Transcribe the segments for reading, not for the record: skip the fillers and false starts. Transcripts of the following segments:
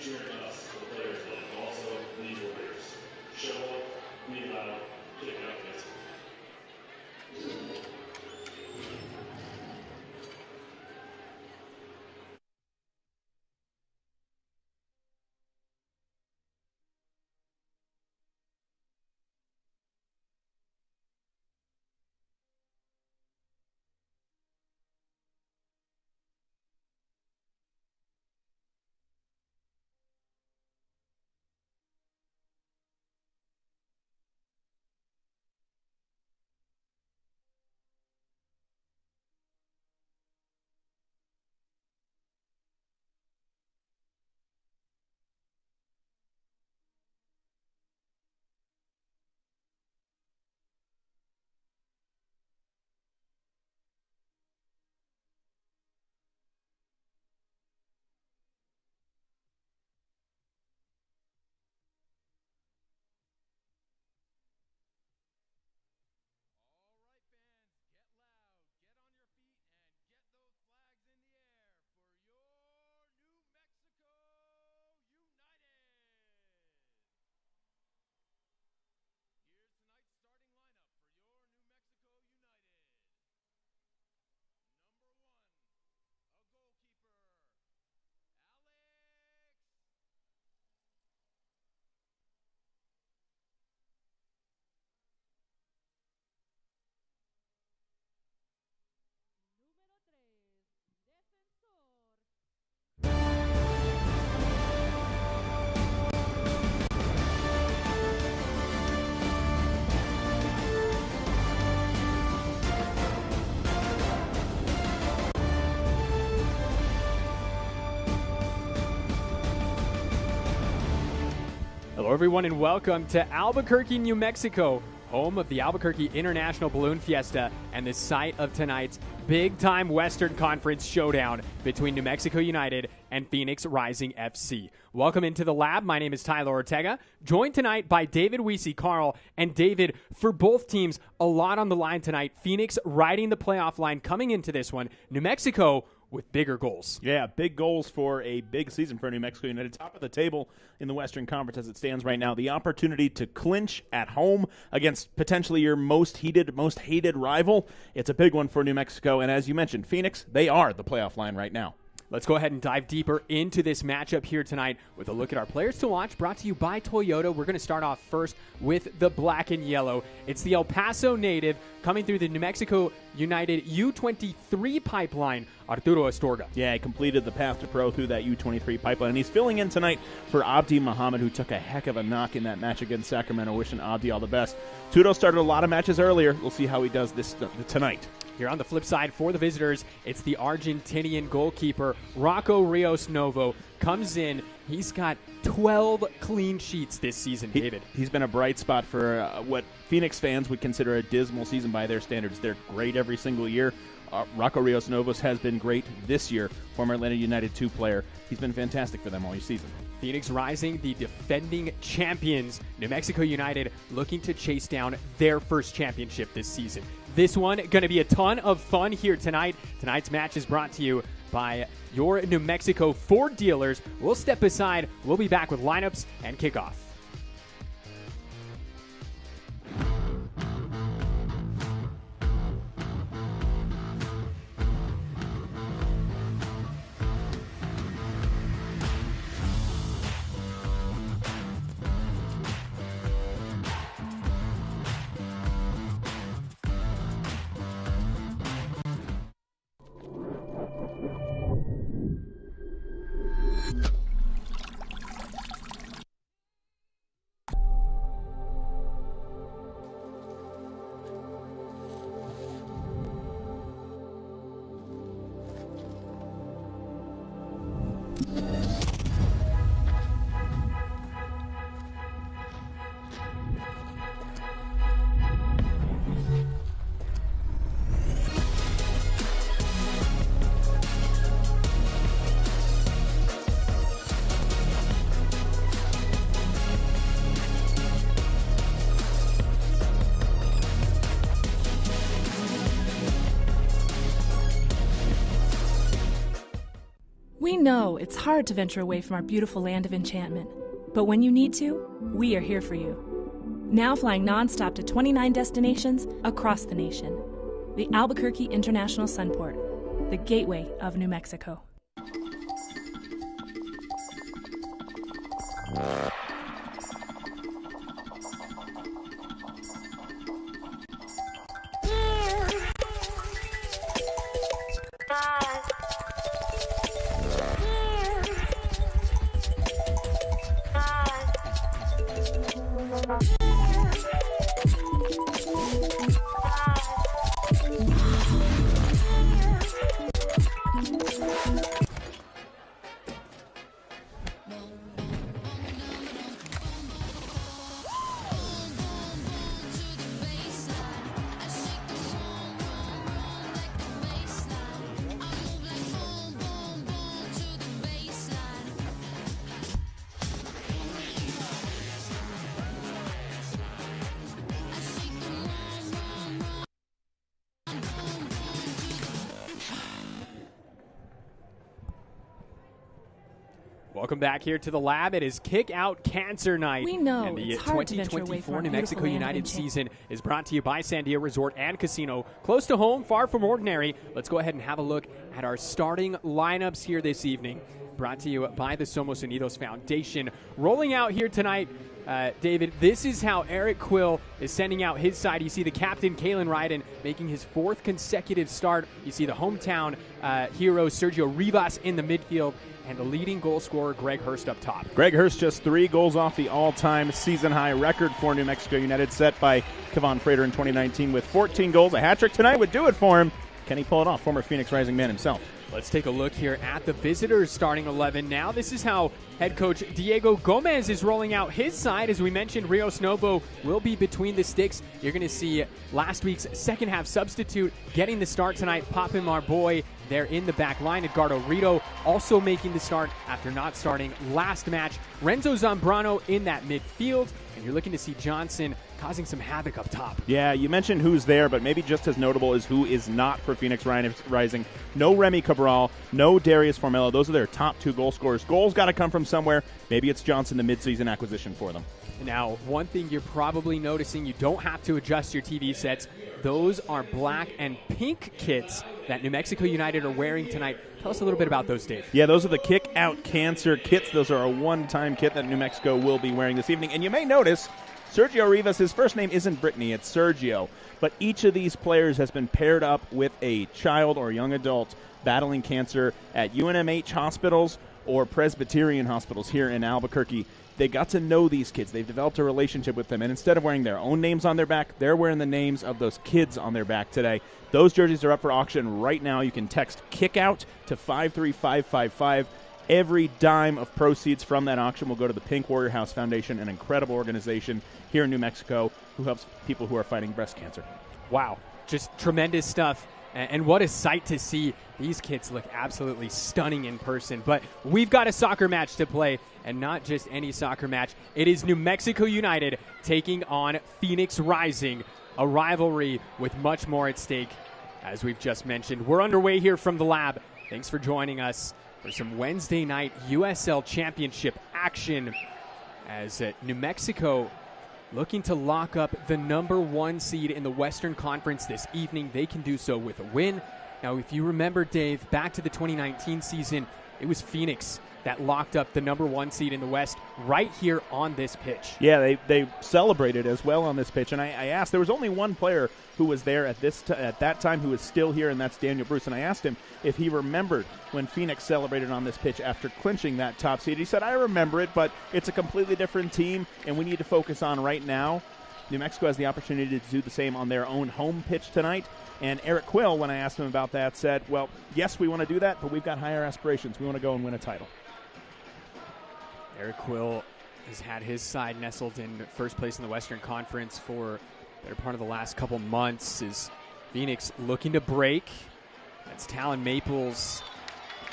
featuring us, the players, but also these warriors. Show up, be loud, kick out this. Hello, everyone, and welcome to Albuquerque, New Mexico, home of the Albuquerque International Balloon Fiesta and the site of tonight's big-time Western Conference showdown between New Mexico United and Phoenix Rising FC. Welcome into the lab. My name is Tyler Ortega, joined tonight by David Weesey, Carl, and David. For both teams, a lot on the line tonight. Phoenix riding the playoff line coming into this one. New Mexico with bigger goals. Yeah, big goals for a big season for New Mexico United. Top of the table in the Western Conference as it stands right now. The opportunity to clinch at home against potentially your most hated rival. It's a big one for New Mexico. And as you mentioned, Phoenix, they are the playoff line right now. Let's go ahead and dive deeper into this matchup here tonight with a look at our players to watch, brought to you by Toyota. We're going to start off first with the black and yellow. It's the El Paso native coming through the New Mexico United U23 pipeline, Arturo Astorga. Yeah, he completed the path to pro through that U23 pipeline, and he's filling in tonight for Abdi Muhammad, who took a heck of a knock in that match against Sacramento. Wishing Abdi all the best. Tudo started a lot of matches earlier. We'll see how he does this tonight. Here on the flip side for the visitors, it's the Argentinian goalkeeper, Rocco Rios Novo, comes in. He's got 12 clean sheets this season, David. He's been a bright spot for what Phoenix fans would consider a dismal season by their standards. They're great every single year. Rocco Rios Novos has been great this year, former Atlanta United 2 player. He's been fantastic for them all season. Phoenix Rising, the defending champions. New Mexico United looking to chase down their first championship this season. This one going to be a ton of fun here tonight. Tonight's match is brought to you by your New Mexico Ford dealers. We'll step aside. We'll be back with lineups and kickoff. We know it's hard to venture away from our beautiful land of enchantment, but when you need to, we are here for you. Now flying nonstop to 29 destinations across the nation. The Albuquerque International Sunport, the gateway of New Mexico. Welcome back here to the lab. It is Kick Out Cancer Night. We know and the it's hard to venture away from our New Mexico beautiful land of United enchantment. season is brought to you by Sandia Resort and Casino. Close to home, far from ordinary. Let's go ahead and have a look at our starting lineups here this evening. Brought to you by the Somos Unidos Foundation. Rolling out here tonight, David, this is how Eric Quill is sending out his side. You see the captain, Kalen Ryden, making his 4th consecutive start. You see the hometown hero, Sergio Rivas, in the midfield, and the leading goal scorer, Greg Hurst, up top. Greg Hurst just 3 goals off the all-time season-high record for New Mexico United, set by Kevon Frater in 2019 with 14 goals. A hat-trick tonight would do it for him. Can he pull it off? Former Phoenix Rising man himself. Let's take a look here at the visitors' starting 11 now. This is how head coach Diego Gomez is rolling out his side. As we mentioned, Rios Novo will be between the sticks. You're going to see last week's second-half substitute getting the start tonight, Papin Marboy there in the back line. Edgardo Rito also making the start after not starting last match. Renzo Zambrano in that midfield. And you're looking to see Johnson causing some havoc up top. Yeah, you mentioned who's there, but maybe just as notable is who is not for Phoenix Rising. No Remy Cabral, no Darius Formello. Those are their top 2 goal scorers. Goals got to come from somewhere. Maybe it's Johnson, the midseason acquisition for them. Now, one thing you're probably noticing, you don't have to adjust your TV sets. Those are black and pink kits that New Mexico United are wearing tonight. Tell us a little bit about those, Dave. Yeah, those are the Kick Out Cancer kits. Those are a one-time kit that New Mexico will be wearing this evening. And you may notice Sergio Rivas, his first name isn't Brittany, it's Sergio. But each of these players has been paired up with a child or young adult battling cancer at UNMH hospitals or Presbyterian hospitals here in Albuquerque. They got to know these kids. They've developed a relationship with them. And instead of wearing their own names on their back, they're wearing the names of those kids on their back today. Those jerseys are up for auction right now. You can text KICKOUT to 53555. Every dime of proceeds from that auction will go to the Pink Warrior House Foundation, an incredible organization here in New Mexico who helps people who are fighting breast cancer. Wow, just tremendous stuff. And what a sight to see. These kids look absolutely stunning in person. But we've got a soccer match to play, and not just any soccer match. It is New Mexico United taking on Phoenix Rising, a rivalry with much more at stake, as we've just mentioned. We're underway here from the lab. Thanks for joining us for some Wednesday night USL Championship action, as New Mexico looking to lock up the #1 seed in the Western Conference this evening. They can do so with a win. Now, if you remember, Dave, back to the 2019 season, it was Phoenix that locked up the #1 seed in the West right here on this pitch. Yeah, they celebrated as well on this pitch. And I asked, there was only one player who was there at that time who is still here, and that's Daniel Bruce. And I asked him if he remembered when Phoenix celebrated on this pitch after clinching that top seed. He said, I remember it, but it's a completely different team, and we need to focus on right now. New Mexico has the opportunity to do the same on their own home pitch tonight. And Eric Quill, when I asked him about that, said, well, yes, we want to do that, but we've got higher aspirations. We want to go and win a title. Eric Quill has had his side nestled in first place in the Western Conference for the better part of the last couple months. Is Phoenix looking to break? That's Talon Maples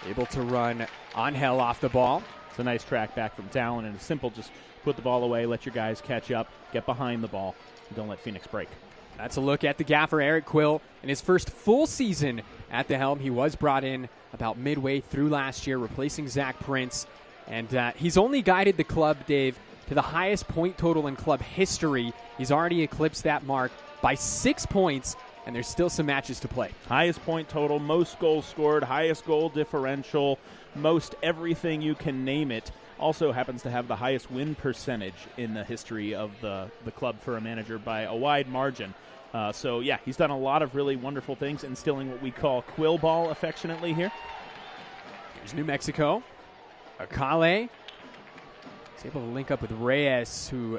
able to run Angel off the ball. It's a nice track back from Talon, and it's simple. Just put the ball away, let your guys catch up, get behind the ball, and don't let Phoenix break. That's a look at the gaffer, Eric Quill, in his first full season at the helm. He was brought in about midway through last year, replacing Zach Prince. And he's only guided the club, Dave, to the highest point total in club history. He's already eclipsed that mark by 6 points, and there's still some matches to play. Highest point total, most goals scored, highest goal differential, most everything you can name it. Also happens to have the highest win percentage in the history of the club for a manager by a wide margin. So, yeah, he's done a lot of really wonderful things, instilling what we call Quill ball affectionately here. Here's New Mexico. Akale is able to link up with Reyes, who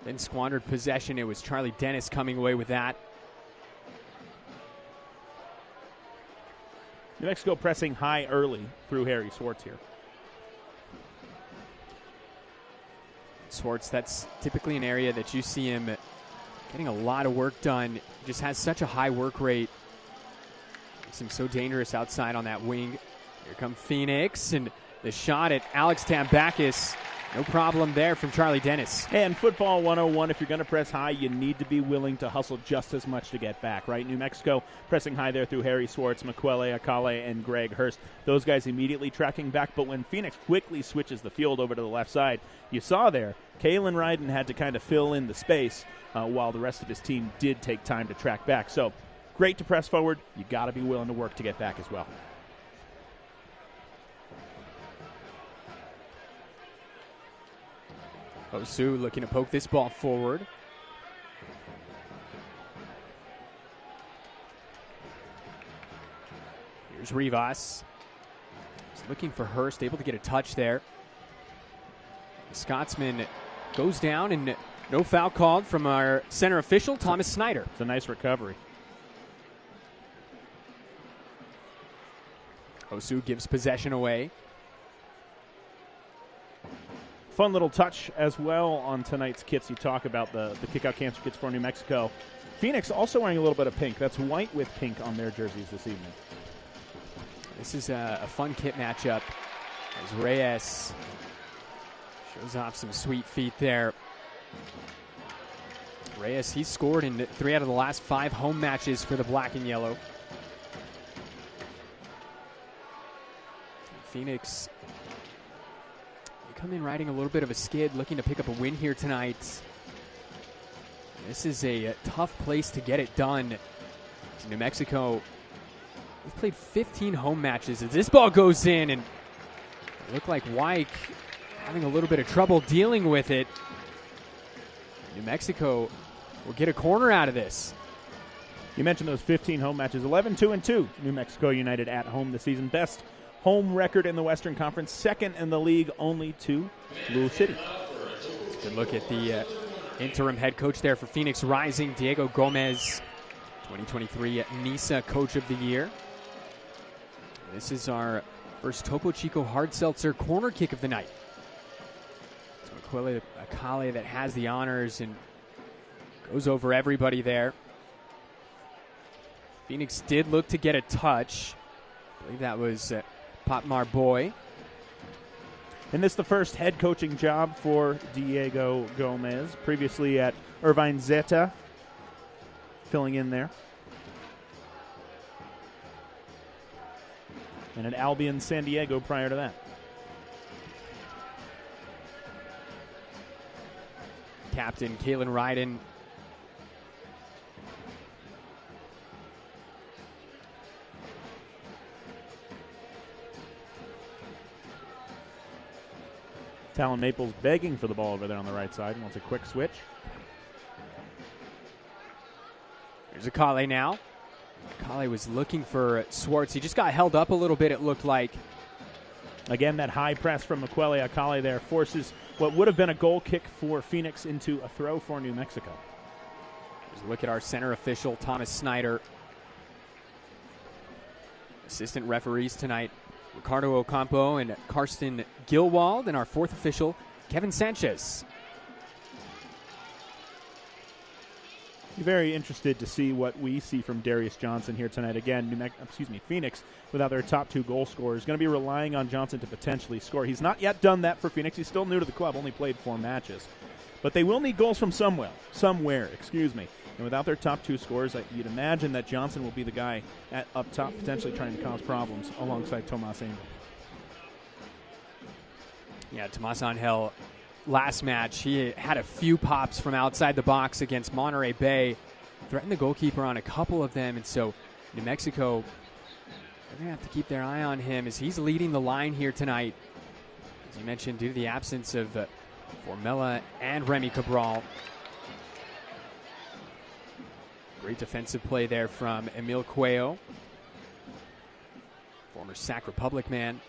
then squandered possession. It was Charlie Dennis coming away with that. New Mexico pressing high early through Harry Swartz here. Swartz, that's typically an area that you see him getting a lot of work done. He just has such a high work rate. Makes him so dangerous outside on that wing. Here come Phoenix, and the shot at Alex Tambakis. No problem there from Charlie Dennis. And football 101, if you're going to press high, you need to be willing to hustle just as much to get back, right? New Mexico pressing high there through Harry Swartz, Makwele, Akale, and Greg Hurst. Those guys immediately tracking back, but when Phoenix quickly switches the field over to the left side, you saw there, Kalen Ryden had to kind of fill in the space while the rest of his team did take time to track back. So great to press forward. You got to be willing to work to get back as well. Osu looking to poke this ball forward. Here's Rivas. He's looking for Hurst, able to get a touch there. The Scotsman goes down, and no foul called from our center official, Thomas Snyder. It's a nice recovery. Osu gives possession away. Fun little touch as well on tonight's kits. You talk about the kickout cancer kits for New Mexico. Phoenix also wearing a little bit of pink. That's white with pink on their jerseys this evening. This is a fun kit matchup as Reyes shows off some sweet feet there. Reyes, he's scored in 3 out of the last 5 home matches for the black and yellow. Phoenix, they come in riding a little bit of a skid, looking to pick up a win here tonight. This is a tough place to get it done. New Mexico, they've played 15 home matches. As this ball goes in, and it looked like Wyke having a little bit of trouble dealing with it. New Mexico will get a corner out of this. You mentioned those 15 home matches. 11-2-2. New Mexico United at home this season. Best home record in the Western Conference. Second in the league, only to Louisville City. Good look at the interim head coach there for Phoenix Rising, Diego Gomez, 2023 NISA Coach of the Year. This is our first Topo Chico Hard Seltzer corner kick of the night. It's Makwele Akale that has the honors and goes over everybody there. Phoenix did look to get a touch. I believe that was Potmar Boy. And this is the first head coaching job for Diego Gomez. Previously at Irvine Zeta, filling in there. And at Albion San Diego prior to that. Captain Kalen Ryden. Talon Maples begging for the ball over there on the right side. Wants a quick switch. Here's Akale now. Akale was looking for Swartz. He just got held up a little bit, it looked like. Again, that high press from Makwele Akale there forces what would have been a goal kick for Phoenix into a throw for New Mexico. Here's a look at our center official, Thomas Snyder. Assistant referees tonight, Ricardo Ocampo and Karsten Gilwald, and our fourth official, Kevin Sanchez. Very interested to see what we see from Darius Johnson here tonight. Again, Phoenix, without their top 2 goal scorers, going to be relying on Johnson to potentially score. He's not yet done that for Phoenix. He's still new to the club, only played 4 matches. But they will need goals from somewhere. And without their top two scorers, you'd imagine that Johnson will be the guy up top potentially trying to cause problems alongside Tomas Angel. Yeah, Tomas Angel, last match, he had a few pops from outside the box against Monterey Bay. Threatened the goalkeeper on a couple of them, and so New Mexico, they're going to have to keep their eye on him as he's leading the line here tonight. As you mentioned, due to the absence of Formella and Remy Cabral. Great defensive play there from Emil Cuello, former Sac Republic man.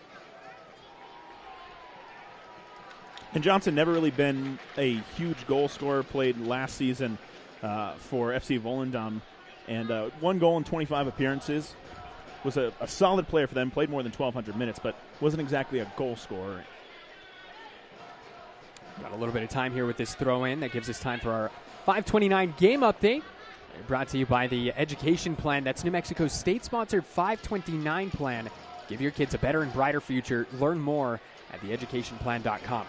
And Johnson never really been a huge goal scorer, played last season for FC Volendam, and 1 goal in 25 appearances. Was a solid player for them, played more than 1,200 minutes, but wasn't exactly a goal scorer. Got a little bit of time here with this throw-in. That gives us time for our 5:29 game update. Brought to you by the Education Plan. That's New Mexico's state-sponsored 529 plan. Give your kids a better and brighter future. Learn more at theeducationplan.com.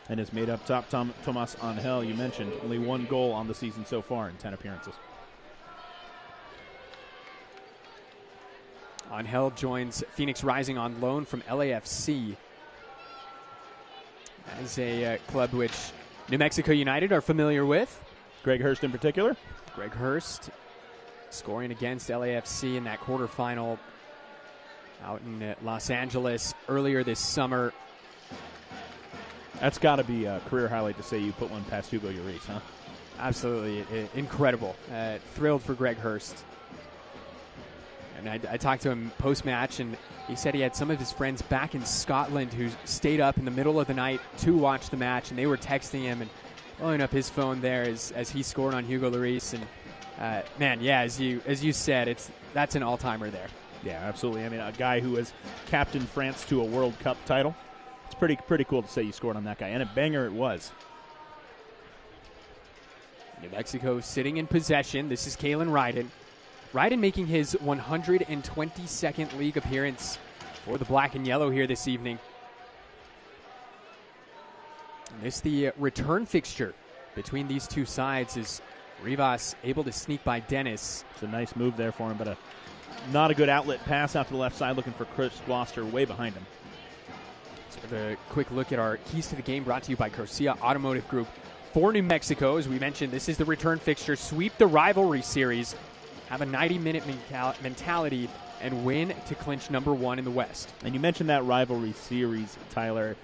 And his made-up top, Tomas Angel, you mentioned, only 1 goal on the season so far in 10 appearances. Angel joins Phoenix Rising on loan from LAFC. That is a club which New Mexico United are familiar with. Greg Hurst in particular. Greg Hurst scoring against LAFC in that quarterfinal out in Los Angeles earlier this summer. That's got to be a career highlight to say you put one past Hugo Lloris, huh? Absolutely. Incredible. Thrilled for Greg Hurst. And I talked to him post-match, and he said he had some of his friends back in Scotland who stayed up in the middle of the night to watch the match, and they were texting him and blowing up his phone there as he scored on Hugo Lloris. And man, yeah, as you said, that's an all-timer there. Yeah, absolutely. I mean, a guy who has captained France to a World Cup title. It's pretty cool to say you scored on that guy, and a banger it was. New Mexico sitting in possession. This is Kalen Ryden. Ryden making his 122nd league appearance for the black and yellow here this evening. And this the return fixture between these two sides is Rivas able to sneak by Dennis. It's a nice move there for him, but not a good outlet pass out to the left side, looking for Chris Gloucester way behind him. So we have a quick look at our keys to the game brought to you by Garcia Automotive Group. For New Mexico, as we mentioned, this is the return fixture. Sweep the rivalry series, have a 90-minute mentality, and win to clinch number 1 in the West. And you mentioned that rivalry series, Tyler.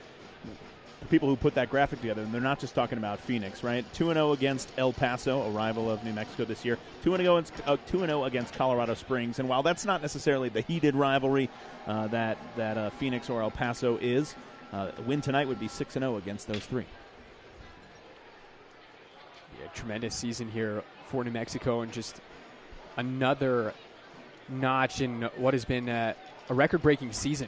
The people who put that graphic together, and they're not just talking about Phoenix, right? 2-0 against El Paso, a rival of New Mexico this year. 2-0 against Colorado Springs. And while that's not necessarily the heated rivalry that Phoenix or El Paso is, a win tonight would be 6-0 against those 3. Yeah, tremendous season here for New Mexico, and just another notch in what has been a record-breaking season.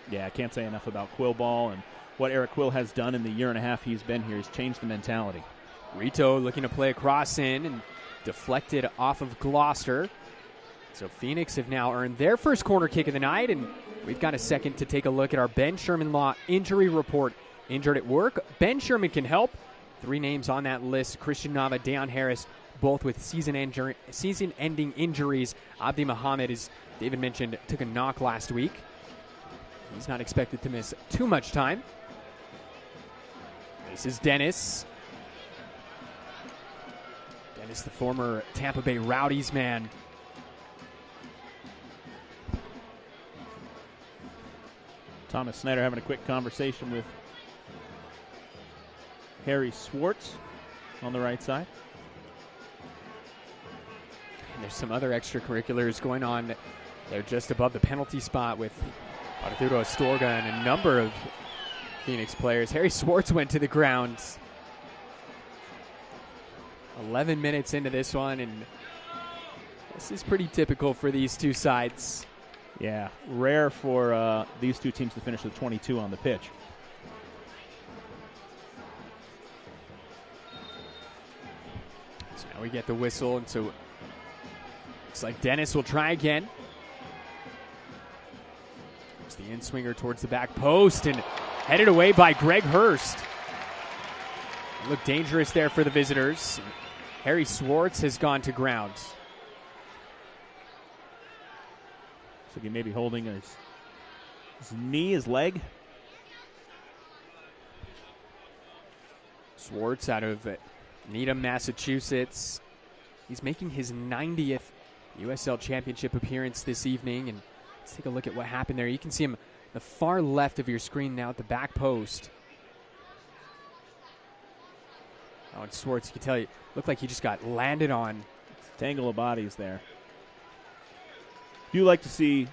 Yeah, I can't say enough about Quill Ball and what Eric Quill has done in the year and a half he's been here. He's changed the mentality. Rito looking to play a cross in and deflected off of Gloucester. So Phoenix have now earned their first corner kick of the night, and we've got a second to take a look at our Ben Sherman Law injury report. Injured at work, Ben Sherman can help. 3 names on that list: Christian Nava, Deion Harris, both with season-ending injuries. Abdi Muhammad, as David mentioned, took a knock last week. He's not expected to miss too much time. This is Dennis. Dennis, the former Tampa Bay Rowdies man. Thomas Snyder having a quick conversation with Harry Swartz on the right side. And there's some other extracurriculars going on. They're just above the penalty spot with Arturo Astorga and a number of Phoenix players. Harry Swartz went to the ground. 11 minutes into this one, and this is pretty typical for these two sides. Yeah, rare for these two teams to finish with 22 on the pitch. So now we get the whistle, and so looks like Dennis will try again. It's the in-swinger towards the back post, and headed away by Greg Hurst. Look dangerous there for the visitors. Harry Swartz has gone to ground. So he may be holding his knee, his leg. Swartz out of Needham, Massachusetts. He's making his 90th USL Championship appearance this evening. And let's take a look at what happened there. You can see him the far left of your screen now at the back post. Oh, and Swartz, you can tell, looked like he just got landed on. Tangle of bodies there. Do you like to see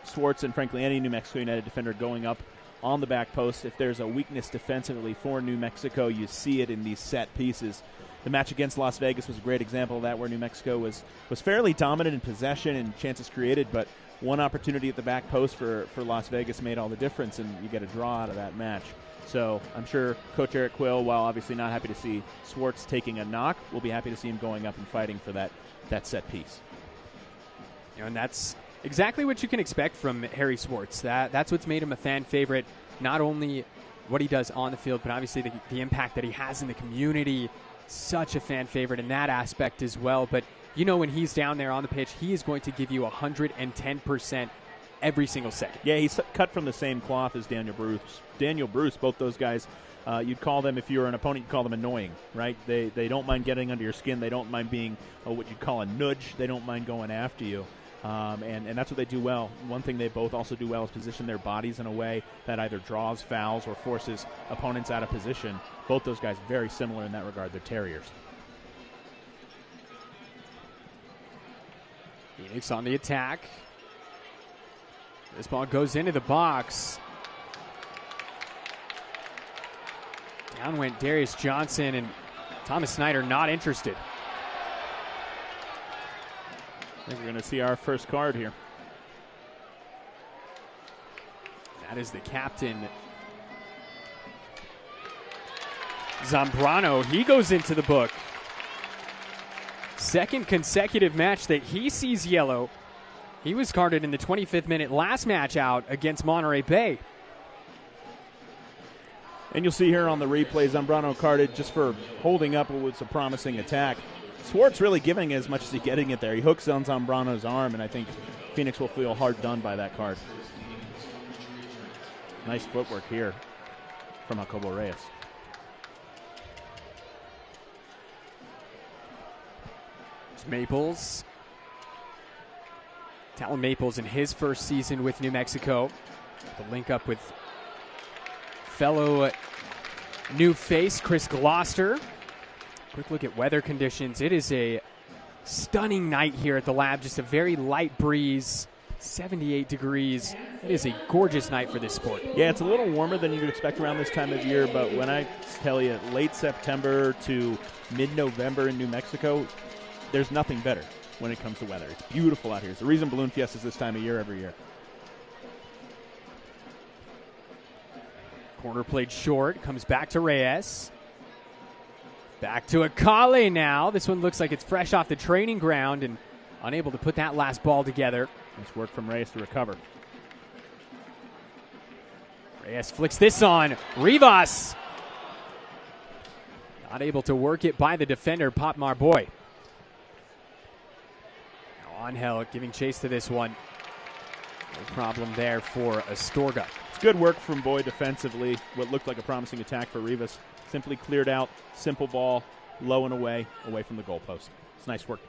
Swartz and, frankly, any New Mexico United defender going up on the back post? If there's a weakness defensively for New Mexico, you see it in these set pieces. The match against Las Vegas was a great example of that, where New Mexico was fairly dominant in possession and chances created, but one opportunity at the back post for Las Vegas made all the difference, and you get a draw out of that match. So I'm sure Coach Eric Quill, while obviously not happy to see Swartz taking a knock, will be happy to see him going up and fighting for that set piece. And that's exactly what you can expect from Harry Swartz. That's what's made him a fan favorite, not only what he does on the field, but obviously the impact that he has in the community. Such a fan favorite in that aspect as well. But you know, when he's down there on the pitch, he is going to give you 110% every single second. Yeah, he's cut from the same cloth as Daniel Bruce. Both those guys, you'd call them, if you're an opponent, you'd call them annoying, right? They don't mind getting under your skin. They don't mind being what you'd call a nudge. They don't mind going after you. And that's what they do well. One thing they both also do well is position their bodies in a way that either draws fouls or forces opponents out of position. Both those guys very similar in that regard. They're terriers. Phoenix on the attack. This ball goes into the box. Down went Darius Johnson, and Thomas Snyder not interested. I think we're going to see our first card here. That is the captain, Zambrano. He goes into the book. Second consecutive match that he sees yellow. He was carded in the 25th minute last match out against Monterey Bay. And you'll see here on the replay, Zambrano carded just for holding up what was a promising attack. Swartz really giving as much as he's getting it there. He hooks on Zambrano's arm, and I think Phoenix will feel hard done by that card. Nice footwork here from Jacobo Reyes. It's Maples. Talon Maples in his first season with New Mexico. The link up with fellow new face Chris Gloucester. Quick look at weather conditions. It is a stunning night here at the lab. Just a very light breeze, 78 degrees. It is a gorgeous night for this sport. Yeah, it's a little warmer than you'd expect around this time of year, but when I tell you late September to mid-November in New Mexico, there's nothing better when it comes to weather. It's beautiful out here. It's the reason Balloon Fiesta is this time of year every year. Corner played short, comes back to Reyes. Back to Akale now. This one looks like it's fresh off the training ground and unable to put that last ball together. Nice work from Reyes to recover. Reyes flicks this on. Rivas. Not able to work it by the defender, Pop Marboy. Now Angel giving chase to this one. No problem there for Astorga. It's good work from Boy defensively. What looked like a promising attack for Rivas. Simply cleared out, simple ball, low and away from the goalpost. It's nice work.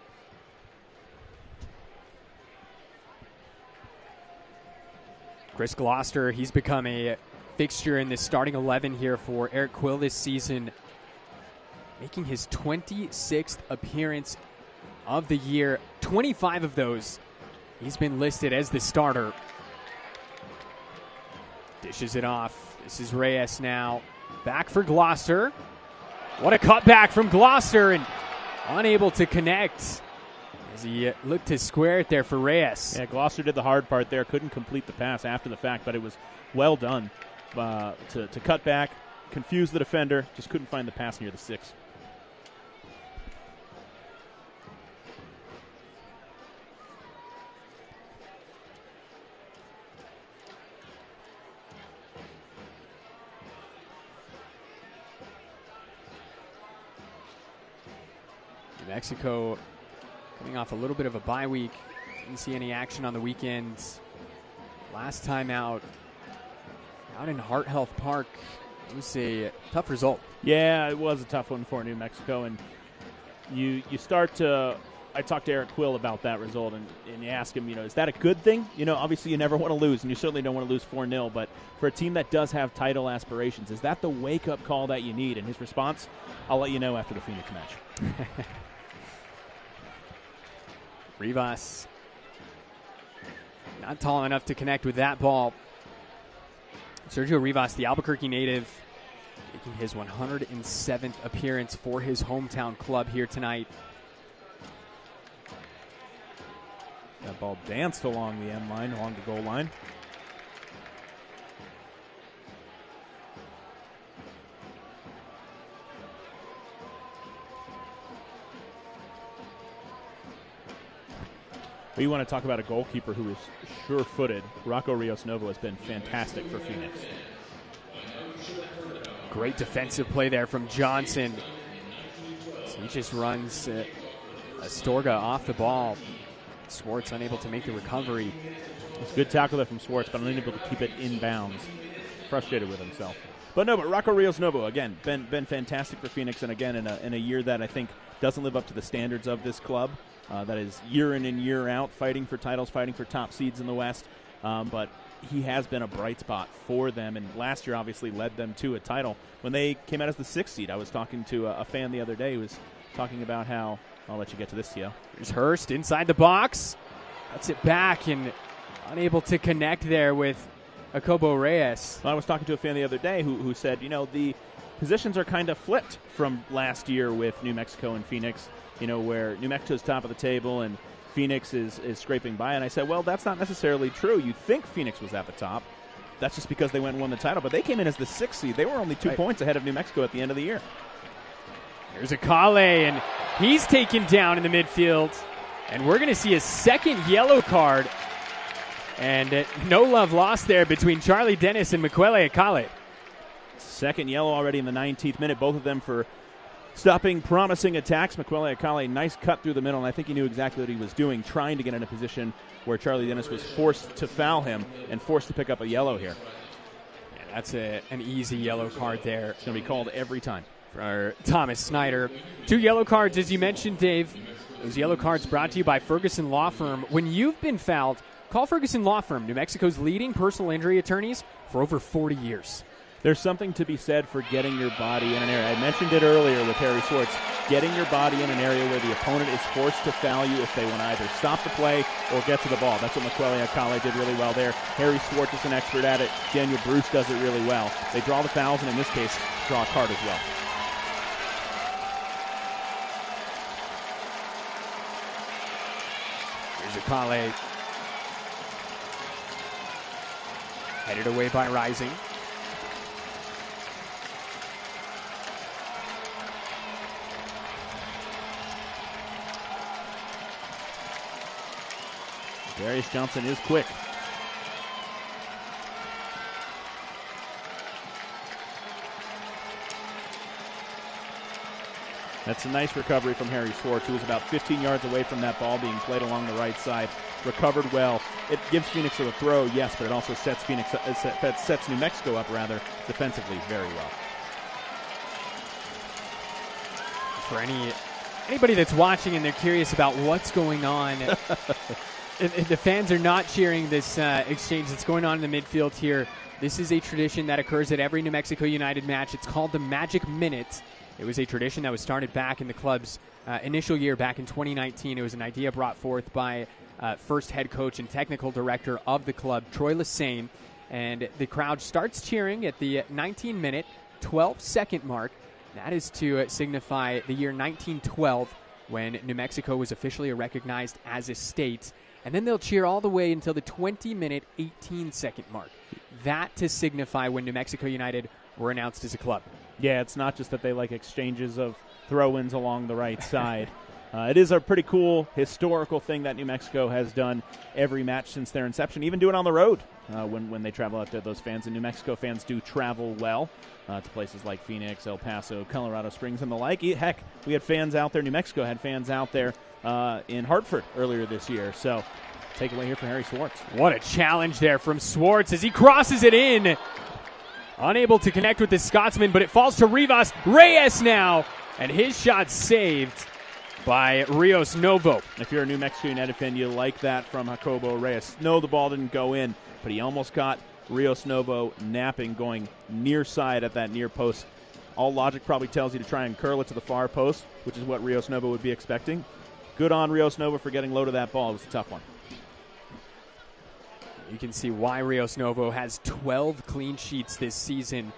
Chris Gloucester, he's become a fixture in the starting 11 here for Eric Quill this season, making his 26th appearance of the year. 25 of those, he's been listed as the starter. Dishes it off. This is Reyes now. Back for Gloucester. What a cutback from Gloucester, and unable to connect as he looked to square it there for Reyes. Yeah, Gloucester did the hard part there. Couldn't complete the pass after the fact, but it was well done to cut back, confuse the defender. Just couldn't find the pass near the 6. New Mexico coming off a little bit of a bye week. Didn't see any action on the weekends. Last time out in Heart Health Park, it was a tough result. Yeah, it was a tough one for New Mexico, and you start to. I talked to Eric Quill about that result, and you ask him, is that a good thing? Obviously you never want to lose, and you certainly don't want to lose 4-0, but for a team that does have title aspirations, is that the wake-up call that you need? And his response, I'll let you know after the Phoenix match. Rivas not tall enough to connect with that ball. Sergio Rivas, the Albuquerque native, making his 107th appearance for his hometown club here tonight. That ball danced along the end line, along the goal line. We want to talk about a goalkeeper who is sure-footed. Rocco Rios Novo has been fantastic for Phoenix. Great defensive play there from Johnson. So he just runs Astorga off the ball. Swartz unable to make the recovery. It's a good tackle there from Swartz, but unable to keep it in bounds. Frustrated with himself. But Rocco Rios Novo, again, been fantastic for Phoenix, and again, in a year that I think doesn't live up to the standards of this club. That is year in and year out, fighting for titles, fighting for top seeds in the West. But he has been a bright spot for them, and last year obviously led them to a title. When they came out as the 6th seed, I was talking to a fan the other day who was talking about how, I'll let you get to this, Tio. There's Hurst inside the box. Cuts it back and unable to connect there with Acobo Reyes. Well, I was talking to a fan the other day who said, the positions are kind of flipped from last year with New Mexico and Phoenix, where New Mexico's top of the table and Phoenix is scraping by. And I said, well, that's not necessarily true. You think Phoenix was at the top. That's just because they went and won the title. But they came in as the 6th seed. They were only 2 points ahead of New Mexico at the end of the year. There's Akale, and he's taken down in the midfield. And we're going to see a second yellow card. And no love lost there between Charlie Dennis and Miquele Akale. Second yellow already in the 19th minute. Both of them for stopping promising attacks. Miquele Akale, nice cut through the middle, and I think he knew exactly what he was doing, trying to get in a position where Charlie Dennis was forced to foul him and forced to pick up a yellow here. Yeah, that's an easy yellow card there. It's going to be called every time. For Thomas Snyder. 2 yellow cards, as you mentioned, Dave. Those yellow cards brought to you by Ferguson Law Firm. When you've been fouled, call Ferguson Law Firm, New Mexico's leading personal injury attorneys for over 40 years. There's something to be said for getting your body in an area. I mentioned it earlier with Harry Swartz. Getting your body in an area where the opponent is forced to foul you if they want to either stop the play or get to the ball. That's what Miquele Akale did really well there. Harry Swartz is an expert at it. Daniel Bruce does it really well. They draw the fouls, and in this case, draw a card as well. Here's Akale. Headed away by Rising. Darius Johnson is quick. That's a nice recovery from Harry Swartz, who was about 15 yards away from that ball being played along the right side. Recovered well. It gives Phoenix a throw, yes, but it also sets sets New Mexico up rather defensively very well. For anybody that's watching and they're curious about what's going on, the fans are not cheering this exchange that's going on in the midfield here. This is a tradition that occurs at every New Mexico United match. It's called the Magic Minute. It was a tradition that was started back in the club's initial year back in 2019. It was an idea brought forth by first head coach and technical director of the club, Troy Lassane. And the crowd starts cheering at the 19-minute, 12-second mark. That is to signify the year 1912 when New Mexico was officially recognized as a state. And then they'll cheer all the way until the 20-minute, 18-second mark. That to signify when New Mexico United were announced as a club. Yeah, it's not just that they like exchanges of throw-ins along the right side. It is a pretty cool historical thing that New Mexico has done every match since their inception, even do it on the road when they travel out there, those fans. And New Mexico fans do travel well to places like Phoenix, El Paso, Colorado Springs, and the like. Heck, we had fans out there. New Mexico had fans out there in Hartford earlier this year. So take away here for Harry Swartz. What a challenge there from Swartz as he crosses it in. Unable to connect with the Scotsman, but it falls to Rivas. Reyes now, and his shot saved by Rios Novo. If you're a New Mexico United fan, you like that from Jacobo Reyes. No, the ball didn't go in, but he almost got Rios Novo napping, going near side at that near post. All logic probably tells you to try and curl it to the far post, which is what Rios Novo would be expecting. Good on Rios Novo for getting low to that ball. It was a tough one. You can see why Rios Novo has 12 clean sheets this season.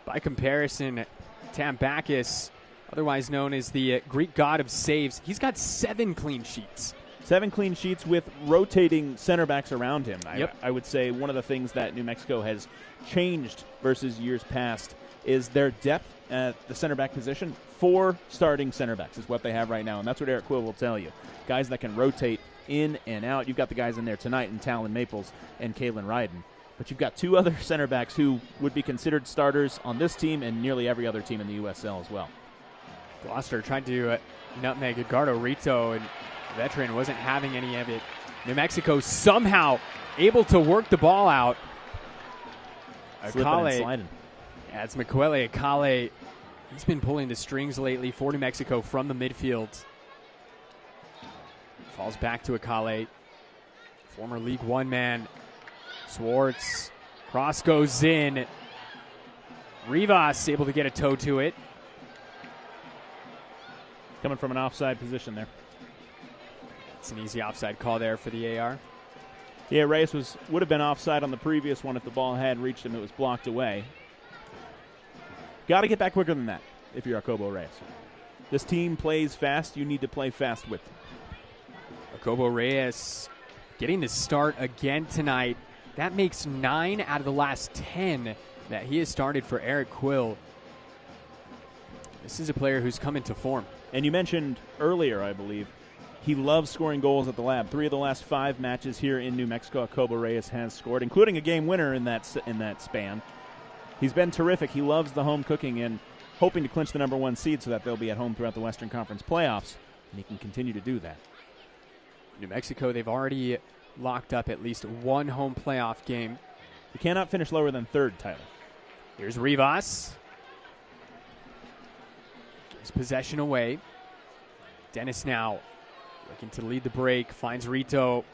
By comparison, Tambakis, otherwise known as the Greek god of saves, he's got 7 clean sheets. 7 clean sheets with rotating center backs around him. Yep. I would say one of the things that New Mexico has changed versus years past is their depth at the center back position. 4 starting center backs is what they have right now, and that's what Eric Quill will tell you. Guys that can rotate in and out. You've got the guys in there tonight in Talon Maples and Kalen Ryden. But you've got 2 other center backs who would be considered starters on this team and nearly every other team in the USL as well. Gloucester tried to nutmeg Edgardo Rito, and the veteran wasn't having any of it. New Mexico somehow able to work the ball out. Slipping and sliding. Yeah, it's Miquele Akale. He's been pulling the strings lately for New Mexico from the midfield. Falls back to Akale. Former League One man. Swartz. Cross goes in. Rivas able to get a toe to it. Coming from an offside position there. It's an easy offside call there for the AR. Yeah, Reyes would have been offside on the previous one if the ball had reached him. It was blocked away. Got to get back quicker than that if you're Jacobo Reyes. This team plays fast. You need to play fast with them. Jacobo Reyes getting the start again tonight. That makes 9 out of the last 10 that he has started for Eric Quill. This is a player who's come into form. And you mentioned earlier, I believe, he loves scoring goals at the lab. 3 of the last 5 matches here in New Mexico, Jacobo Reyes has scored, including a game winner in that span. He's been terrific. He loves the home cooking and hoping to clinch the number 1 seed so that they'll be at home throughout the Western Conference playoffs, and he can continue to do that. New Mexico, they've already locked up at least 1 home playoff game. You cannot finish lower than 3rd, Tyler. Here's Rivas. Gives possession away. Dennis now looking to lead the break. Finds Rito.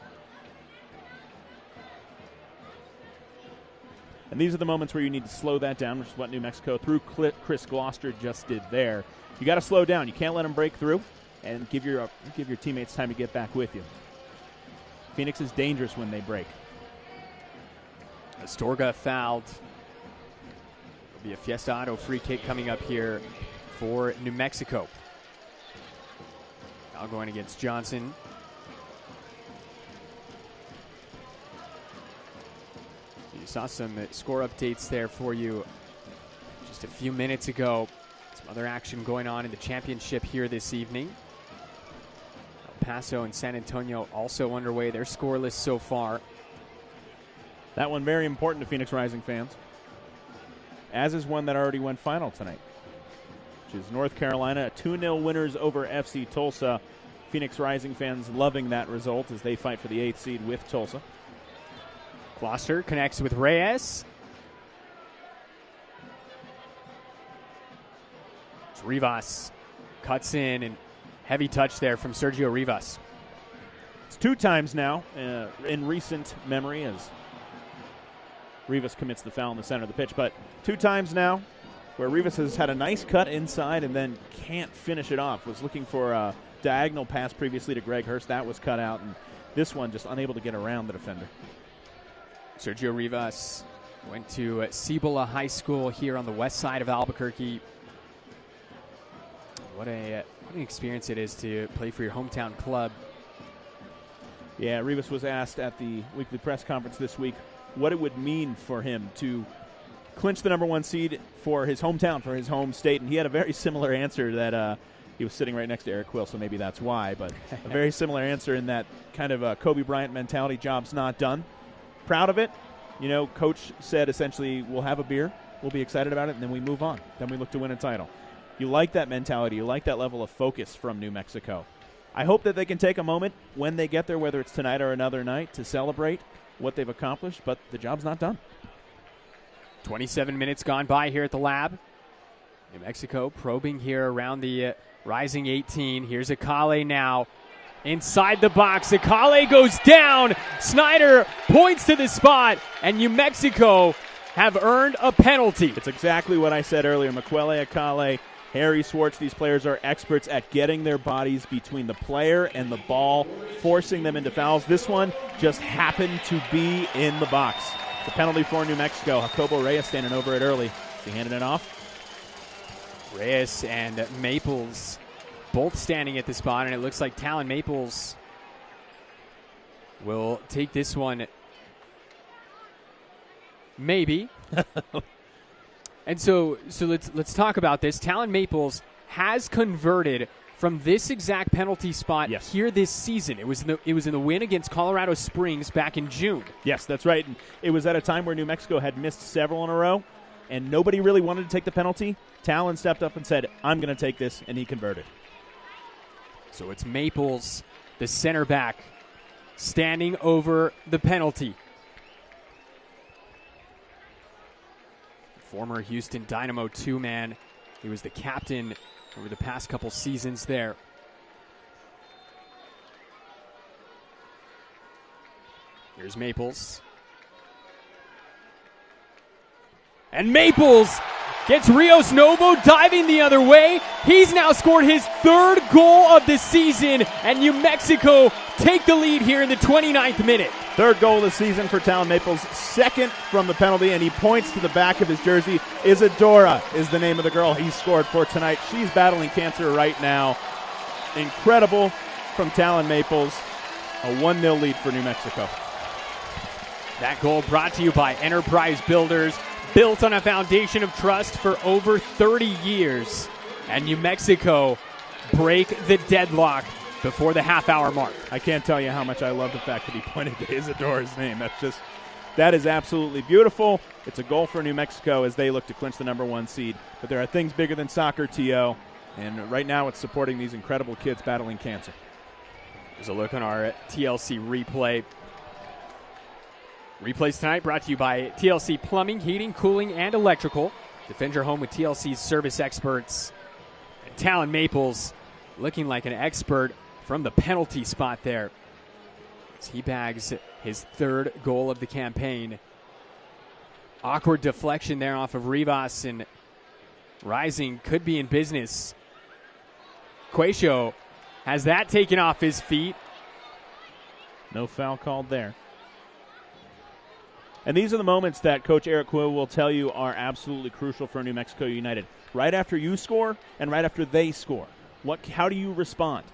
And these are the moments where you need to slow that down, which is what New Mexico through Chris Gloucester just did there. You got to slow down. You can't let them break through, and give your teammates time to get back with you. Phoenix is dangerous when they break. Astorga fouled. There'll be a Fiesta Auto free kick coming up here for New Mexico. Now going against Johnson. You saw some score updates there for you just a few minutes ago. Some other action going on in the championship here this evening. El Paso and San Antonio also underway. They're scoreless so far. That one very important to Phoenix Rising fans, as is one that already went final tonight, which is North Carolina, 2-0 winners over FC Tulsa. Phoenix Rising fans loving that result as they fight for the 8th seed with Tulsa. Gloucester connects with Reyes. Rivas cuts in, and heavy touch there from Sergio Rivas. It's 2 times now in recent memory as Rivas commits the foul in the center of the pitch, but 2 times now where Rivas has had a nice cut inside and then can't finish it off. Was looking for a diagonal pass previously to Greg Hurst. That was cut out, and this one just unable to get around the defender. Sergio Rivas went to Cibola High School here on the west side of Albuquerque. What an experience it is to play for your hometown club. Yeah, Rivas was asked at the weekly press conference this week what it would mean for him to clinch the number 1 seed for his hometown, for his home state, and he had a very similar answer that He was sitting right next to Eric Quill, so maybe that's why. But a very similar answer in that kind of Kobe Bryant mentality, job's not done. Proud of it. You know, Coach said essentially, we'll have a beer, we'll be excited about it, and then we move on. Then we look to win a title. You like that mentality. You like that level of focus from New Mexico. I hope that they can take a moment when they get there, whether it's tonight or another night, to celebrate what they've accomplished, but the job's not done. 27 minutes gone by here at the lab. New Mexico probing here around the rising 18. Here's Akale now. Inside the box, Akale goes down. Snyder points to the spot, and New Mexico have earned a penalty. It's exactly what I said earlier. Makwele Akale, Harry Swartz, these players are experts at getting their bodies between the player and the ball, forcing them into fouls. This one just happened to be in the box. It's a penalty for New Mexico. Jacobo Reyes standing over it early. Is he handing it off? Reyes and Maples both standing at the spot, and it looks like Talon Maples will take this one. Maybe. And so let's talk about this. Talon Maples has converted from this exact penalty spot here this season. It was in the win against Colorado Springs back in June. Yes, that's right. And it was at a time where New Mexico had missed several in a row, and nobody really wanted to take the penalty. Talon stepped up and said, I'm going to take this, and he converted. So it's Maples, the center back, standing over the penalty. Former Houston Dynamo 2-man. He was the captain over the past couple seasons there. Here's Maples. And Maples gets Rios Novo diving the other way. He's now scored his third goal of the season, and New Mexico take the lead here in the 29th minute. Third goal of the season for Talon Maples, second from the penalty, and he points to the back of his jersey. Isadora is the name of the girl he scored for tonight. She's battling cancer right now. Incredible from Talon Maples. A 1-0 lead for New Mexico. That goal brought to you by Enterprise Builders, built on a foundation of trust for over 30 years. And New Mexico break the deadlock before the half-hour mark. I can't tell you how much I love the fact that he pointed to Isadora's name. That is absolutely beautiful. It's a goal for New Mexico as they look to clinch the #1 seed. But there are things bigger than soccer, T.O., and right now it's supporting these incredible kids battling cancer. There's a look on our TLC replay. Replays tonight brought to you by TLC Plumbing, Heating, Cooling, and Electrical. Defend your home with TLC's service experts. And Talon Maples looking like an expert from the penalty spot there, as he bags his third goal of the campaign. Awkward deflection there off of Rivas, and Rising could be in business. Quacio has that taken off his feet. No foul called there. And these are the moments that Coach Eric Quill will tell you are absolutely crucial for New Mexico United. Right after you score and right after they score. How do you respond?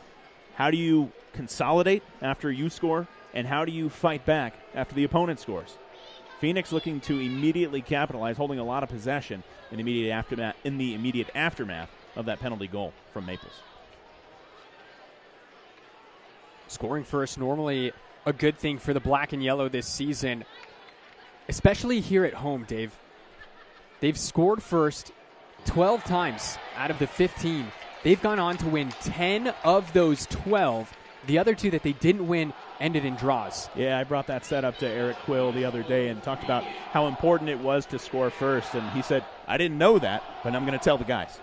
How do you consolidate after you score? And how do you fight back after the opponent scores? Phoenix looking to immediately capitalize, holding a lot of possession in the immediate aftermath of that penalty goal from Maples. Scoring first, normally a good thing for the black and yellow this season, especially here at home, Dave. They've scored first 12 times out of the 15. They've gone on to win 10 of those 12. The other two that they didn't win ended in draws. Yeah, I brought that set up to Eric Quill the other day and talked about how important it was to score first. And he said, I didn't know that, but I'm going to tell the guys.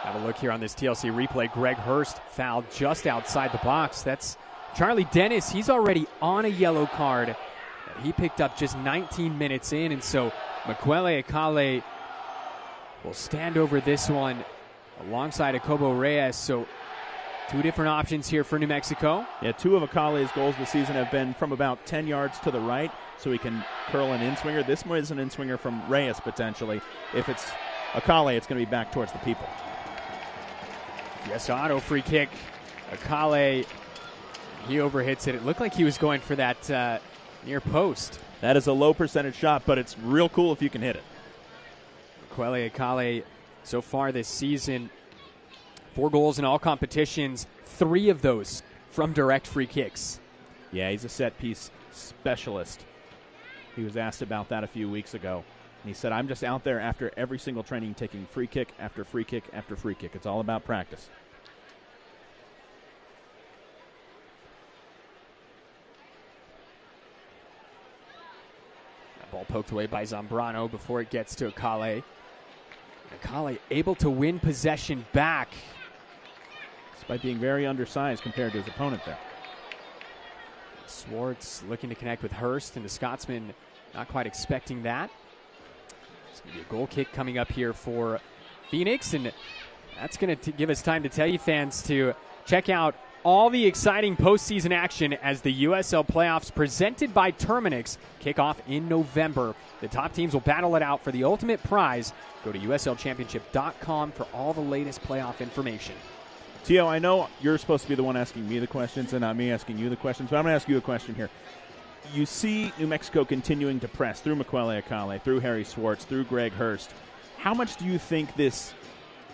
Have a look here on this TLC replay. Greg Hurst fouled just outside the box. That's Charlie Dennis. He's already on a yellow card that he picked up just 19 minutes in. And so Makwele Akale will stand over this one alongside Jacobo Reyes. So two different options here for New Mexico. Yeah, two of Akale's goals this season have been from about 10 yards to the right, so he can curl an in-swinger. This one is an in-swinger from Reyes, potentially. If it's Akale, it's going to be back towards the people. Yes, auto free kick. Akale, he overhits it. It looked like he was going for that near post. That is a low percentage shot, but it's real cool if you can hit it. Makwele Akale, so far this season, 4 goals in all competitions, 3 of those from direct free kicks. Yeah, he's a set-piece specialist. He was asked about that a few weeks ago, and he said, I'm just out there after every single training taking free kick after free kick after free kick. It's all about practice. That ball poked away by Zambrano before it gets to Akale. Akale able to win possession back. Despite being very undersized compared to his opponent there. Swartz looking to connect with Hurst, and the Scotsman not quite expecting that. It's going to be a goal kick coming up here for Phoenix, and that's going to give us time to tell you fans to check out all the exciting postseason action as the USL playoffs presented by Terminix kick off in November. The top teams will battle it out for the ultimate prize. Go to USLChampionship.com for all the latest playoff information. Tio, I know you're supposed to be the one asking me the questions and not me asking you the questions, but I'm going to ask you a question here. You see New Mexico continuing to press through Miquele Akale, through Harry Swartz, through Greg Hurst. How much do you think this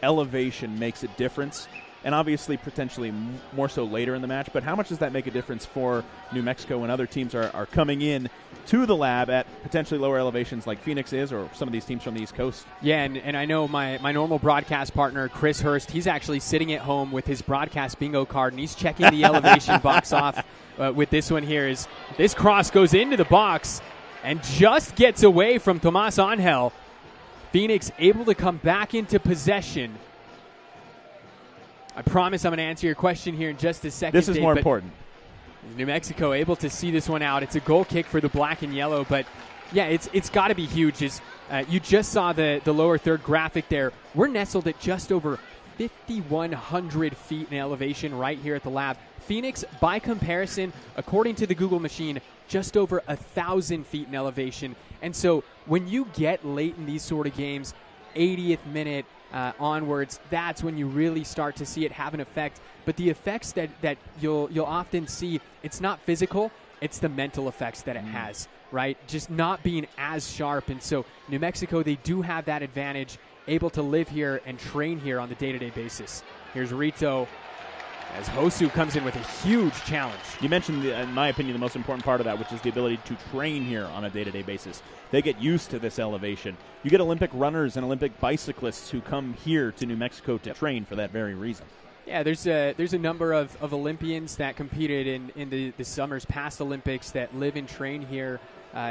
elevation makes a difference? And obviously potentially more so later in the match, but how much does that make a difference for New Mexico when other teams are coming in to the lab at potentially lower elevations like Phoenix is, or some of these teams from the East Coast? Yeah, and I know my normal broadcast partner, Chris Hurst, he's actually sitting at home with his broadcast bingo card, and he's checking the elevation box off with this one here. Is this cross goes into the box and just gets away from Tomas Angel. Phoenix able to come back into possession. I promise I'm going to answer your question here in just a second. This is more important. New Mexico able to see this one out. It's a goal kick for the black and yellow, but yeah, it's got to be huge. You just saw the lower third graphic there. We're nestled at just over 5,100 feet in elevation right here at the lab. Phoenix, by comparison, according to the Google machine, just over 1,000 feet in elevation. And so when you get late in these sort of games, 80th minute onwards, that's when you really start to see it have an effect. But the effects that you'll often see, it's not physical, it's the mental effects that it has, right? Just not being as sharp. And so New Mexico, they do have that advantage, able to live here and train here on the day-to-day basis. Here's Rito as Hosu comes in with a huge challenge. You mentioned, in my opinion, the most important part of that, which is the ability to train here on a day-to-day basis. They get used to this elevation. You get Olympic runners and Olympic bicyclists who come here to New Mexico to train for that very reason. Yeah, there's a number of Olympians that competed in the summer's past Olympics that live and train here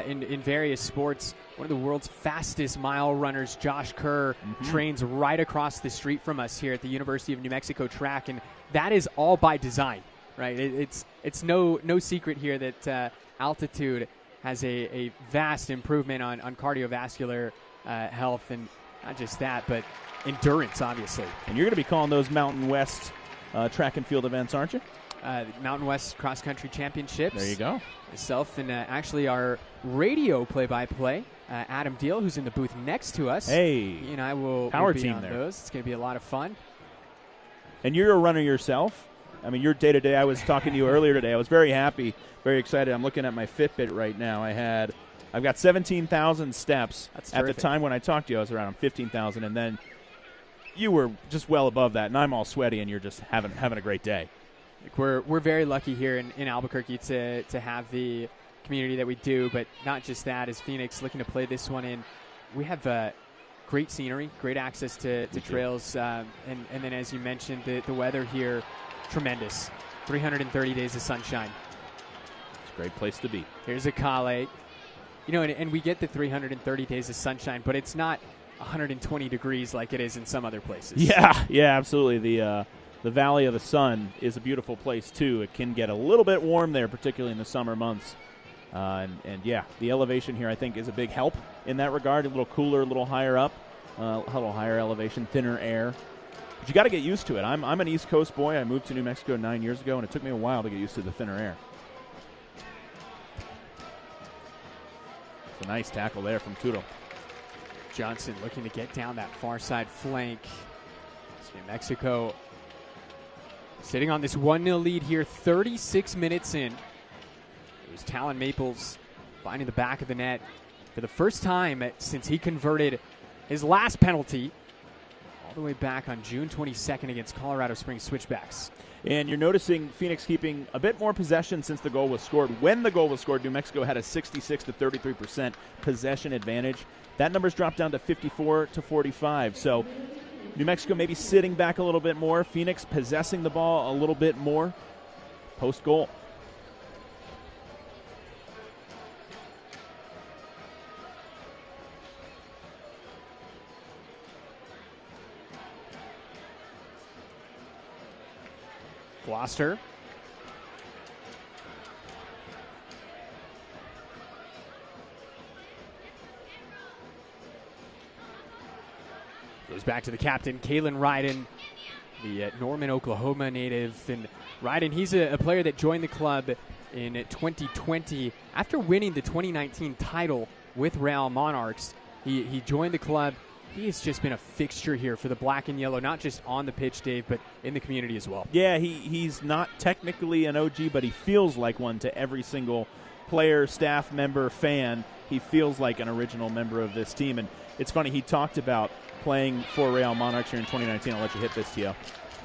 in various sports. One of the world's fastest mile runners, Josh Kerr, trains right across the street from us here at the University of New Mexico track, and that is all by design, right? It's no secret here that altitude has a vast improvement on cardiovascular health, and not just that, but endurance, obviously. And you're going to be calling those Mountain West track and field events, aren't you? Mountain West Cross Country Championships. There you go. Myself and actually our radio play-by-play, Adam Deal, who's in the booth next to us. Hey, he and I will be team on there. those. It's going to be a lot of fun. And you're a runner yourself. I mean, your day-to-day, I was talking to you earlier today. I was very happy, very excited. I'm looking at my Fitbit right now. I've got 17,000 steps. That's at the terrific. time when I talked to you, I was around 15,000, and then you were just well above that, and I'm all sweaty, and you're just having a great day. We're very lucky here in Albuquerque to have the community that we do, but not just that. As Phoenix looking to play this one in, we have great scenery, great access to trails, and then as you mentioned, the weather here, tremendous. 330 days of sunshine. It's a great place to be. Here's Akale. And we get the 330 days of sunshine, but it's not 120 degrees like it is in some other places. Yeah, absolutely. The Valley of the Sun is a beautiful place, too. It can get a little bit warm there, particularly in the summer months. And the elevation here, I think, is a big help in that regard. A little cooler, a little higher up, a little higher elevation, thinner air. But you got to get used to it. I'm an East Coast boy. I moved to New Mexico 9 years ago, and it took me a while to get used to the thinner air. It's a nice tackle there from Turo. Johnson looking to get down that far side flank. It's New Mexico sitting on this 1-0 lead here, 36 minutes in. It was Talon Maples finding the back of the net for the first time since he converted his last penalty all the way back on June 22nd against Colorado Springs Switchbacks. And you're noticing Phoenix keeping a bit more possession since the goal was scored. When the goal was scored, New Mexico had a 66 to 33% possession advantage. That number's dropped down to 54 to 45. So New Mexico maybe sitting back a little bit more. Phoenix possessing the ball a little bit more post-goal. Gloucester. Goes back to the captain, Kalen Ryden, the Norman, Oklahoma native. And Ryden, he's a player that joined the club in 2020. After winning the 2019 title with Real Monarchs, he joined the club. He has just been a fixture here for the black and yellow, not just on the pitch, Dave, but in the community as well. Yeah, he's not technically an OG, but he feels like one to every single player, staff member, fan. He feels like an original member of this team. And it's funny, he talked about playing for Real Monarchs here in 2019. I'll let you hit this, Tio.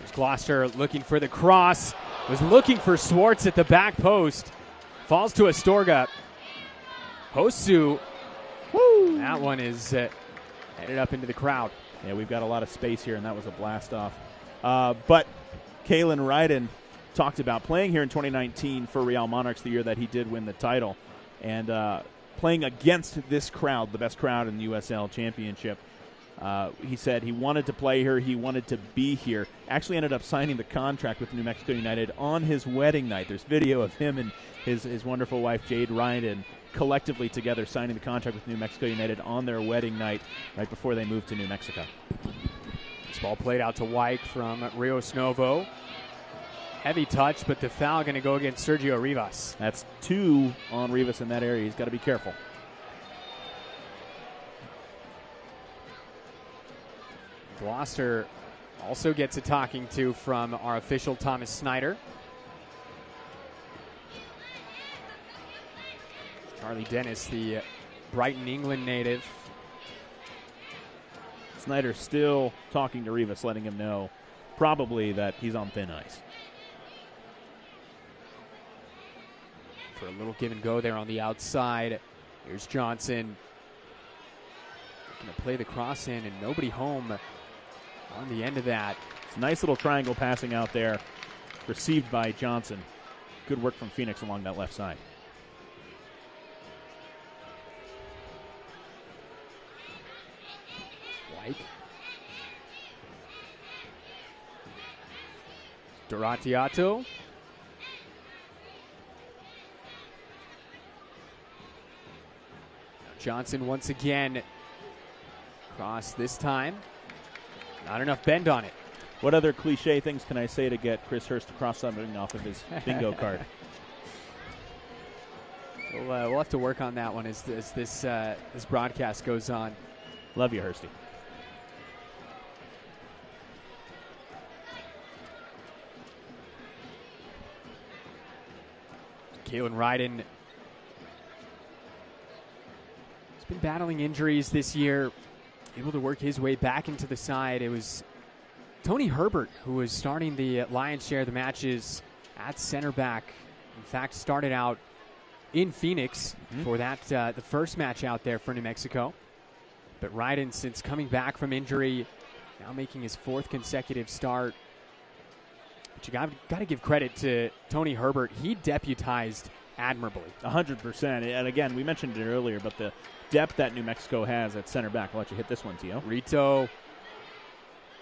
There's Gloucester looking for the cross. Was looking for Swartz at the back post. Falls to Astorga. Postu. Woo! That one is headed up into the crowd. Yeah, we've got a lot of space here, and that was a blast off. But Kalen Ryden talked about playing here in 2019 for Real Monarchs, the year that he did win the title, and playing against this crowd, the best crowd in the USL Championship. He said he wanted to play here. He wanted to be here. Actually ended up signing the contract with New Mexico United on his wedding night. There's video of him and his wonderful wife, Jade Ryden, collectively together signing the contract with New Mexico United on their wedding night right before they moved to New Mexico. This ball played out to Wyke from Rios Novo. Heavy touch, but the foul going to go against Sergio Rivas. That's 2 on Rivas in that area. He's got to be careful. Gloucester also gets a talking to from our official Thomas Snyder. Charlie Dennis, the Brighton, England native. Snyder still talking to Rivas, letting him know probably that he's on thin ice. For a little give and go there on the outside. Here's Johnson. Going to play the cross in, and nobody home on the end of that. It's a nice little triangle passing out there, received by Johnson. Good work from Phoenix along that left side. Wyke. Doratiato. Johnson once again. Cross this time. Not enough bend on it. What other cliche things can I say to get Chris Hurst to cross something off of his bingo card? We'll have to work on that one as this broadcast goes on. Love you, Hursty. Kalen Ryden has been battling injuries this year, able to work his way back into the side. It was Tony Herbert who was starting the lion's share of the matches at center back. In fact, started out in Phoenix for that the first match out there for New Mexico. But Ryden, since coming back from injury, now making his 4th consecutive start. But you got to give credit to Tony Herbert. He deputized admirably. 100%. And again, we mentioned it earlier, but the depth that New Mexico has at center back. I'll let you hit this one, Tio. Rito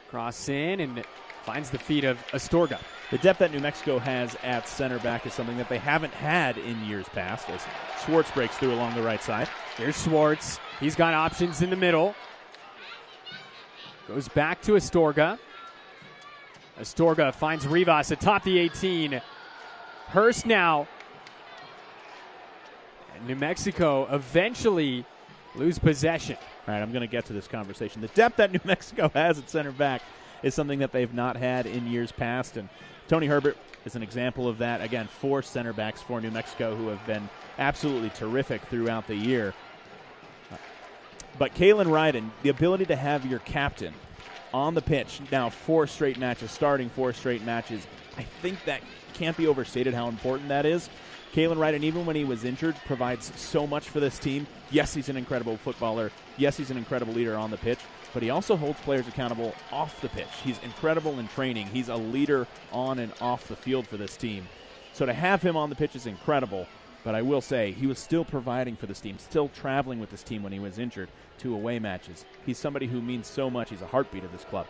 cross in and finds the feet of Astorga. The depth that New Mexico has at center back is something that they haven't had in years past, as Swartz breaks through along the right side. Here's Swartz. He's got options in the middle. Goes back to Astorga. Astorga finds Rivas atop the 18. Hurst now. And New Mexico eventually lose possession. All right, I'm going to get to this conversation. The depth that New Mexico has at center back is something that they've not had in years past, and Tony Herbert is an example of that. Again, 4 center backs for New Mexico who have been absolutely terrific throughout the year. But Kalen Ryden, the ability to have your captain on the pitch now 4 straight matches, starting 4 straight matches. I think that can't be overstated how important that is. Kalen Ryden, even when he was injured, provides so much for this team. Yes, he's an incredible footballer. Yes, he's an incredible leader on the pitch, but he also holds players accountable off the pitch. He's incredible in training. He's a leader on and off the field for this team. So to have him on the pitch is incredible, but I will say he was still providing for this team, still traveling with this team when he was injured to away matches. He's somebody who means so much. He's a heartbeat of this club.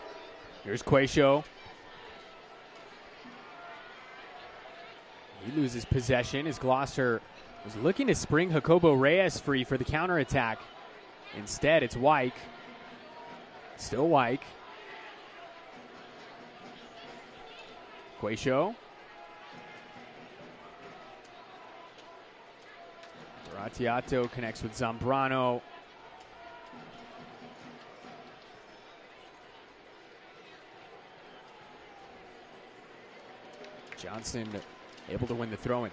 Here's Quayshow. He loses possession as Gloucester was looking to spring Jacobo Reyes free for the counterattack. Instead, it's Wyke. Still Wyke. Quayshow. Rattiato connects with Zambrano. Johnson able to win the throw-in.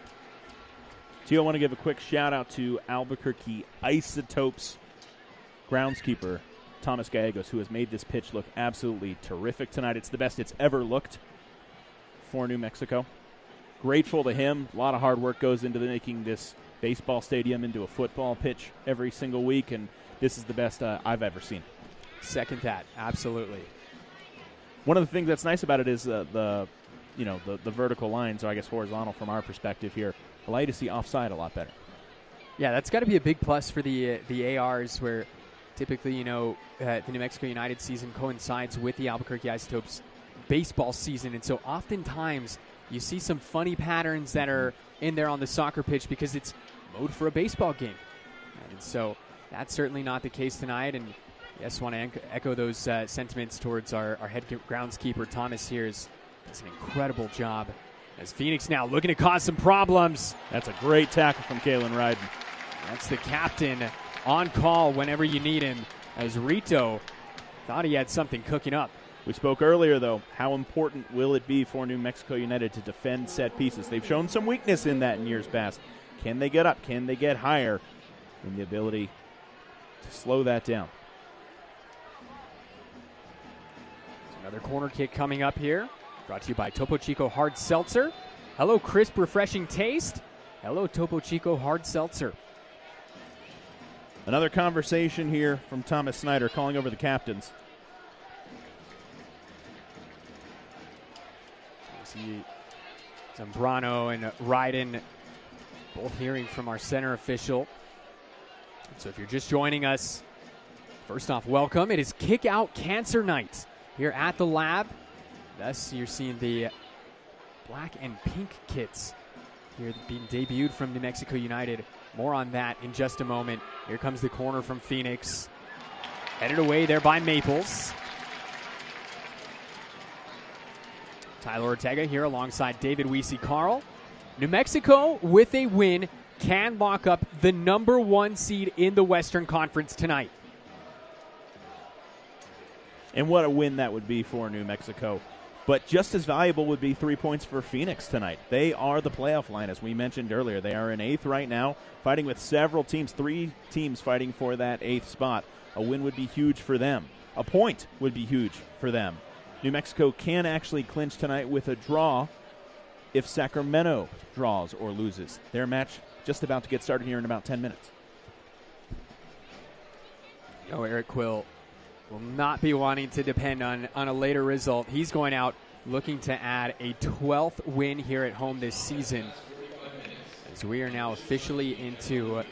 Tio, I want to give a quick shout-out to Albuquerque Isotopes groundskeeper Thomas Gallegos, who has made this pitch look absolutely terrific tonight. It's the best it's ever looked for New Mexico. Grateful to him. A lot of hard work goes into making this baseball stadium into a football pitch every single week, and this is the best I've ever seen. Second that, absolutely. One of the things that's nice about it is the vertical lines, or I guess horizontal from our perspective here, allow you to see offside a lot better. Yeah, that's got to be a big plus for the ARs, where typically, the New Mexico United season coincides with the Albuquerque Isotopes baseball season, and so oftentimes you see some funny patterns that are in there on the soccer pitch because it's mode for a baseball game. And so that's certainly not the case tonight, and yes, want to echo those sentiments towards our head groundskeeper, Thomas here. Does an incredible job as Phoenix now looking to cause some problems. That's a great tackle from Kalen Ryden. That's the captain on call whenever you need him, as Rito thought he had something cooking up. We spoke earlier, though, how important will it be for New Mexico United to defend set pieces? They've shown some weakness in that in years past. Can they get up? Can they get higher in the ability to slow that down? Another corner kick coming up here. Brought to you by Topo Chico Hard Seltzer. Hello, crisp, refreshing taste. Hello, Topo Chico Hard Seltzer. Another conversation here from Thomas Snyder calling over the captains. See Zambrano and Ryden both hearing from our center official. So if you're just joining us, first off, welcome. It is Kick Out Cancer Night here at the lab. Thus, you're seeing the black and pink kits here being debuted from New Mexico United. More on that in just a moment. Here comes the corner from Phoenix. Headed away there by Maples. Tyler Ortega here alongside David Weesey-Carl. New Mexico, with a win, can lock up the number 1 seed in the Western Conference tonight. And what a win that would be for New Mexico. But just as valuable would be 3 points for Phoenix tonight. They are the playoff line, as we mentioned earlier. They are in 8th right now, fighting with several teams, 3 teams fighting for that 8th spot. A win would be huge for them. A point would be huge for them. New Mexico can actually clinch tonight with a draw if Sacramento draws or loses. Their match just about to get started here in about 10 minutes. Eric Quill will not be wanting to depend on a later result. He's going out looking to add a 12th win here at home this season, as we are now officially into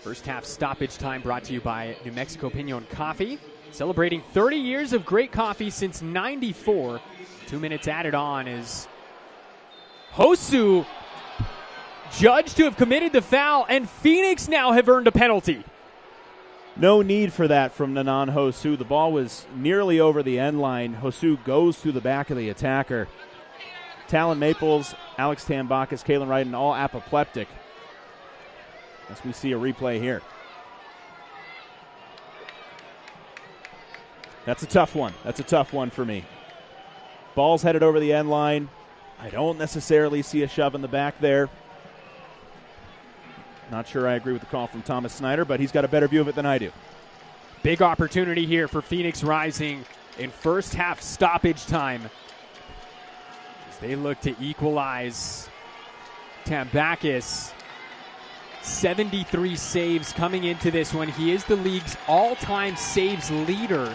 first half stoppage time, brought to you by New Mexico Pinon Coffee, celebrating 30 years of great coffee since '94. 2 minutes added on as Hosu judged to have committed the foul, and Phoenix now have earned a penalty. No need for that from Nanan Hosu. The ball was nearly over the end line. Hosu goes through the back of the attacker. Talon Maples, Alex Tambakis, Kalen Ryden, all apoplectic, as we see a replay here. That's a tough one. That's a tough one for me. Ball's headed over the end line. I don't necessarily see a shove in the back there. Not sure I agree with the call from Thomas Snyder, but he's got a better view of it than I do. Big opportunity here for Phoenix Rising in first half stoppage time as they look to equalize. Tambakis, 73 saves coming into this one. He is the league's all-time saves leader.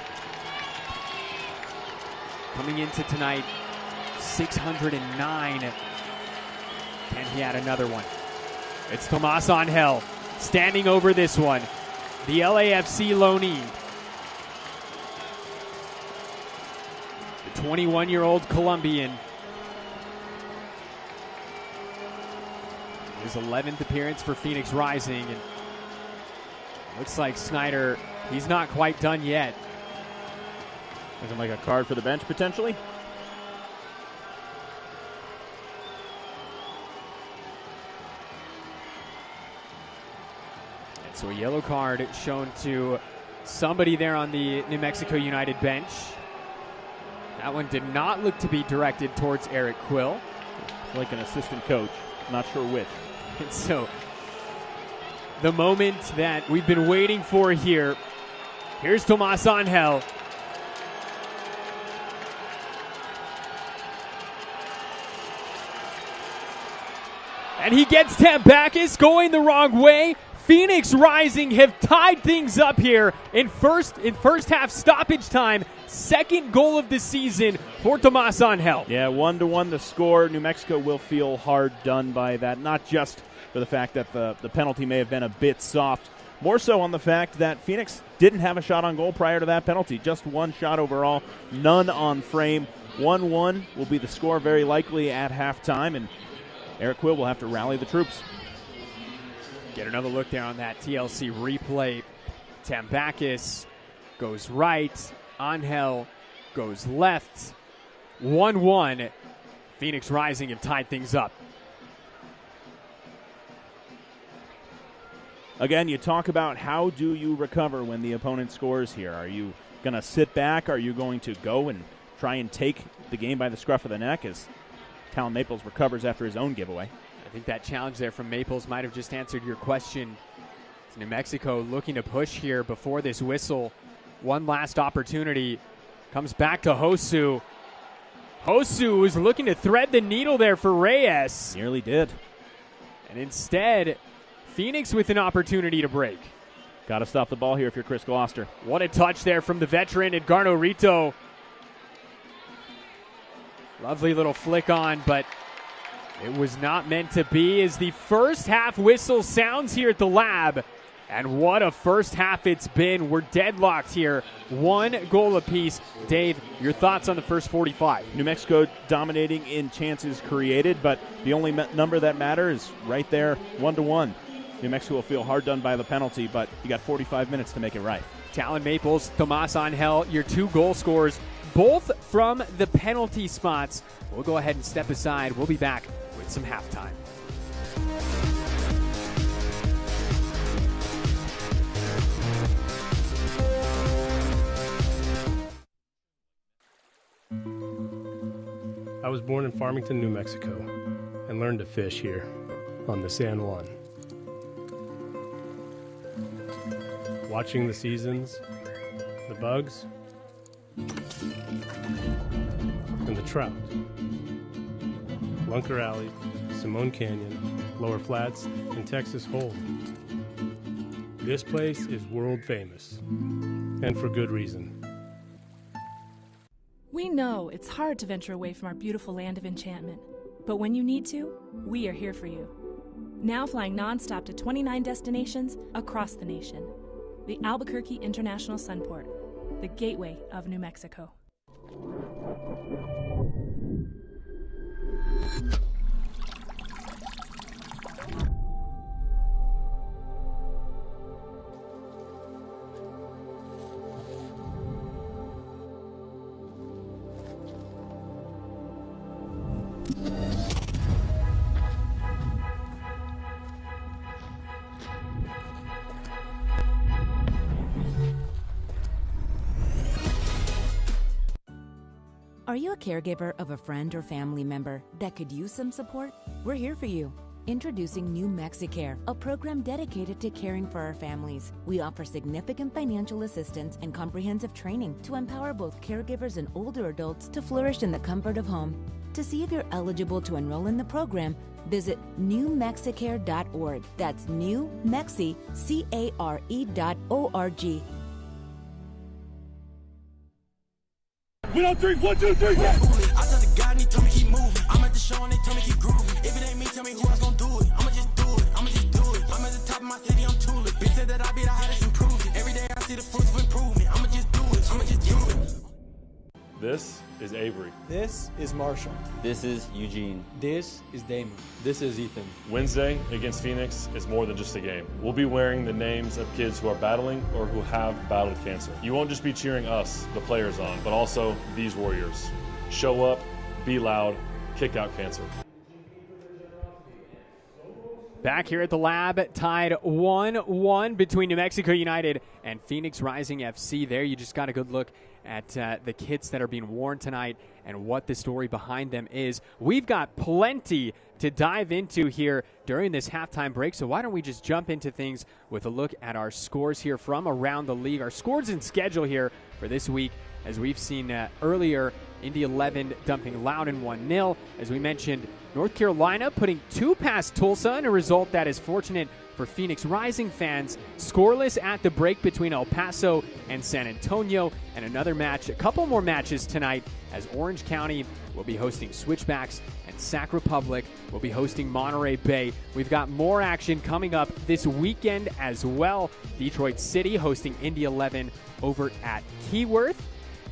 Coming into tonight, 609. Can he add another one? It's Tomas Angel standing over this one. The LAFC loanee. The 21-year-old Colombian. His 11th appearance for Phoenix Rising. And looks like Snyder, he's not quite done yet. Looking like a card for the bench, potentially. And so a yellow card shown to somebody there on the New Mexico United bench. That one did not look to be directed towards Eric Quill. Like an assistant coach, not sure which. And so the moment that we've been waiting for here. Here's Tomas Angel. And he gets Tambakis going the wrong way. Phoenix Rising have tied things up here in first half stoppage time. Second goal of the season for Tomas Angel. Yeah, 1-1 the score. New Mexico will feel hard done by that, not just for the fact that the penalty may have been a bit soft, more so on the fact that Phoenix didn't have a shot on goal prior to that penalty. Just one shot overall, none on frame. 1-1 will be the score very likely at halftime, and Eric Quill will have to rally the troops. Get another look there on that TLC replay. Tambakis goes right. Angel goes left. 1-1. Phoenix Rising have tied things up. Again, you talk about how do you recover when the opponent scores here. Are you going to sit back? Are you going to go and try and take the game by the scruff of the neck as Talon Maples recovers after his own giveaway? I think that challenge there from Maples might have just answered your question. It's New Mexico looking to push here before this whistle. One last opportunity. Comes back to Hosu. Hosu was looking to thread the needle there for Reyes. Nearly did. And instead, Phoenix with an opportunity to break. Got to stop the ball here if you're Chris Gloucester. What a touch there from the veteran Edgardo Rito. Lovely little flick on, but it was not meant to be as the first half whistle sounds here at the Lab. And what a first half it's been. We're deadlocked here. One goal apiece. Dave, your thoughts on the first 45? New Mexico dominating in chances created, but the only number that matters is right there, 1-1. New Mexico will feel hard done by the penalty, but you got 45 minutes to make it right. Talon Maples, Tomas Angel, your two goal scorers, both from the penalty spots. We'll go ahead and step aside. We'll be back with some halftime. I was born in Farmington, New Mexico, and learned to fish here on the San Juan. Watching the seasons, the bugs, and the trout. Lunker Alley, Simone Canyon, Lower Flats, and Texas Hold'em. This place is world famous, and for good reason. We know it's hard to venture away from our beautiful land of enchantment, but when you need to, we are here for you. Now flying nonstop to 29 destinations across the nation. The Albuquerque International Sunport, the gateway of New Mexico. Are you a caregiver of a friend or family member that could use some support? We're here for you. Introducing New Mexicare, a program dedicated to caring for our families. We offer significant financial assistance and comprehensive training to empower both caregivers and older adults to flourish in the comfort of home. To see if you're eligible to enroll in the program, visit newmexicare.org. That's newmexicare.org. We on three, 1, 2, 3. I tell the guy and he told me keep moving. I'm at the show and they told me keep grooving. If it ain't me, tell me who else gonna do it. I'ma just do it. I'ma just do it. I'm at the top of my city, I'm tooling. Bitch said that I be the hottest improvement. Every day I see the fruits of improvement. I'ma just do it. I'ma just do it. This is Avery. This is Marshall. This is Eugene. This is Damon. This is Ethan. Wednesday against Phoenix is more than just a game. We'll be wearing the names of kids who are battling or who have battled cancer. You won't just be cheering us, the players, on, but also these warriors. Show up, be loud, kick out cancer. Back here at the lab, tied 1-1 between New Mexico United and Phoenix Rising FC. There you just got a good look at the kits that are being worn tonight and what the story behind them is. We've got plenty to dive into here during this halftime break, so why don't we just jump into things with a look at our scores here from around the league. Our scores and schedule here for this week, as we've seen earlier, Indy 11 dumping Loudon 1-0. As we mentioned, North Carolina putting 2 past Tulsa in a result that is fortunate for Phoenix Rising fans. Scoreless at the break between El Paso and San Antonio, and another match, a couple more matches tonight, as Orange County will be hosting Switchbacks and Sac Republic will be hosting Monterey Bay. We've got more action coming up this weekend as well. Detroit City hosting Indy 11 over at Keyworth.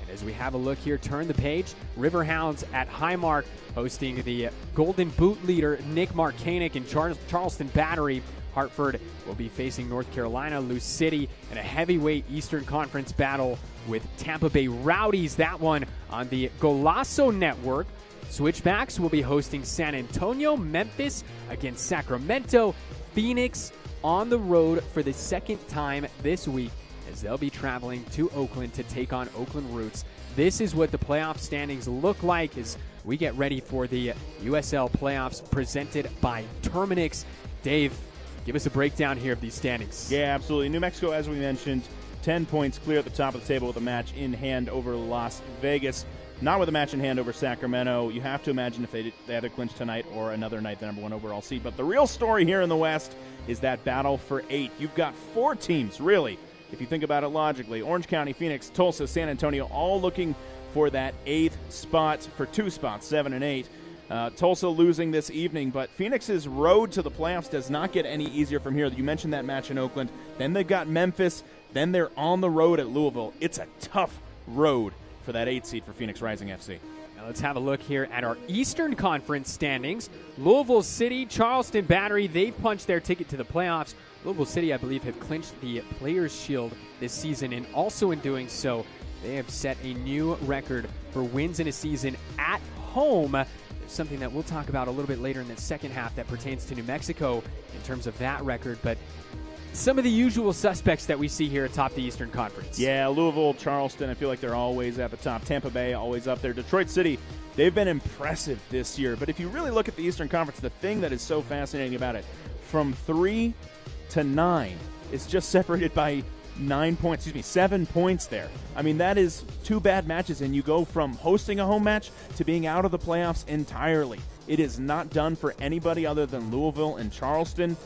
And as we have a look here, turn the page, Riverhounds at Highmark hosting the Golden Boot leader Nick Marcanic in Charleston Battery. Hartford will be facing North Carolina, Lou City, in a heavyweight Eastern Conference battle with Tampa Bay Rowdies, that one on the Golazo Network. Switchbacks will be hosting San Antonio, Memphis against Sacramento, Phoenix on the road for the second time this week, as they'll be traveling to Oakland to take on Oakland Roots. This is what the playoff standings look like as we get ready for the USL playoffs presented by Terminix. Dave, give us a breakdown here of these standings. Yeah, absolutely. New Mexico, as we mentioned, 10 points clear at the top of the table with a match in hand over Las Vegas. Not with a match in hand over Sacramento. You have to imagine if they either clinch tonight or another night, the number 1 overall seed. But the real story here in the West is that battle for 8. You've got 4 teams, really, if you think about it logically. Orange County, Phoenix, Tulsa, San Antonio, all looking for that 8th spot, for 2 spots, 7 and 8. Tulsa losing this evening, but Phoenix's road to the playoffs does not get any easier from here. You mentioned that match in Oakland. Then they've got Memphis. Then they're on the road at Louisville. It's a tough road for that 8th seed for Phoenix Rising FC. Now let's have a look here at our Eastern Conference standings. Louisville City, Charleston Battery, they've punched their ticket to the playoffs. Louisville City, I believe, have clinched the Players' Shield this season, and also in doing so, they have set a new record for wins in a season at home. Something that we'll talk about a little bit later in the second half that pertains to New Mexico in terms of that record, but some of the usual suspects that we see here atop the Eastern Conference. Yeah, Louisville, Charleston, I feel like they're always at the top. Tampa Bay, always up there. Detroit City, they've been impressive this year. But if you really look at the Eastern Conference, the thing that is so fascinating about it, from 3 to 9, it's just separated by 7 points there. I mean, that is 2 bad matches, and you go from hosting a home match to being out of the playoffs entirely. It is not done for anybody other than Louisville and Charleston.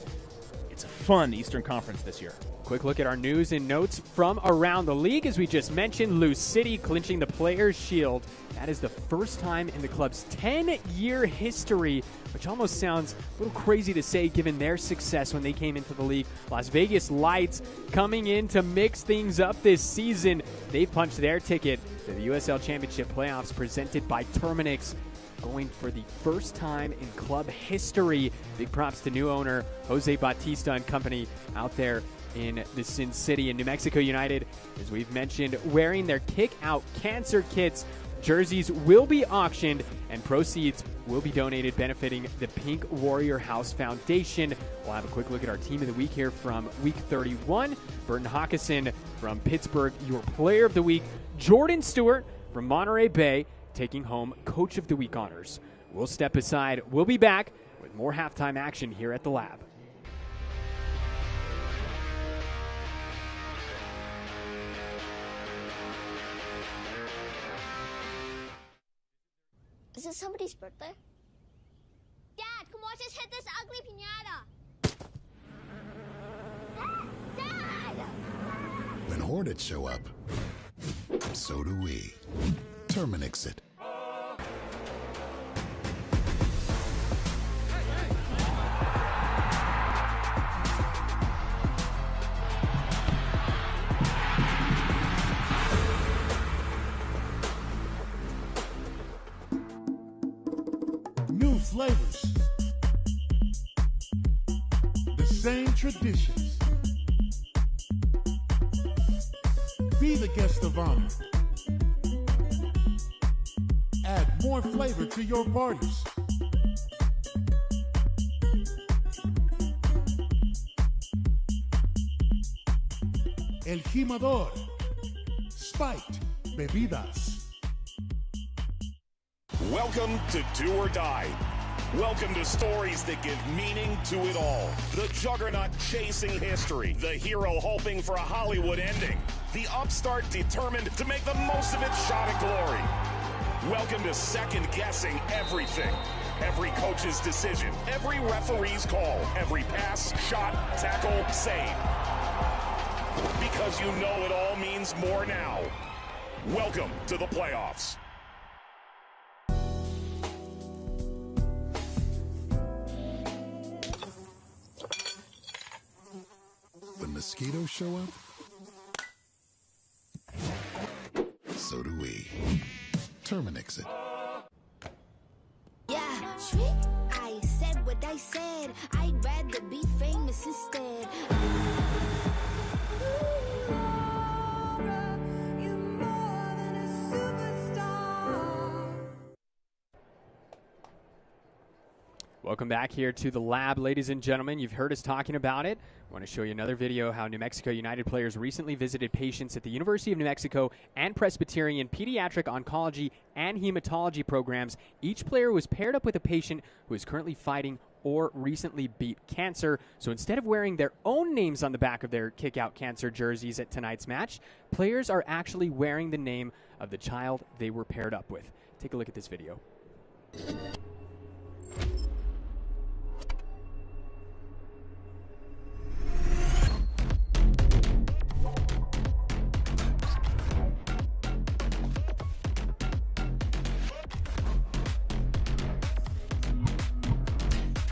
It's a fun Eastern Conference this year. Quick look at our news and notes from around the league. As we just mentioned, Lou City clinching the Players' Shield. That is the first time in the club's 10-year history, which almost sounds a little crazy to say given their success when they came into the league. Las Vegas Lights coming in to mix things up this season. They punched their ticket to the USL Championship playoffs presented by Terminix, going for the first time in club history. Big props to new owner Jose Batista and company out there in the Sin City. And New Mexico United, as we've mentioned, wearing their kick-out cancer kits. Jerseys will be auctioned and proceeds will be donated, benefiting the Pink Warrior House Foundation. We'll have a quick look at our team of the week here from week 31. Burton Hawkinson from Pittsburgh, your player of the week. Jordan Stewart from Monterey Bay taking home Coach of the Week honors. We'll step aside. We'll be back with more halftime action here at the Lab. Is it somebody's birthday? Dad, come watch us hit this ugly piñata. Dad! When Hornets show up, so do we. Terminix it. New flavors. The same traditions. Be the guest of honor. Add more flavor to your parties. El Jimador. Spiked Bebidas. Welcome to Do or Die. Welcome to stories that give meaning to it all. The juggernaut chasing history. The hero hoping for a Hollywood ending. The upstart determined to make the most of its shot at glory. Welcome to second guessing everything. Every coach's decision. Every referee's call. Every pass, shot, tackle, save. Because you know it all means more now. Welcome to the playoffs. Mosquitoes show up, so do we. Terminix it. Yeah, sweet. I said what I said. I'd rather be famous instead. Welcome back here to the Lab, ladies and gentlemen. You've heard us talking about it. I want to show you another video how New Mexico United players recently visited patients at the University of New Mexico and Presbyterian Pediatric Oncology and Hematology programs. Each player was paired up with a patient who is currently fighting or recently beat cancer. So instead of wearing their own names on the back of their kick-out cancer jerseys at tonight's match, players are actually wearing the name of the child they were paired up with. Take a look at this video.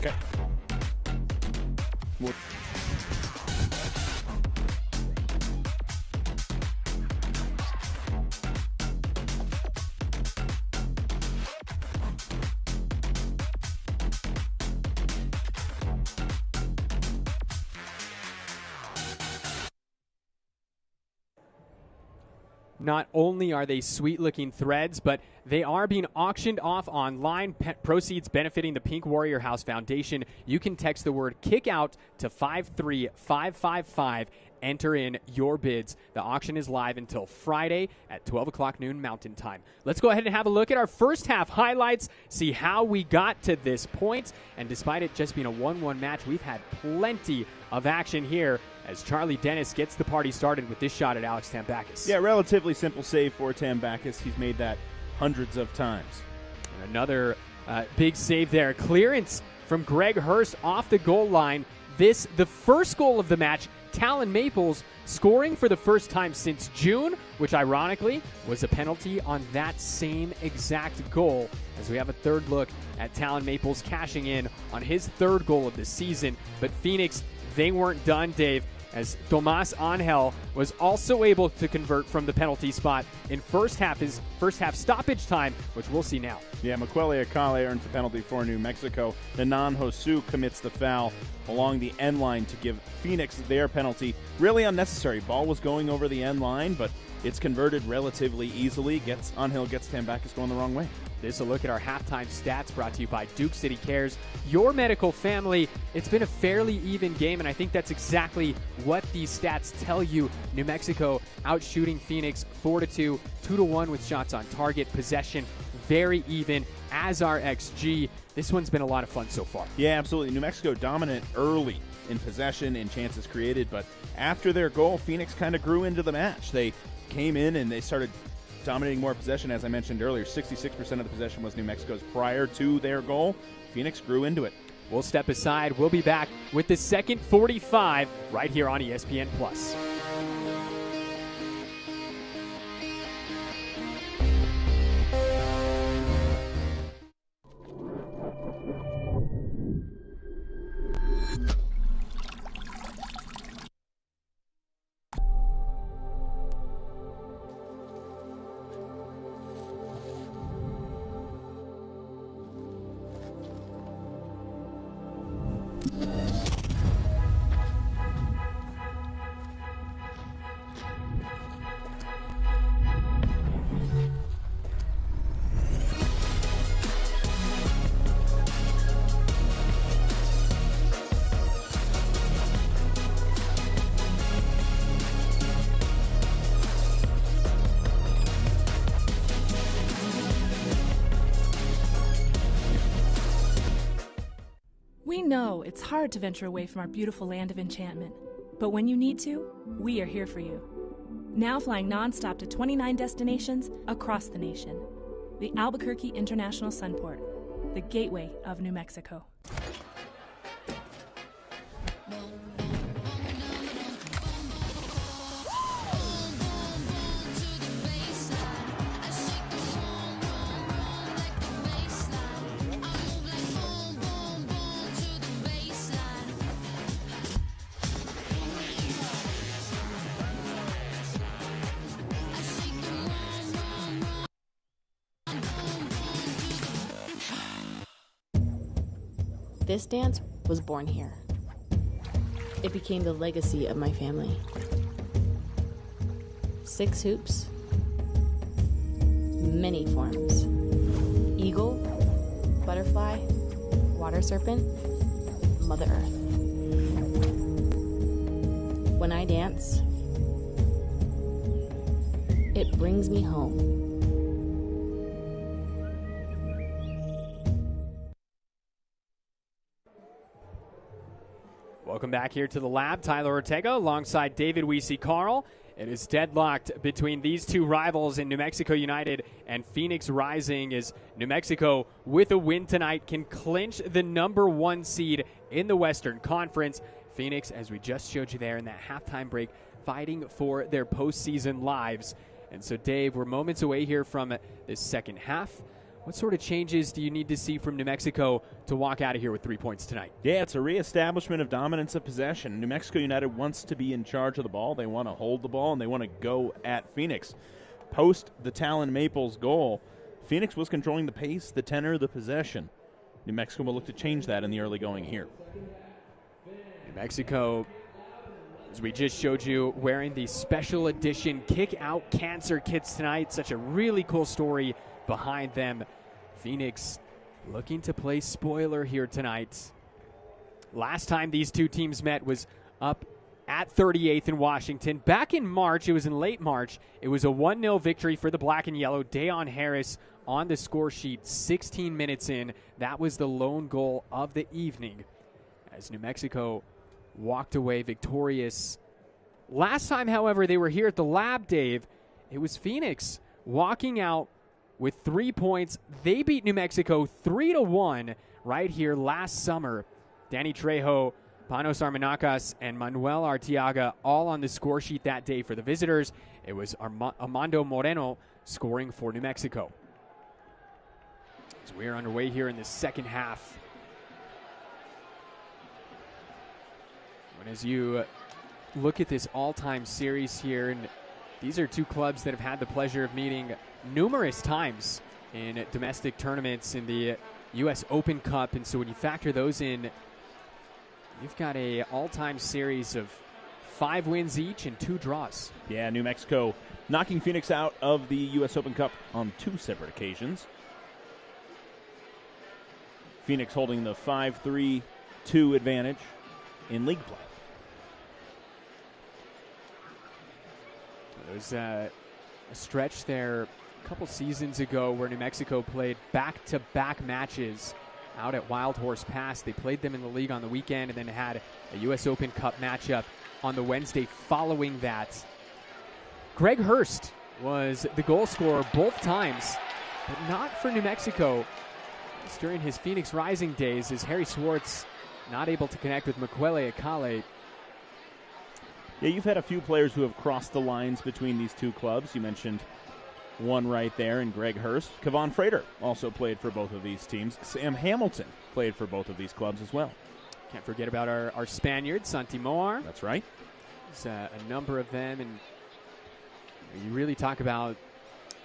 Okay. Well, Not only are they sweet-looking threads, but they are being auctioned off online. Proceeds benefiting the Pink Warrior House Foundation. You can text the word KICKOUT to 53555. Enter in your bids. The auction is live until Friday at 12 o'clock noon Mountain Time. Let's go ahead and have a look at our first half highlights, see how we got to this point. And despite it just being a 1-1 match, we've had plenty of action here as Charlie Dennis gets the party started with this shot at Alex Tambakis. Yeah, relatively simple save for Tambakis. He's made that hundreds of times. And another big save there. Clearance from Greg Hurst off the goal line. The first goal of the match. Talon Maples scoring for the first time since June, which ironically was a penalty on that same exact goal, as we have a third look at Talon Maples cashing in on his third goal of the season. But Phoenix, they weren't done, Dave, as Tomas Angel was also able to convert from the penalty spot in his first half stoppage time, which we'll see now. Yeah, Makwele Akale earns the penalty for New Mexico. Nanan Hosu commits the foul along the end line to give Phoenix their penalty. Really unnecessary. Ball was going over the end line, but it's converted relatively easily. Angel gets Tambakis going the wrong way. This is a look at our halftime stats brought to you by Duke City Cares, your medical family. It's been a fairly even game, and I think that's exactly what these stats tell you. New Mexico outshooting Phoenix 4-2, 2-1 with shots on target, possession very even, as our XG. This one's been a lot of fun so far. Yeah, absolutely. New Mexico dominant early in possession and chances created, but after their goal, Phoenix kind of grew into the match. They came in and they started dominating more possession. As I mentioned earlier, 66% of the possession was New Mexico's prior to their goal. Phoenix grew into it. We'll step aside. We'll be back with the second 45 right here on ESPN+. We know it's hard to venture away from our beautiful land of enchantment, but when you need to, we are here for you. Now flying nonstop to 29 destinations across the nation. The Albuquerque International Sunport, the gateway of New Mexico. This dance was born here. It became the legacy of my family. 6 hoops, many forms. Eagle, butterfly, water serpent, Mother Earth. When I dance, it brings me home. Welcome back here to the lab. Tyler Ortega alongside David Weesey-Carl. It is deadlocked between these two rivals in New Mexico United and Phoenix Rising, as New Mexico, with a win tonight, can clinch the #1 seed in the Western Conference. Phoenix, as we just showed you there in that halftime break, fighting for their postseason lives. And so, Dave, we're moments away here from this second half. What sort of changes do you need to see from New Mexico to walk out of here with 3 points tonight? Yeah, it's a reestablishment of dominance of possession. New Mexico United wants to be in charge of the ball. They want to hold the ball, and they want to go at Phoenix. Post the Talon Maples goal, Phoenix was controlling the pace, the tenor, the possession. New Mexico will look to change that in the early going here. New Mexico, as we just showed you, wearing the special edition Kick Out Cancer kits tonight. Such a really cool story behind them. Phoenix looking to play spoiler here tonight. Last time these two teams met was up at 38th in Washington. Back in March, it was in late March, it was a 1-0 victory for the black and yellow. Dayon Harris on the score sheet 16 minutes in. That was the lone goal of the evening as New Mexico walked away victorious. Last time, however, they were here at the lab, Dave, it was Phoenix walking out with 3 points. They beat New Mexico 3-1 right here last summer. Danny Trejo, Panos Armanacas, and Manuel Arteaga all on the score sheet that day for the visitors. It was Armando Moreno scoring for New Mexico. As we're underway here in the second half. And as you look at this all-time series here, and these are two clubs that have had the pleasure of meeting numerous times in domestic tournaments in the U.S. Open Cup. And so when you factor those in, you've got a all-time series of 5 wins each and 2 draws. Yeah, New Mexico knocking Phoenix out of the U.S. Open Cup on 2 separate occasions. Phoenix holding the 5-3-2 advantage in league play. There's a stretch there a couple seasons ago where New Mexico played back-to-back matches out at Wild Horse Pass. They played them in the league on the weekend and then had a U.S. Open Cup matchup on the Wednesday following that. Greg Hurst was the goal scorer both times, but not for New Mexico. It's during his Phoenix Rising days as Harry Swartz not able to connect with Mukwele Akale. Yeah, you've had a few players who have crossed the lines between these two clubs. You mentioned one right there in Greg Hurst. Kevon Frater also played for both of these teams. Sam Hamilton played for both of these clubs as well. Can't forget about our Spaniard, Santi Moar. That's right. There's a number of them, and you really talk about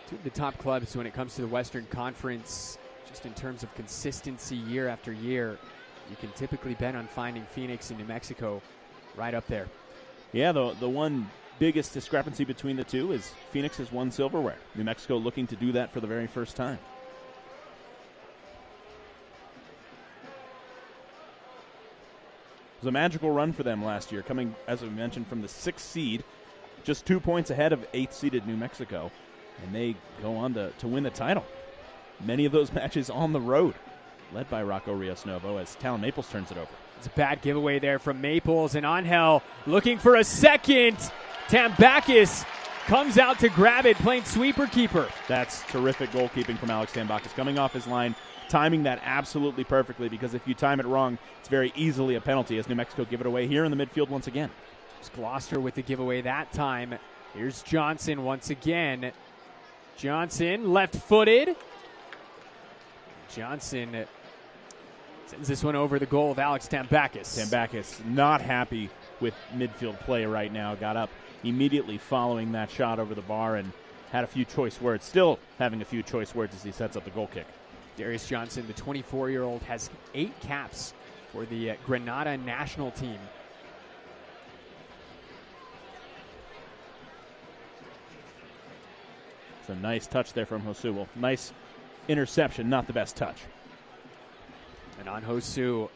two of the top clubs when it comes to the Western Conference, just in terms of consistency year after year. You can typically bet on finding Phoenix and New Mexico right up there. Yeah, the one biggest discrepancy between the two is Phoenix has won silverware. New Mexico looking to do that for the very first time. It was a magical run for them last year, coming, as we mentioned, from the 6th seed, just 2 points ahead of 8th-seeded New Mexico, and they go on to win the title. Many of those matches on the road, led by Rocco Rios-Novo as Talon Maples turns it over. It's a bad giveaway there from Maples, and Angel looking for a second. Tambakis comes out to grab it, playing sweeper-keeper. That's terrific goalkeeping from Alex Tambakis, coming off his line, timing that absolutely perfectly, because if you time it wrong, it's very easily a penalty as New Mexico give it away here in the midfield once again. It's Gloucester with the giveaway that time. Here's Johnson once again. Johnson, left-footed. Johnson sends this one over the goal of Alex Tambakis. Tambakis not happy with midfield play right now. Got up immediately following that shot over the bar and had a few choice words. Still having a few choice words as he sets up the goal kick. Darius Johnson, the 24-year-old, has 8 caps for the Grenada national team. It's a nice touch there from Hosu. Nice interception, not the best touch. And on Hosu,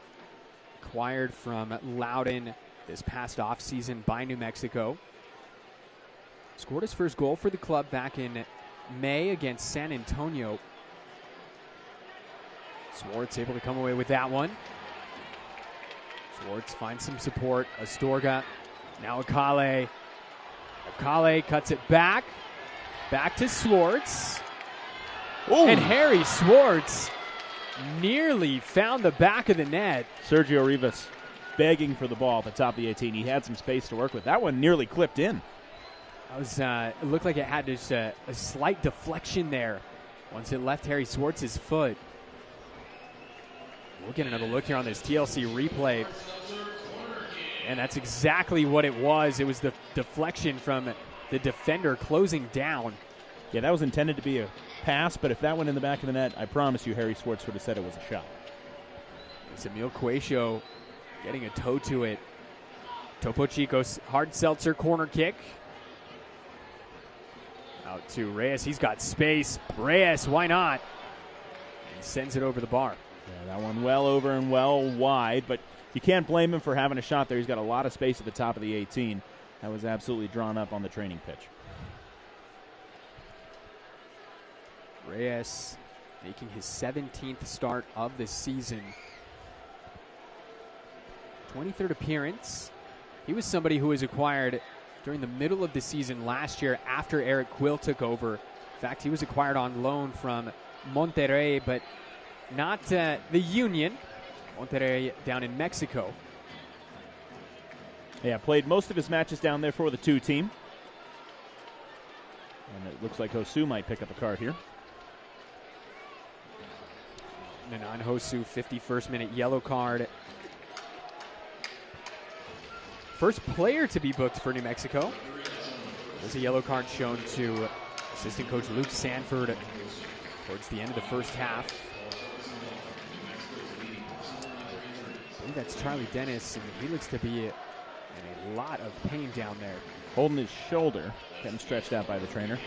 acquired from Loudon this past offseason by New Mexico. Scored his first goal for the club back in May against San Antonio. Swartz able to come away with that one. Swartz finds some support. Astorga. Now Akale. Akale cuts it back. Back to Swartz. Ooh. And Harry Swartz nearly found the back of the net. Sergio Rivas begging for the ball at the top of the 18. He had some space to work with. That one nearly clipped in. That was, it looked like it had just a slight deflection there once it left Harry Swartz's foot. We'll get another look here on this TLC replay. And that's exactly what it was. It was the deflection from the defender closing down. Yeah, that was intended to be a pass, but if that went in the back of the net, I promise you Harry Swartz would have said it was a shot. It's Emil Cuecio getting a toe to it. Topo Chico's hard seltzer corner kick. Out to Reyes. He's got space. Reyes, why not? And he sends it over the bar. Yeah, that one well over and well wide, but you can't blame him for having a shot there. He's got a lot of space at the top of the 18. That was absolutely drawn up on the training pitch. Reyes making his 17th start of the season. 23rd appearance. He was somebody who was acquired during the middle of the season last year after Eric Quill took over. In fact, he was acquired on loan from Monterrey, but not the Union. Monterrey down in Mexico. Yeah, played most of his matches down there for the 2 team. And it looks like Hosu might pick up a card here. Nanan Hosu, 51st minute yellow card. First player to be booked for New Mexico. There's a yellow card shown to assistant coach Luke Sanford towards the end of the first half. I believe that's Charlie Dennis, and he looks to be in a lot of pain down there. Holding his shoulder, getting stretched out by the trainer.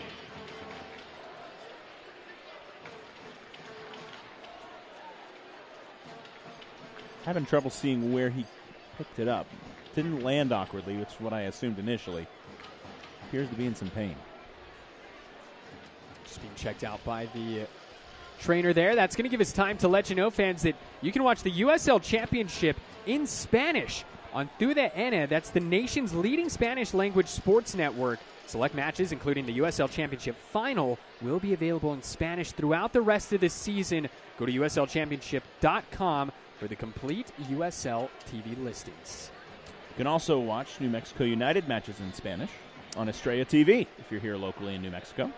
Having trouble seeing where he picked it up. Didn't land awkwardly, which is what I assumed initially. Appears to be in some pain. Just being checked out by the trainer there. That's going to give us time to let you know, fans, that you can watch the USL Championship in Spanish on TUDN. That's the nation's leading Spanish language sports network. Select matches, including the USL Championship final, will be available in Spanish throughout the rest of the season. Go to uslchampionship.com for the complete USL TV listings. You can also watch New Mexico United matches in Spanish on Estrella TV if you're here locally in New Mexico.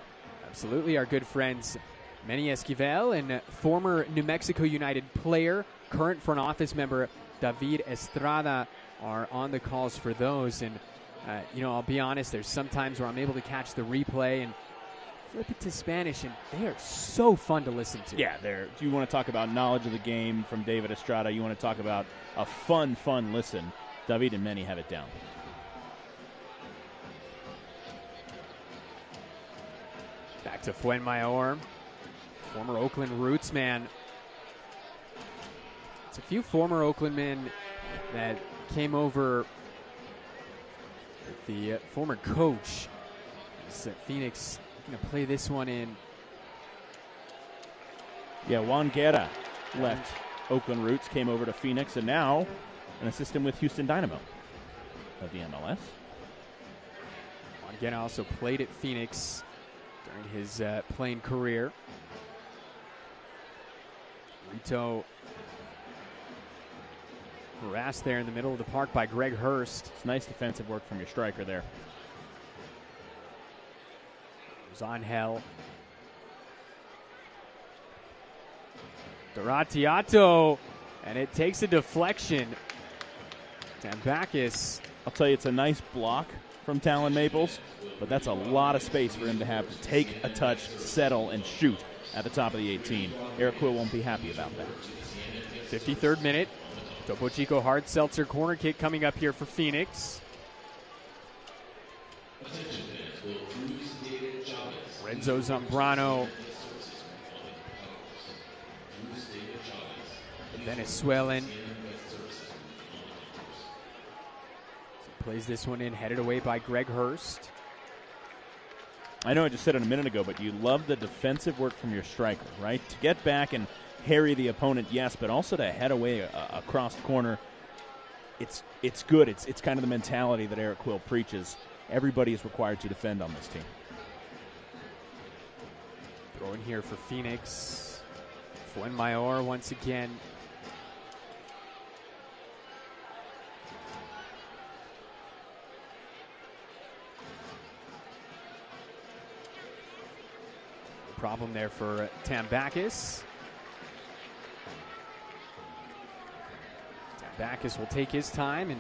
Absolutely. Our good friends Manny Esquivel and former New Mexico United player, current front office member David Estrada are on the calls for those. And, I'll be honest, there's some times where I'm able to catch the replay and flip it to Spanish, and they are so fun to listen to. Yeah, you want to talk about knowledge of the game from David Estrada. You want to talk about a fun listen. David and Manny have it down. Back to Fuenmayor, former Oakland Roots man. It's a few former Oakland men that came over with the former coach. Phoenix going to play this one in. Yeah, Juan Guerra left Oakland Roots, came over to Phoenix, and now an assistant with Houston Dynamo of the MLS. Juan Guerra also played at Phoenix during his playing career. Rito harassed there in the middle of the park by Greg Hurst. It's nice defensive work from your striker there. Angel. Doratiato, and it takes a deflection. Tambakis. I'll tell you, it's a nice block from Talon Maples, but that's a lot of space for him to have to take a touch, settle, and shoot at the top of the 18. Eric Quill won't be happy about that. 53rd minute. Topo Chico hard seltzer corner kick coming up here for Phoenix. Renzo Zambrano. Venezuelan. Plays this one in, headed away by Greg Hurst. I know I just said it a minute ago, but you love the defensive work from your striker, right? To get back and harry the opponent, yes, but also to head away across the corner. It's good. It's kind of the mentality that Eric Quill preaches. Everybody is required to defend on this team. Throw in here for Phoenix. Fuenmayor once again. Problem there for Tambakis. Tambakis will take his time, and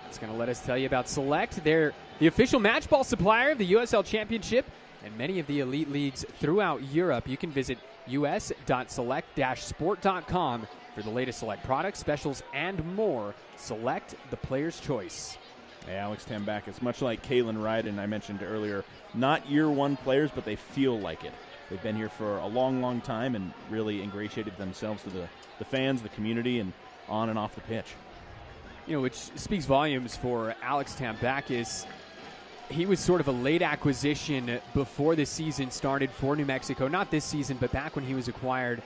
it's going to let us tell you about Select. They're the official match ball supplier of the USL Championship and many of the elite leagues throughout Europe. You can visit us.select-sport.com for the latest Select products, specials, and more. Select, the player's choice. Hey, Alex Tambakis, much like Kalen Ryden I mentioned earlier, not year one players, but they feel like it. They've been here for a long, long time and really ingratiated themselves to the fans, the community, and on and off the pitch. Which speaks volumes for Alex Tambakis. He was sort of a late acquisition before the season started for New Mexico. Not this season, but back when he was acquired.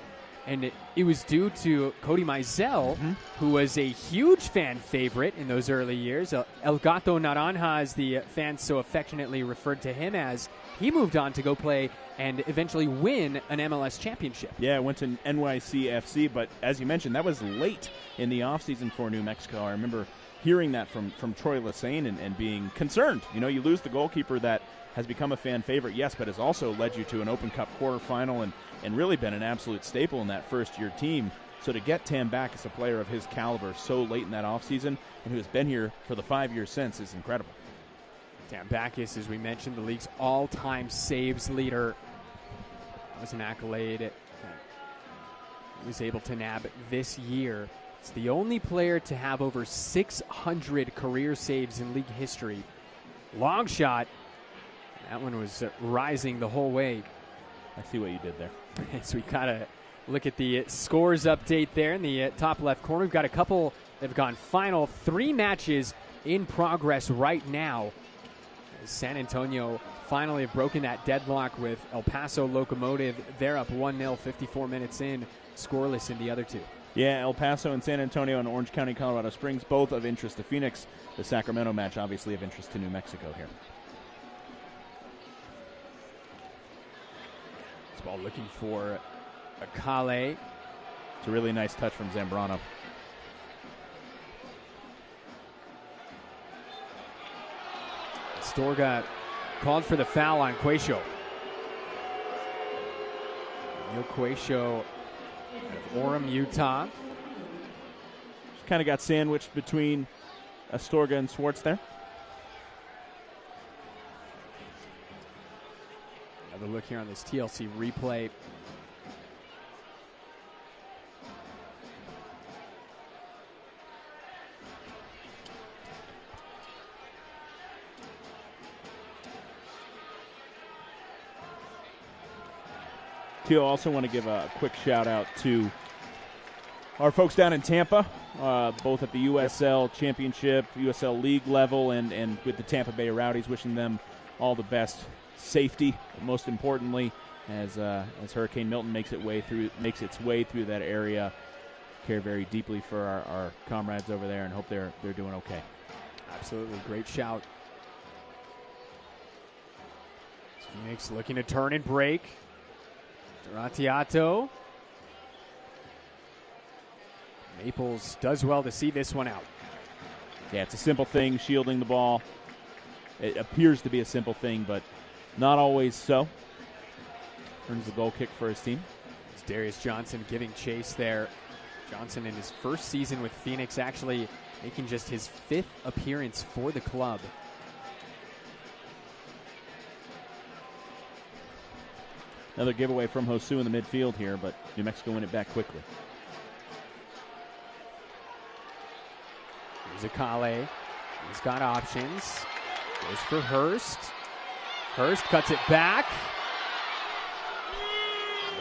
And it was due to Cody Mizell, who was a huge fan favorite in those early years. El Gato Naranja, as the fans so affectionately referred to him as. He moved on to go play and eventually win an MLS championship. Yeah, went to NYCFC, but as you mentioned, that was late in the offseason for New Mexico. I remember hearing that from Troy Lesane and being concerned. You lose the goalkeeper that has become a fan favorite, yes, but has also led you to an Open Cup quarterfinal and really been an absolute staple in that first-year team. So to get Tambakis, a player of his caliber, so late in that offseason and who has been here for the 5 years since is incredible. Tambakis, as we mentioned, the league's all-time saves leader. That was an accolade that he was able to nab this year. It's the only player to have over 600 career saves in league history. Long shot. That one was rising the whole way. I see what you did there. So we got to look at the scores update there in the top left corner. We've got a couple that have gone final. 3 matches in progress right now. San Antonio finally have broken that deadlock with El Paso Locomotive. They're up 1-0, 54 minutes in, scoreless in the other two. Yeah, El Paso and San Antonio and Orange County, Colorado Springs, both of interest to Phoenix. The Sacramento match, obviously, of interest to New Mexico here. This ball looking for Akale. It's a really nice touch from Zambrano. Astorga called for the foul on Quaisho. Neil Quaisho of Orem, Utah. Just kind of got sandwiched between Astorga and Swartz there. Another look here on this TLC replay. Teal, also want to give a quick shout out to our folks down in Tampa, both at the USL Championship, USL League level, and with the Tampa Bay Rowdies, wishing them all the best safety, most importantly, as Hurricane Milton makes its way through that area. Care very deeply for our comrades over there and hope they're doing okay. Absolutely, great shout. Phoenix looking to turn and break. Duratiato. Maples does well to see this one out. Yeah, it's a simple thing, shielding the ball. It appears to be a simple thing, but not always so. Earns the goal kick for his team. It's Darius Johnson giving chase there. Johnson in his first season with Phoenix actually making just his 5th appearance for the club. Another giveaway from Hosu in the midfield here, but New Mexico win it back quickly. Here's Akale. He's got options. Goes for Hurst. Hurst cuts it back.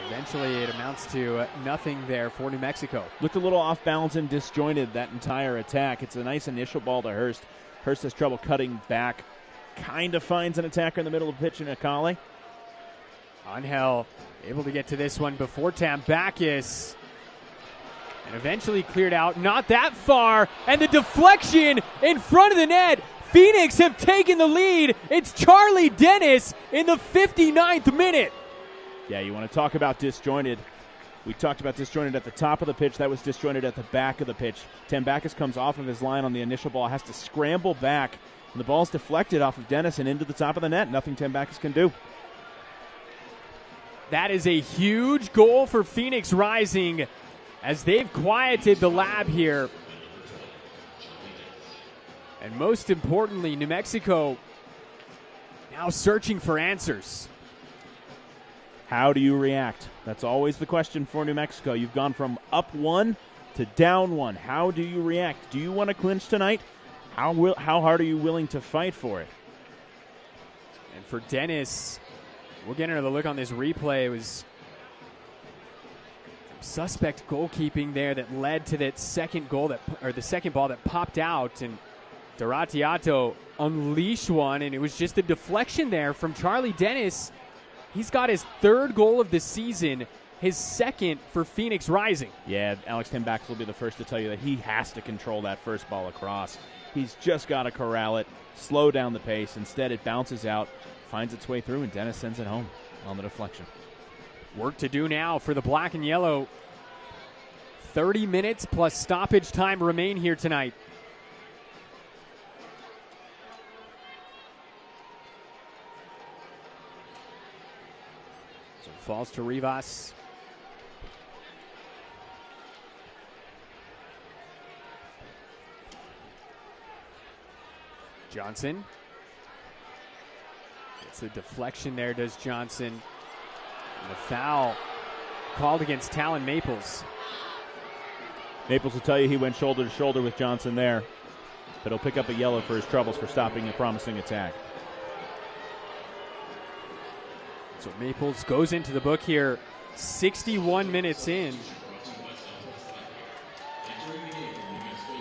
Eventually it amounts to nothing there for New Mexico. Looked a little off balance and disjointed that entire attack. It's a nice initial ball to Hurst. Hurst has trouble cutting back. Kind of finds an attacker in the middle of the pitch in Akale. Angel able to get to this one before Tambakis. And eventually cleared out. Not that far. And the deflection in front of the net. Phoenix have taken the lead. It's Charlie Dennis in the 59th minute. Yeah, you want to talk about disjointed. We talked about disjointed at the top of the pitch. That was disjointed at the back of the pitch. Tambakis comes off of his line on the initial ball, has to scramble back. And the ball's deflected off of Dennis and into the top of the net. Nothing Tambakis can do. That is a huge goal for Phoenix Rising as they've quieted the lab here. And most importantly, New Mexico now searching for answers. How do you react? That's always the question for New Mexico. You've gone from up 1 to down 1. How do you react? Do you want to clinch tonight? How hard are you willing to fight for it? And for Dennis, we'll get another look on this replay. It was suspect goalkeeping there that led to that second goal the second ball that popped out, and Duratiato unleashed one, and it was just a deflection there from Charlie Dennis. He's got his 3rd goal of the season, his 2nd for Phoenix Rising. Yeah, Alex Tambakis will be the first to tell you that he has to control that first ball across. He's just got to corral it, slow down the pace. Instead, it bounces out, finds its way through, and Dennis sends it home on the deflection. Work to do now for the black and yellow. 30 minutes plus stoppage time remain here tonight. So falls to Rivas. Johnson. It's a deflection there, does Johnson. And the foul called against Talon Maples. Maples will tell you he went shoulder to shoulder with Johnson there, but he'll pick up a yellow for his troubles for stopping a promising attack. So Maples goes into the book here 61 minutes in.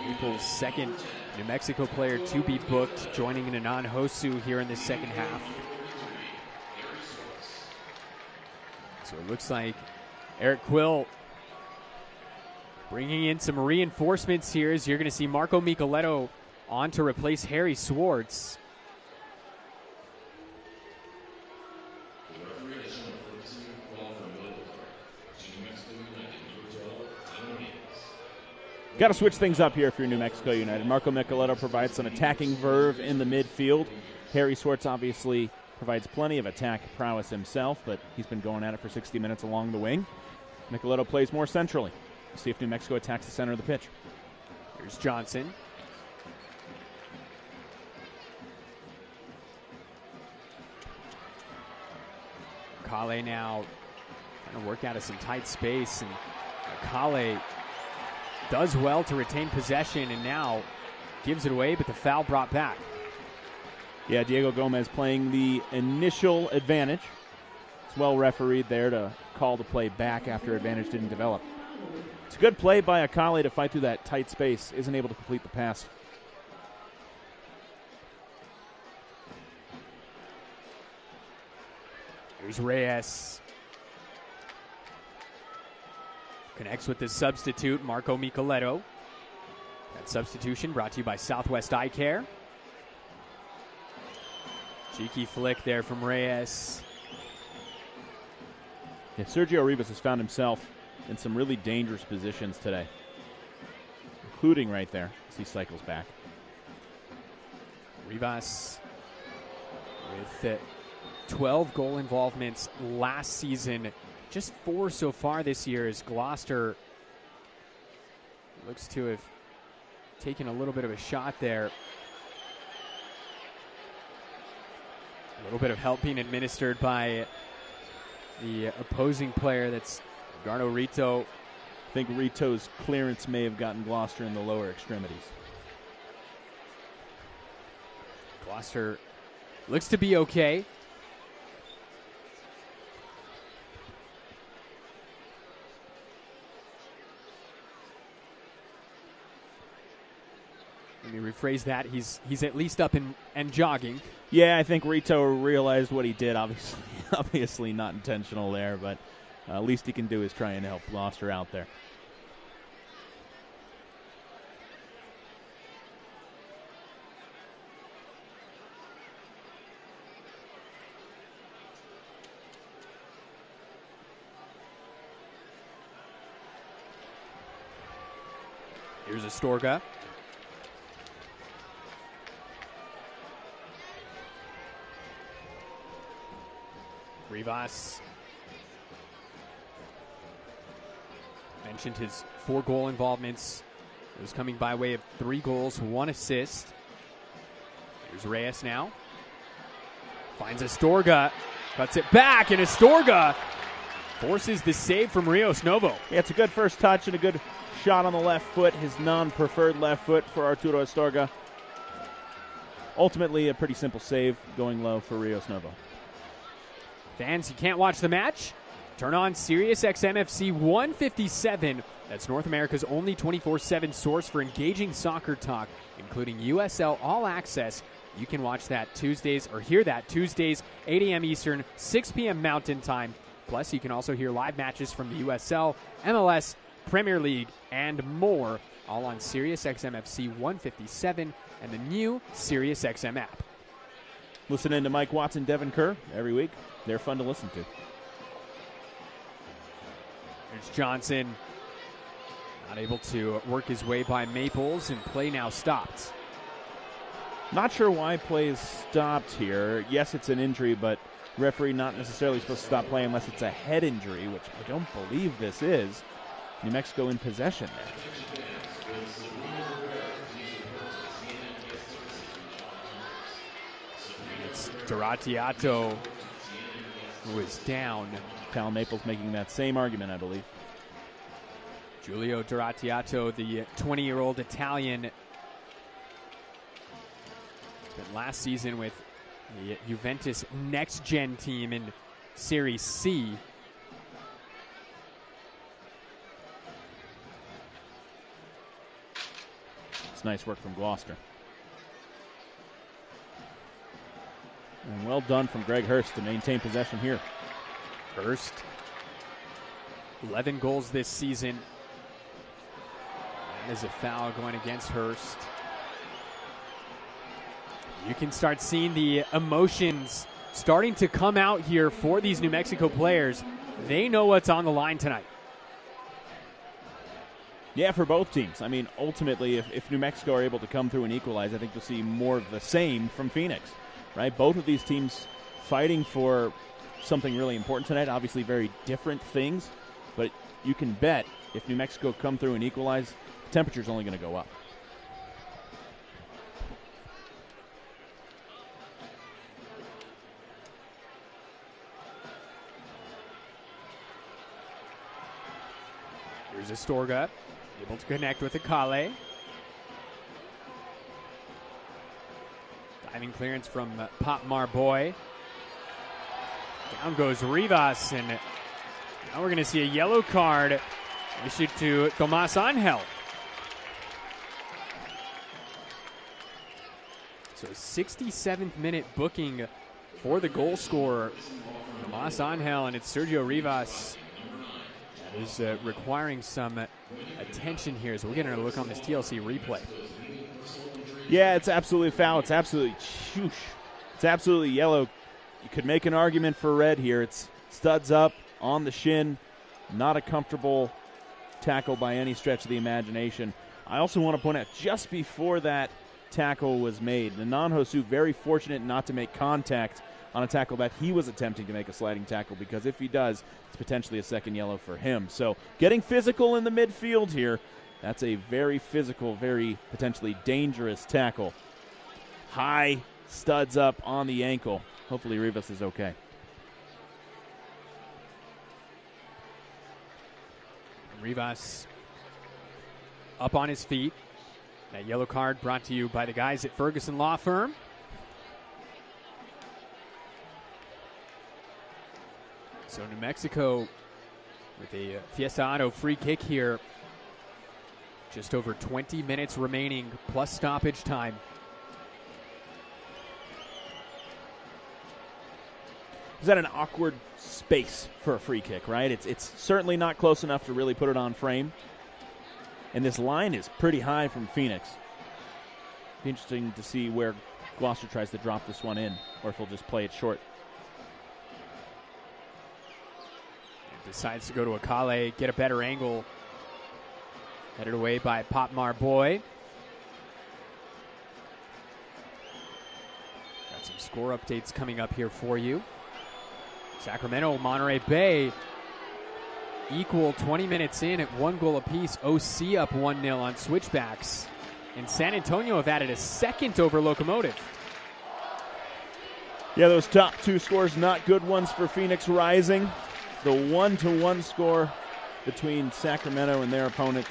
Maples' second New Mexico player to be booked, joining in Anan Hosu here in the second half. So it looks like Eric Quill bringing in some reinforcements here, as you're going to see Marco Micheletto on to replace Harry Swartz. Got to switch things up here if you're New Mexico United. Marco Micheletto provides some attacking verve in the midfield. Harry Swartz obviously provides plenty of attack prowess himself, but he's been going at it for 60 minutes along the wing. Micheletto plays more centrally. We'll see if New Mexico attacks the center of the pitch. Here's Johnson. Kale now trying to work out of some tight space, and Kale does well to retain possession and now gives it away, but the foul brought back. Yeah, Diego Gomez playing the initial advantage. It's well refereed there to call the play back after advantage didn't develop. It's a good play by Akale to fight through that tight space. Isn't able to complete the pass. Here's Reyes. Connects with the substitute, Marco Micheletto. That substitution brought to you by Southwest Eye Care. Cheeky flick there from Reyes. Yeah, Sergio Rivas has found himself in some really dangerous positions today, including right there as he cycles back. Rivas with 12 goal involvements last season. Just 4 so far this year, as Gloucester looks to have taken a little bit of a shot there. A little bit of help being administered by the opposing player. That's Garno Rito. I think Rito's clearance may have gotten Gloucester in the lower extremities. Gloucester looks to be okay. Let me rephrase that. He's at least up and jogging. Yeah, I think Rito realized what he did. Obviously not intentional there, but least he can do is try and help Gloucester out there. Here's Astorga. Rivas mentioned his 4 goal involvements. It was coming by way of 3 goals, 1 assist. Here's Reyes now. Finds Astorga. Cuts it back, and Astorga forces the save from Rios Novo. Yeah, it's a good first touch and a good shot on the left foot, his non-preferred left foot for Arturo Astorga. Ultimately, a pretty simple save going low for Rios Novo. Fans, you can't watch the match? Turn on Sirius XM-FC 157. That's North America's only 24/7 source for engaging soccer talk, including USL All Access. You can watch that Tuesdays, or hear that Tuesdays, 8 a.m. Eastern, 6 p.m. Mountain Time. Plus, you can also hear live matches from the USL, MLS, Premier League, and more, all on Sirius XM-FC 157 and the new Sirius XM app. Listen in to Mike Watson, Devin Kerr every week. They're fun to listen to. There's Johnson. Not able to work his way by Maples, and play now stopped. Not sure why play is stopped here. Yes, it's an injury, but referee not necessarily supposed to stop play unless it's a head injury, which I don't believe this is. New Mexico in possession there. It's Doratiato who is down. Talon Maples making that same argument, I believe. Giulio Doratiato, the 20-year-old Italian, spent last season with the Juventus next-gen team in Serie C. It's nice work from Gloucester. And well done from Greg Hurst to maintain possession here. Hurst, 11 goals this season. That is a foul going against Hurst. You can start seeing the emotions starting to come out here for these New Mexico players. They know what's on the line tonight. Yeah, for both teams. I mean, ultimately, if New Mexico are able to come through and equalize, I think you'll see more of the same from Phoenix, right? Both of these teams fighting for something really important tonight. Obviously, very different things, but you can bet if New Mexico come through and equalize, the temperature's only going to go up. Here's Astorga, able to connect with Akale. Diving clearance from Pop Marboy. Down goes Rivas, and now we're going to see a yellow card issued to Tomas Angel. So 67th minute booking for the goal scorer, Tomas Angel, and it's Sergio Rivas. That is requiring some attention here, so we're getting a look on this TLC replay. Yeah, it's absolutely foul. It's absolutely It's absolutely yellow. You could make an argument for red here. It's studs up on the shin. Not a comfortable tackle by any stretch of the imagination. I also want to point out, just before that tackle was made, Nanan Hosu very fortunate not to make contact on a tackle that he was attempting to make a sliding tackle, because if he does, it's potentially a second yellow for him. So getting physical in the midfield here. That's a very physical, very potentially dangerous tackle. High, studs up on the ankle. Hopefully Rivas is okay. Rivas up on his feet. That yellow card brought to you by the guys at Ferguson Law Firm. So New Mexico with a Fiesta Auto free kick here. Just over 20 minutes remaining plus stoppage time. Is that an awkward space for a free kick, right? It's certainly not close enough to really put it on frame. And this line is pretty high from Phoenix. Be interesting to see where Gloucester tries to drop this one in, or if he'll just play it short. Decides to go to Akale, get a better angle. Headed away by Pop Marboy. Got some score updates coming up here for you. Sacramento, Monterey Bay equal 20 minutes in at 1 goal apiece. OC up 1-0 on switchbacks. And San Antonio have added a second over Locomotive. Yeah, those top two scores, not good ones for Phoenix Rising. The 1-1 score between Sacramento and their opponent,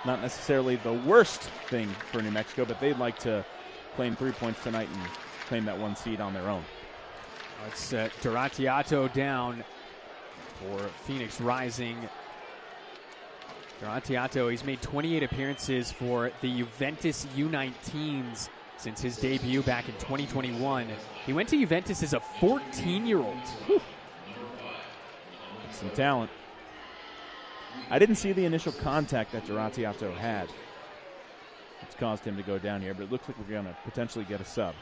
not necessarily the worst thing for New Mexico, but they'd like to claim 3 points tonight and claim that 1 seed on their own. It's Duratiato down for Phoenix Rising. Duratiato, he's made 28 appearances for the Juventus U19s since his debut back in 2021. He went to Juventus as a 14-year-old. Some talent. I didn't see the initial contact that Duratiato had. It's caused him to go down here, but it looks like we're going to potentially get a sub.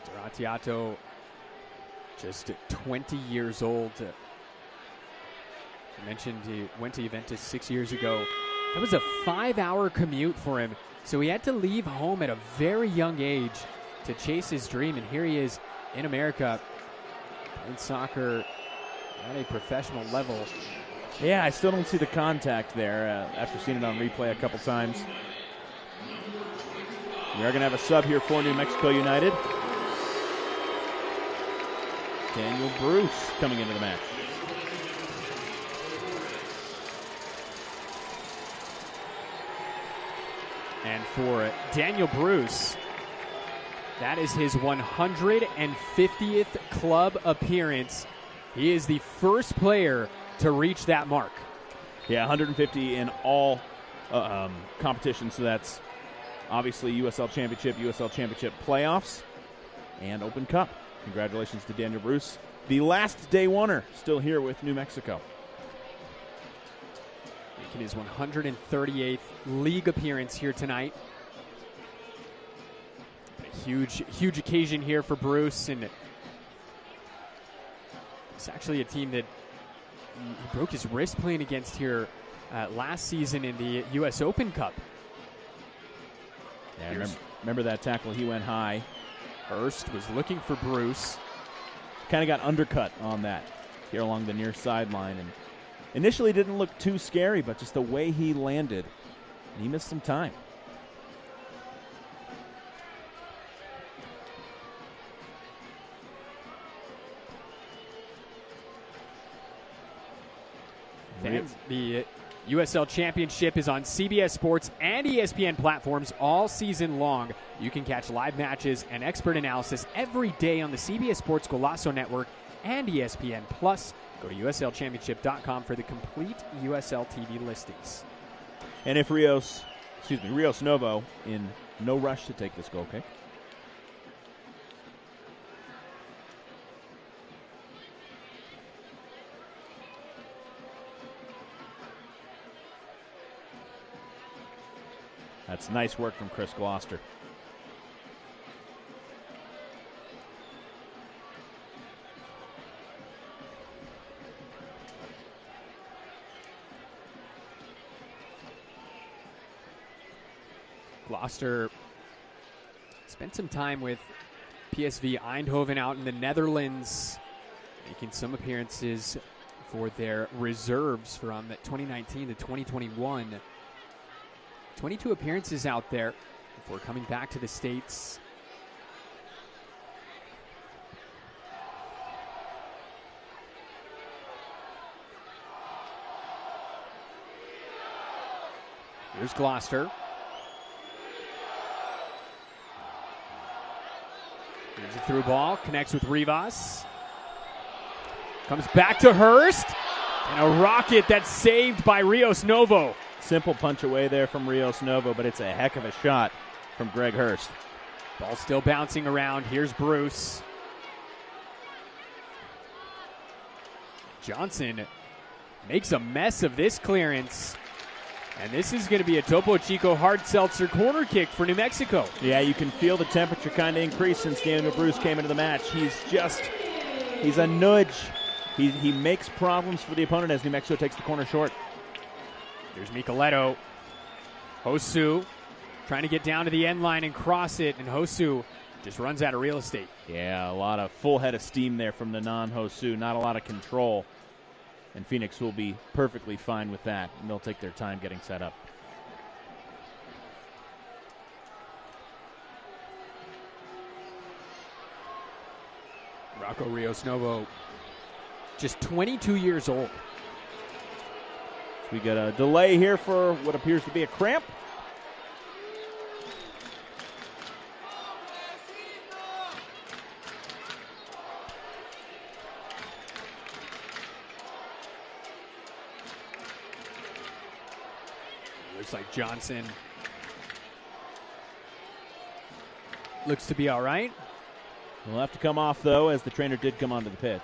Duratiato, just 20 years old. I mentioned he went to Juventus 6 years ago. That was a 5-hour commute for him, so he had to leave home at a very young age to chase his dream, and here he is in America playing soccer at a professional level. Yeah, I still don't see the contact there after seeing it on replay a couple times. We are going to have a sub here for New Mexico United. Daniel Bruce coming into the match. And for Daniel Bruce, that is his 150th club appearance. He is the first player to reach that mark. Yeah, 150 in all competitions. So that's obviously USL Championship playoffs, and Open Cup. Congratulations to Daniel Bruce, the last day oneer, still here with New Mexico. Making his 138th league appearance here tonight. A huge occasion here for Bruce, and it's actually a team that he broke his wrist playing against here last season in the U.S. Open Cup. Yeah, remember that tackle? He went high. Hurst was looking for Bruce. Kind of got undercut on that here along the near sideline, and initially didn't look too scary, but just the way he landed, he missed some time. Fans, the USL Championship is on CBS Sports and ESPN platforms all season long. You can catch live matches and expert analysis every day on the CBS Sports Golazo Network and ESPN Plus. Go to uslchampionship.com for the complete USL TV listings. And if Rios Novo in no rush to take this goal kick. That's nice work from Chris Gloucester. Gloucester spent some time with PSV Eindhoven out in the Netherlands, making some appearances for their reserves from 2019 to 2021. 22 appearances out there before coming back to the States. Here's Gloucester. Here's a through ball, connects with Rivas. Comes back to Hurst, and a rocket that's saved by Rios Novo. Simple punch away there from Rios Novo, but it's a heck of a shot from Greg Hurst. Ball still bouncing around. Here's Bruce. Johnson makes a mess of this clearance. And this is going to be a Topo Chico hard seltzer corner kick for New Mexico. Yeah, you can feel the temperature kind of increase since Daniel Bruce came into the match. He's a nudge. He makes problems for the opponent as New Mexico takes the corner short. There's Micheletto. Hosu trying to get down to the end line and cross it, and Hosu just runs out of real estate. Yeah, a lot of full head of steam there from the non-Hosu. Not a lot of control. And Phoenix will be perfectly fine with that, and they'll take their time getting set up. Rocco Rios Novo, just 22 years old. We got a delay here for what appears to be a cramp. Looks like Johnson looks to be all right. He'll have to come off, though, as the trainer did come onto the pitch.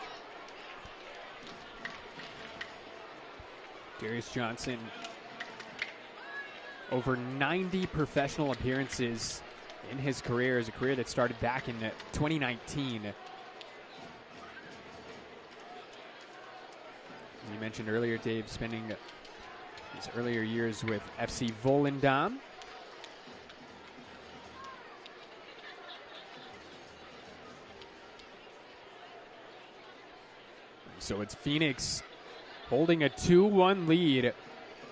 Darius Johnson, over 90 professional appearances in his career, as a career that started back in 2019. As you mentioned earlier, Dave, spending his earlier years with FC Volendam. So it's Phoenix holding a 2-1 lead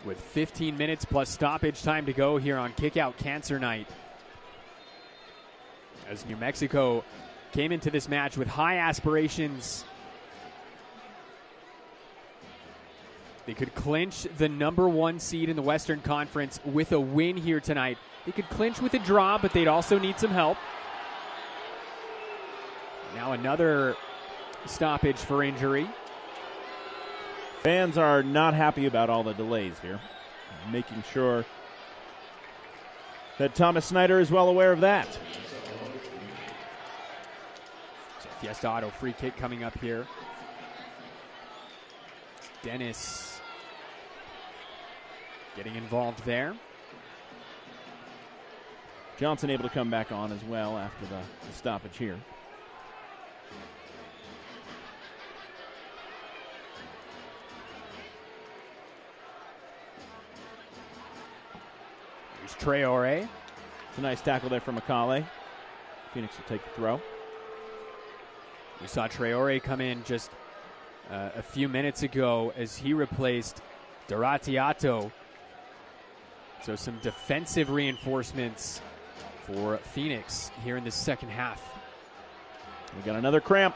with 15 minutes plus stoppage time to go here on Kickout Cancer Night. As New Mexico came into this match with high aspirations. They could clinch the #1 seed in the Western Conference with a win here tonight. They could clinch with a draw, but they'd also need some help. Now another stoppage for injury. Fans are not happy about all the delays here. Making sure that Thomas Snyder is well aware of that. So Fiesta Auto free kick coming up here. Dennis getting involved there. Johnson able to come back on as well after the stoppage here. Here's Traore. It's a nice tackle there from Makale. Phoenix will take the throw. We saw Traore come in just a few minutes ago as he replaced Doratiato. So some defensive reinforcements for Phoenix here in the second half. We got another cramp.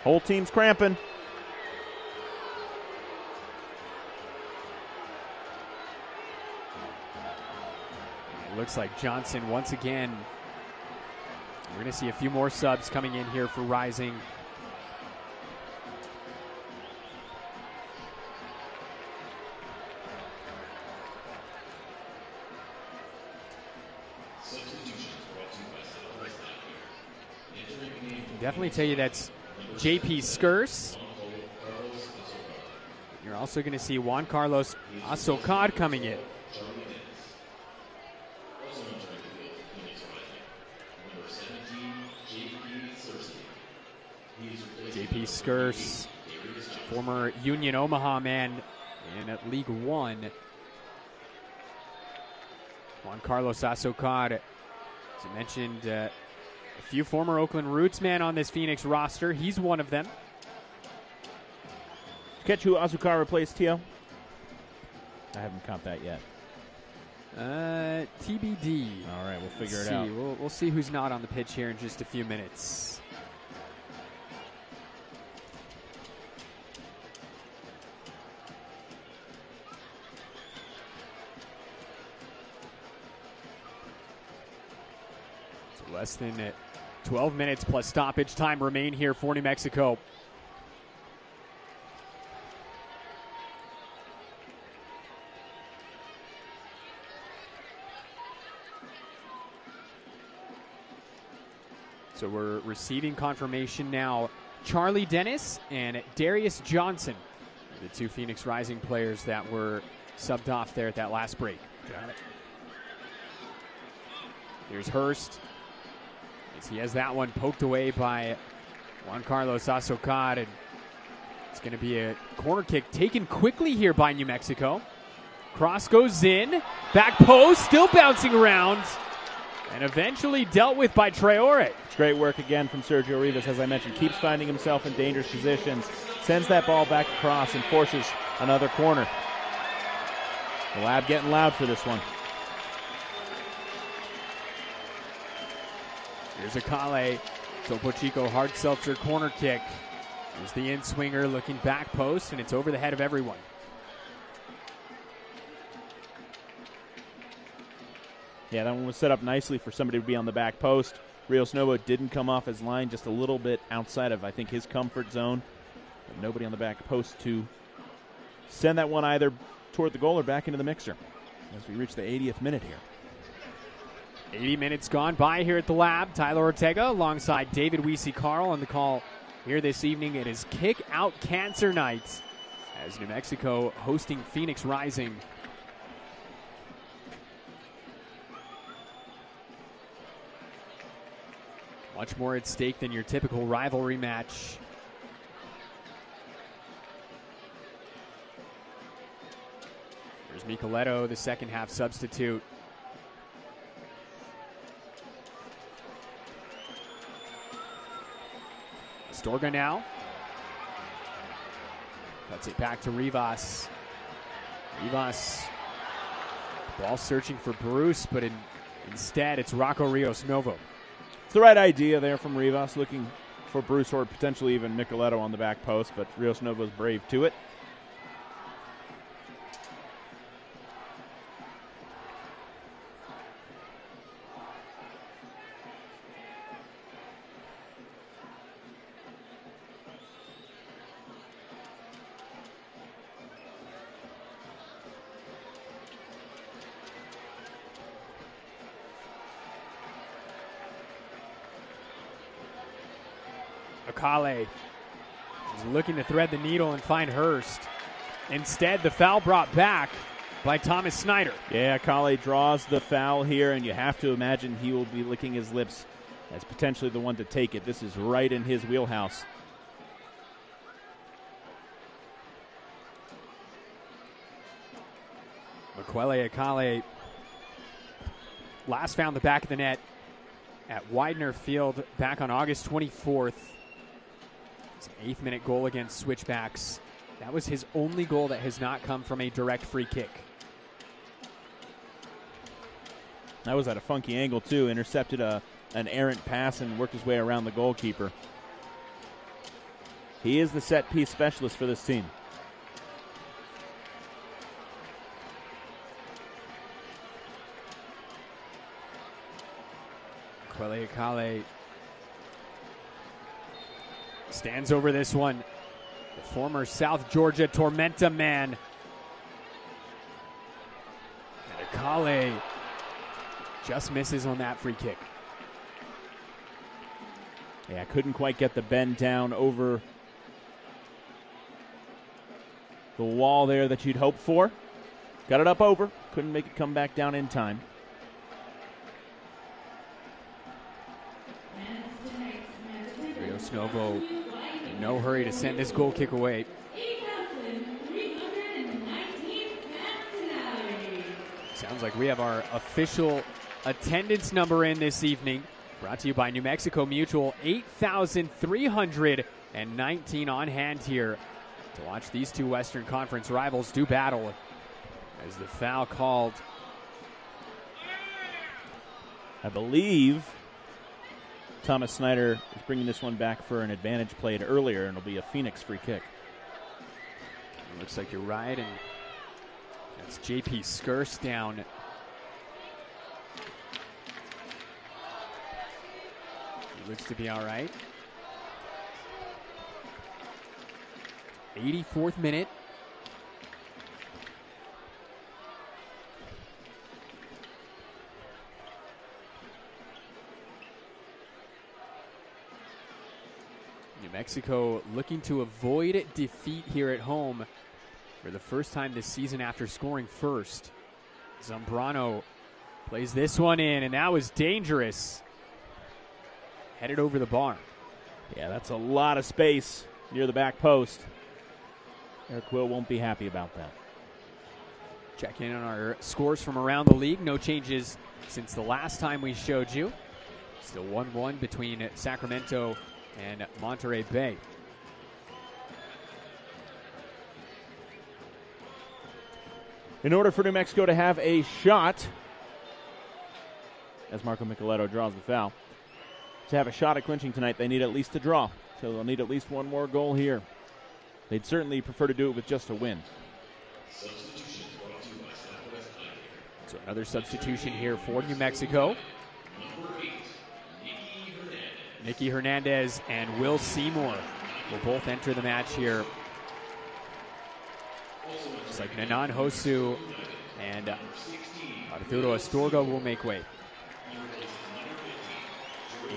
Whole team's cramping. It looks like Johnson once again. We're going to see a few more subs coming in here for Rising. Definitely tell you that's JP Skurs. You're also going to see Juan Carlos Asokad coming in. JP Skurs, former Union Omaha man in League One. Juan Carlos Asokad, as I mentioned, a few former Oakland Roots man on this Phoenix roster. He's one of them. Catch who Asokad replaced, Tio? I haven't caught that yet. TBD. All right, we'll figure it out. We'll see who's not on the pitch here in just a few minutes. So less than 12 minutes plus stoppage time remain here for New Mexico. So we're receiving confirmation now. Charlie Dennis and Darius Johnson, the two Phoenix Rising players that were subbed off there at that last break. Got it. Here's Hurst. As he has that one poked away by Juan Carlos Asokad. And it's going to be a corner kick taken quickly here by New Mexico. Cross goes in. Back post, still bouncing around. And eventually dealt with by Traore. It's great work again from Sergio Rivas, as I mentioned. Keeps finding himself in dangerous positions. Sends that ball back across and forces another corner. The Lab getting loud for this one. Here's Akale. Topo Chico hard seltzer corner kick. There's the in-swinger looking back post, and it's over the head of everyone. Yeah, that one was set up nicely for somebody to be on the back post. Rios Novo didn't come off his line, just a little bit outside of, I think, his comfort zone. But nobody on the back post to send that one either toward the goal or back into the mixer as we reach the 80th minute here. 80 minutes gone by here at the Lab. Tyler Ortega alongside David Weesey-Carl on the call here this evening. It is Kick Out Cancer Night as New Mexico hosting Phoenix Rising. Much more at stake than your typical rivalry match. There's Micheletto, the second half substitute. Astorga now. Cuts it back to Rivas. Rivas, ball searching for Bruce, but instead it's Rocco Rios Novo. It's the right idea there from Rivas, looking for Bruce or potentially even Micheletto on the back post, but Rios Novo's brave to it. Akale is looking to thread the needle and find Hurst. Instead, the foul brought back by Thomas Snyder. Yeah, Akale draws the foul here, and you have to imagine he will be licking his lips as potentially the one to take it. This is right in his wheelhouse. Makwele Akale last found the back of the net at Widener Field back on August 24th. His 8th-minute goal against Switchbacks. That was his only goal that has not come from a direct free kick. That was at a funky angle, too. Intercepted an errant pass and worked his way around the goalkeeper. He is the set-piece specialist for this team. Makwele Akale stands over this one. The former South Georgia Tormenta man. And Akale just misses on that free kick. Yeah, couldn't quite get the bend down over the wall there that you'd hoped for. Got it up over. Couldn't make it come back down in time. Rio Snovo in no hurry to send this goal kick away. Sounds like we have our official attendance number in this evening. Brought to you by New Mexico Mutual. 8,319 on hand here to watch these two Western Conference rivals do battle as the foul called. I believe Thomas Snyder is bringing this one back for an advantage played earlier, and it'll be a Phoenix free kick. It looks like you're right, and that's J.P. Skirst down. He looks to be all right. 84th minute. New Mexico looking to avoid defeat here at home for the first time this season after scoring first. Zambrano plays this one in, and that was dangerous. Headed over the bar. Yeah, that's a lot of space near the back post. Eric Will won't be happy about that. Check in on our scores from around the league. No changes since the last time we showed you. Still 1-1 between Sacramento and Monterey Bay. In order for New Mexico to have a shot, as Marco Micheletto draws the foul, to have a shot at clinching tonight, they need at least a draw. So they'll need at least one more goal here. They'd certainly prefer to do it with just a win. So another substitution here for New Mexico. Nicky Hernandez and Will Seymour will both enter the match here. Looks like Nanan Hosu and Arturo Astorga will make way.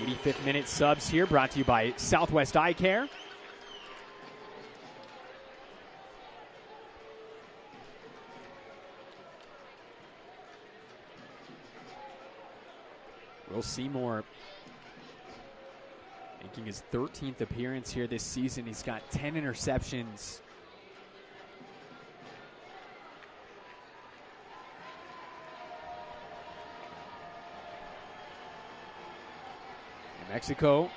85th minute subs here, brought to you by Southwest Eye Care. Will Seymour making his 13th appearance here this season. He's got 10 interceptions. New Mexico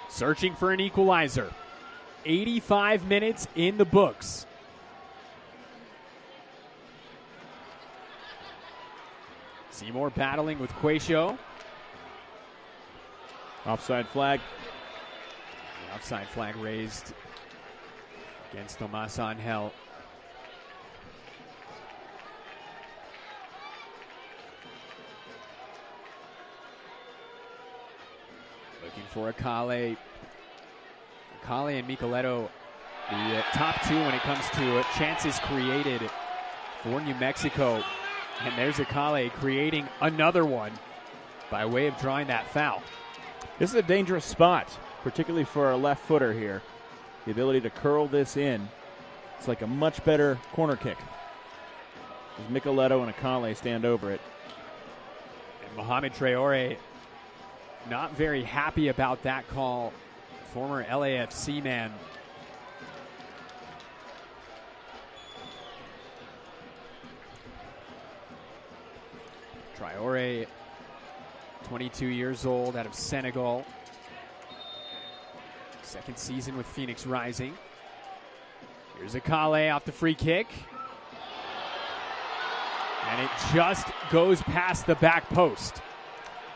searching for an equalizer. 85 minutes in the books. Seymour battling with Quacio. Offside flag. The offside flag raised against Tomas Angel. Looking for Akale. Akale and Micheletto, the top two when it comes to chances created for New Mexico. And there's Akale creating another one by way of drawing that foul. This is a dangerous spot. particularly for a left footer here. The ability to curl this in. It's like a much better corner kick. As Micheletto and Akale stand over it. And Mohamed Traore not very happy about that call. Former LAFC man. Traore, 22 years old, out of Senegal. Second season with Phoenix Rising. Here's Akale off the free kick. And it just goes past the back post.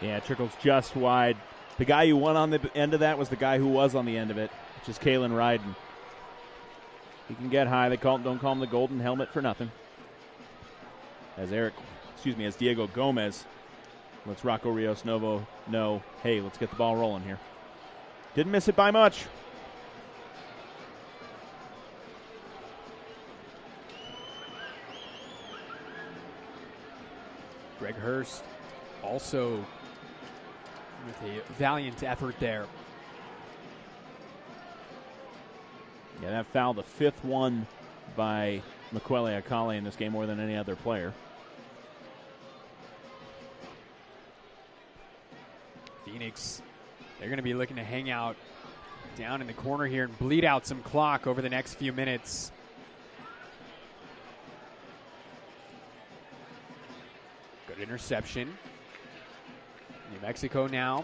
Yeah, it trickles just wide. The guy who won on the end of that was the guy who was on the end of it, which is Kalen Ryden. He can get high. They don't call him the golden helmet for nothing. As Diego Gomez lets Rocco Rios Novo know, hey, let's get the ball rolling here. Didn't miss it by much. Greg Hurst also with a valiant effort there. Yeah, that foul, the fifth one by Michele Akale in this game, more than any other player. Phoenix, they're going to be looking to hang out down in the corner here and bleed out some clock over the next few minutes. Good interception. New Mexico now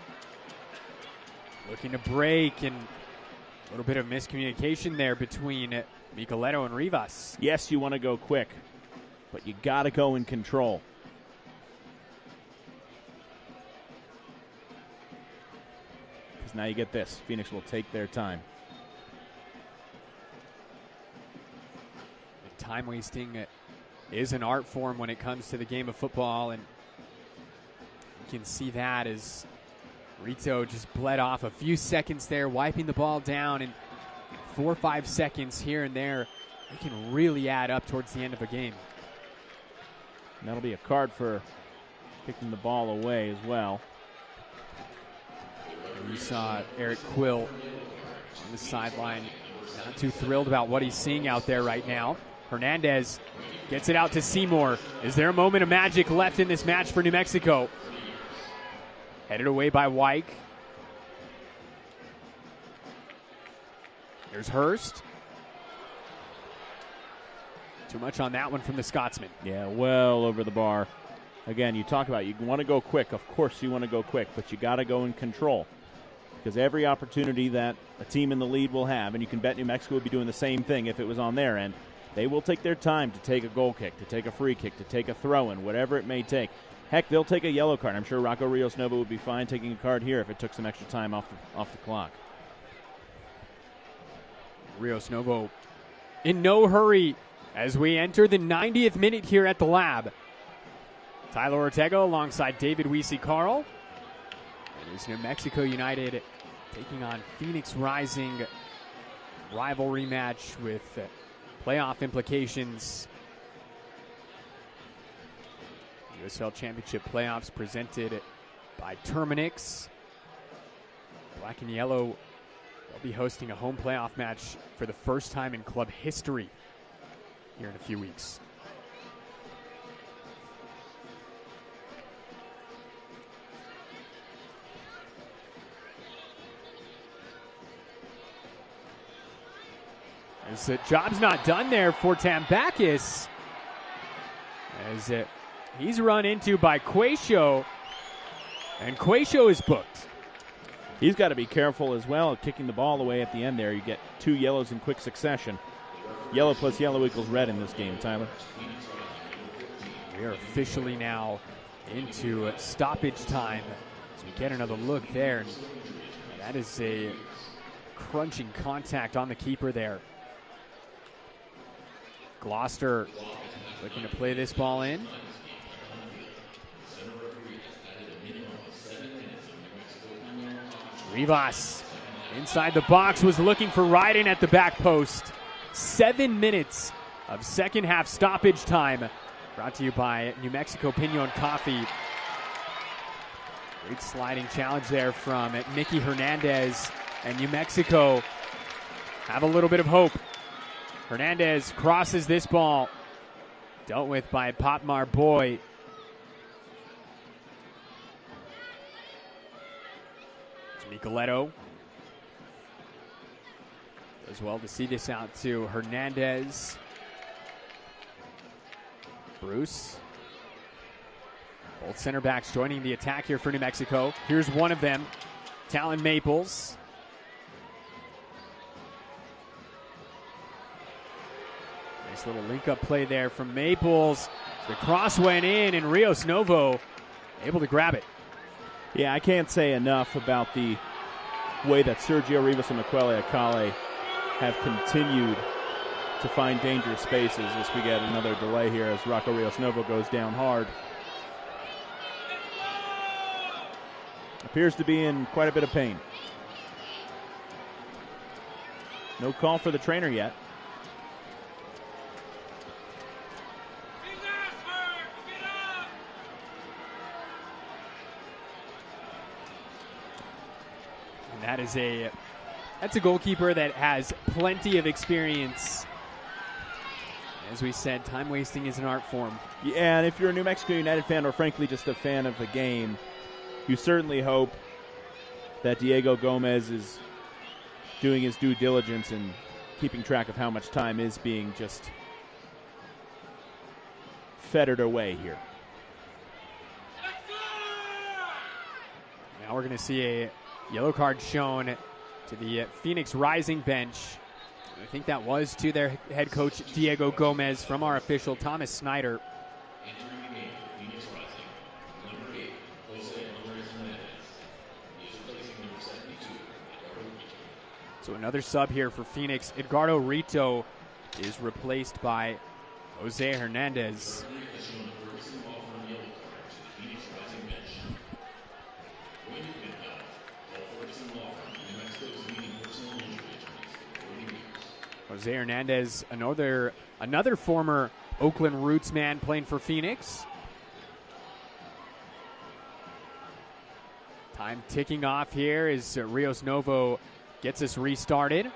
looking to break, and a little bit of miscommunication there between Micheletto and Rivas. Yes, you want to go quick, but you got to go in control. Because now you get this. Phoenix will take their time. Time wasting is an art form when it comes to the game of football, and you can see that as Rito just bled off a few seconds there, wiping the ball down, and 4 or 5 seconds here and there, it can really add up towards the end of a game. And that'll be a card for kicking the ball away as well. And we saw Eric Quill on the sideline, not too thrilled about what he's seeing out there right now. Hernandez gets it out to Seymour. Is there a moment of magic left in this match for New Mexico? Headed away by Wyke. There's Hurst. Too much on that one from the Scotsman. Yeah, well over the bar. Again, you talk about you want to go quick. Of course you want to go quick, but you got to go in control. Because every opportunity that a team in the lead will have, and you can bet New Mexico would be doing the same thing if it was on their end, they will take their time to take a goal kick, to take a free kick, to take a throw-in, whatever it may take. Heck, they'll take a yellow card. I'm sure Rocco Rios Novo would be fine taking a card here if it took some extra time off the clock. Rios Novo in no hurry as we enter the 90th minute here at the Lab. Tyler Ortega alongside David Weesey-Carl. It is New Mexico United taking on Phoenix Rising. Rivalry match with playoff implications. USL Championship playoffs presented by Terminix. Black and Yellow, they'll be hosting a home playoff match for the first time in club history here in a few weeks. As the job's not done there for Tambakis, as he's run into by Quacio, and Quacio is booked. He's got to be careful as well, kicking the ball away at the end there. You get 2 yellows in quick succession. Yellow plus yellow equals red in this game, Tyler. We are officially now into stoppage time as we get another look there. And that is a crunching contact on the keeper there. Gloucester looking to play this ball in. Rivas inside the box was looking for Ryden at the back post. 7 minutes of second half stoppage time. Brought to you by New Mexico Pinon Coffee. Great sliding challenge there from Nicky Hernandez. And New Mexico have a little bit of hope. Hernandez crosses this ball. Dealt with by Popmar Boy. Micheletto. As well to see this out to Hernandez. Bruce. Both center backs joining the attack here for New Mexico. Here's one of them, Talon Maples. Nice little link-up play there from Maples. The cross went in, and Rios Novo able to grab it. Yeah, I can't say enough about the way that Sergio Rivas and Miquele Akale have continued to find dangerous spaces as we get another delay here as Rocco Rios Novo goes down hard. Appears to be in quite a bit of pain. No call for the trainer yet. And that's a goalkeeper that has plenty of experience. As we said, time wasting is an art form. Yeah, and if you're a New Mexico United fan or frankly just a fan of the game, you certainly hope that Diego Gomez is doing his due diligence and keeping track of how much time is being just fettered away here. Now we're going to see a yellow card shown to the Phoenix Rising bench. I think that was to their head coach, Diego Gomez, from our official, Thomas Snyder. So another sub here for Phoenix. Edgardo Rito is replaced by Jose Hernandez. Jose Hernandez, another former Oakland Roots man playing for Phoenix. Time ticking off here as Rios Novo gets us restarted.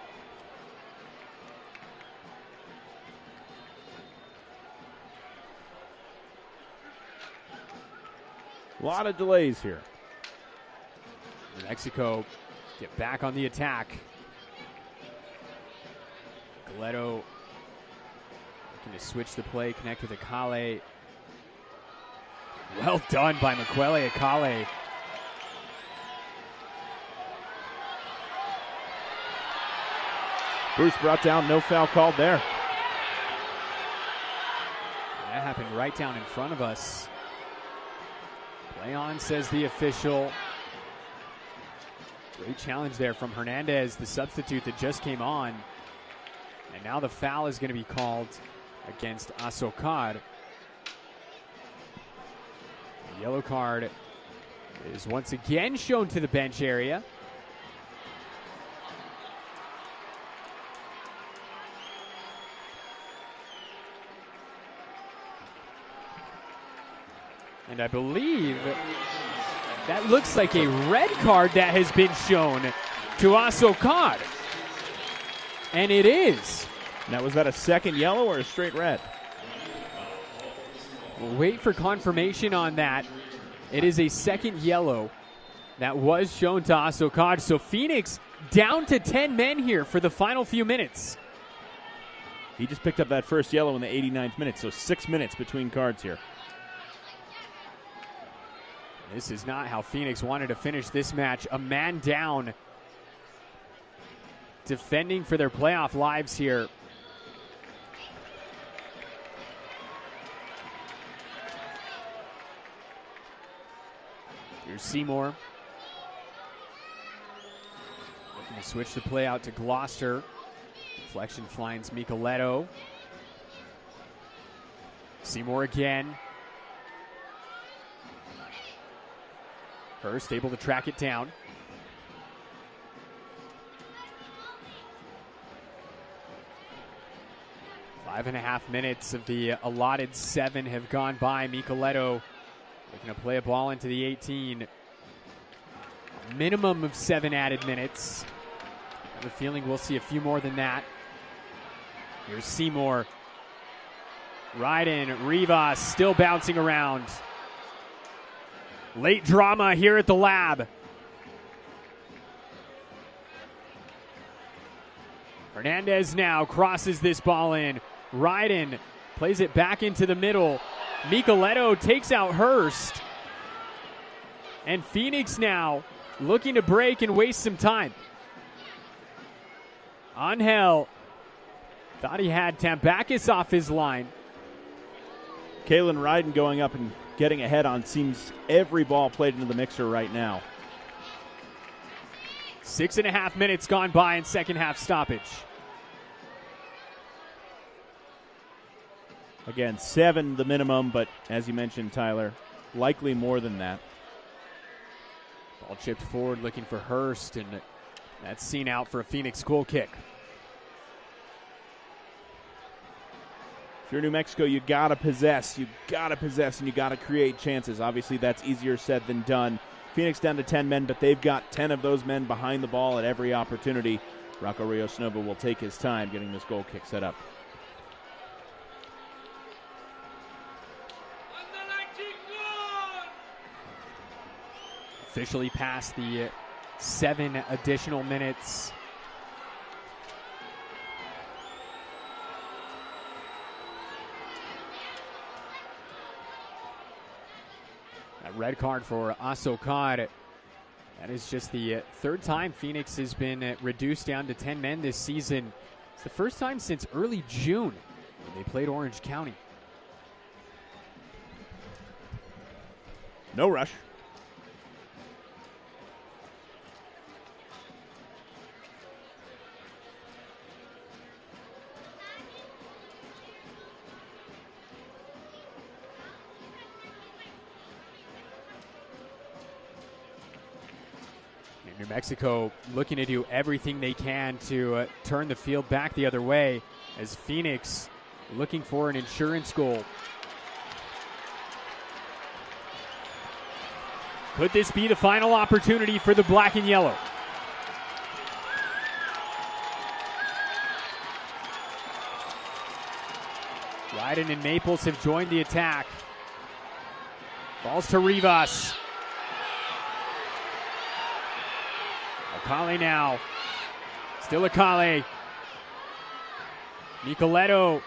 A lot of delays here. New Mexico get back on the attack. Micheletto looking to switch the play, connect with Akale. Well done by Miquele Akale. Bruce brought down, no foul called there. That happened right down in front of us. Play on, says the official. Great challenge there from Hernandez, the substitute that just came on. And now the foul is going to be called against Asokar. The yellow card is once again shown to the bench area. And I believe that looks like a red card that has been shown to Asokar. And it is. Now, was that a second yellow or a straight red? We'll wait for confirmation on that. It is a second yellow that was shown to Asokar. So Phoenix down to 10 men here for the final few minutes. He just picked up that first yellow in the 89th minute, so 6 minutes between cards here. This is not how Phoenix wanted to finish this match. A man down, defending for their playoff lives here. Here's Seymour. Looking to switch the play out to Gloucester. Deflection finds Micheletto. Seymour again. Hurst able to track it down. Five and a half minutes of the allotted 7 have gone by. Micheletto looking to play a ball into the 18. Minimum of 7 added minutes. I have a feeling we'll see a few more than that. Here's Seymour. Right in. Rivas still bouncing around. Late drama here at the lab. Hernandez now crosses this ball in. Ryden plays it back into the middle. Micheletto takes out Hurst. And Phoenix now looking to break and waste some time. Angel thought he had Tambakis off his line. Kalen Ryden going up and getting ahead on seems every ball played into the mixer right now. 6.5 minutes gone by in second half stoppage. Again, 7 the minimum, but as you mentioned, Tyler, likely more than that. Ball chipped forward looking for Hurst, and that's seen out for a Phoenix goal kick. If you're New Mexico, you gotta possess, and you gotta create chances. Obviously, that's easier said than done. Phoenix down to 10 men, but they've got 10 of those men behind the ball at every opportunity. Rocco Rios Nova will take his time getting this goal kick set up. Officially past the 7 additional minutes. That red card for Asokar. That is just the third time Phoenix has been reduced down to 10 men this season. It's the first time since early June when they played Orange County. No rush. New Mexico looking to do everything they can to turn the field back the other way, as Phoenix looking for an insurance goal. Could this be the final opportunity for the black and yellow? Ryden and Maples have joined the attack. Balls to Rivas. Akale now. Still Akale. Micheletto.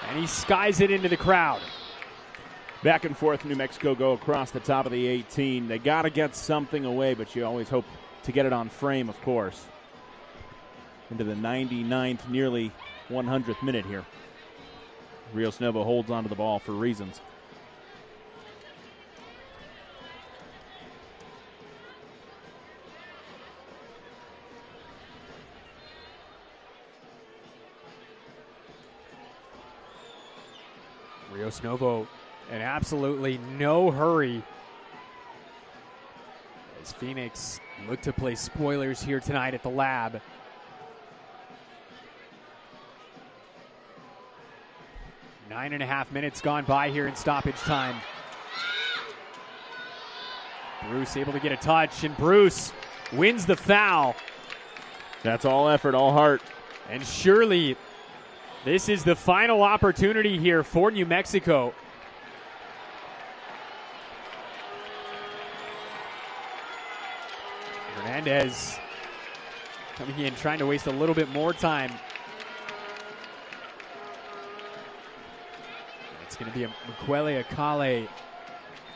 And he skies it into the crowd. Back and forth, New Mexico go across the top of the 18. They got to get something away, but you always hope to get it on frame, of course. Into the 99th, nearly 100th minute here. Rios Nova holds onto the ball for reasons. Rios Nova in absolutely no hurry, as Phoenix look to play spoilers here tonight at the lab. 9.5 minutes gone by here in stoppage time. Bruce able to get a touch, and Bruce wins the foul. That's all effort, all heart. And surely this is the final opportunity here for New Mexico. Hernandez coming in, trying to waste a little bit more time. It's going to be a Miquele Akale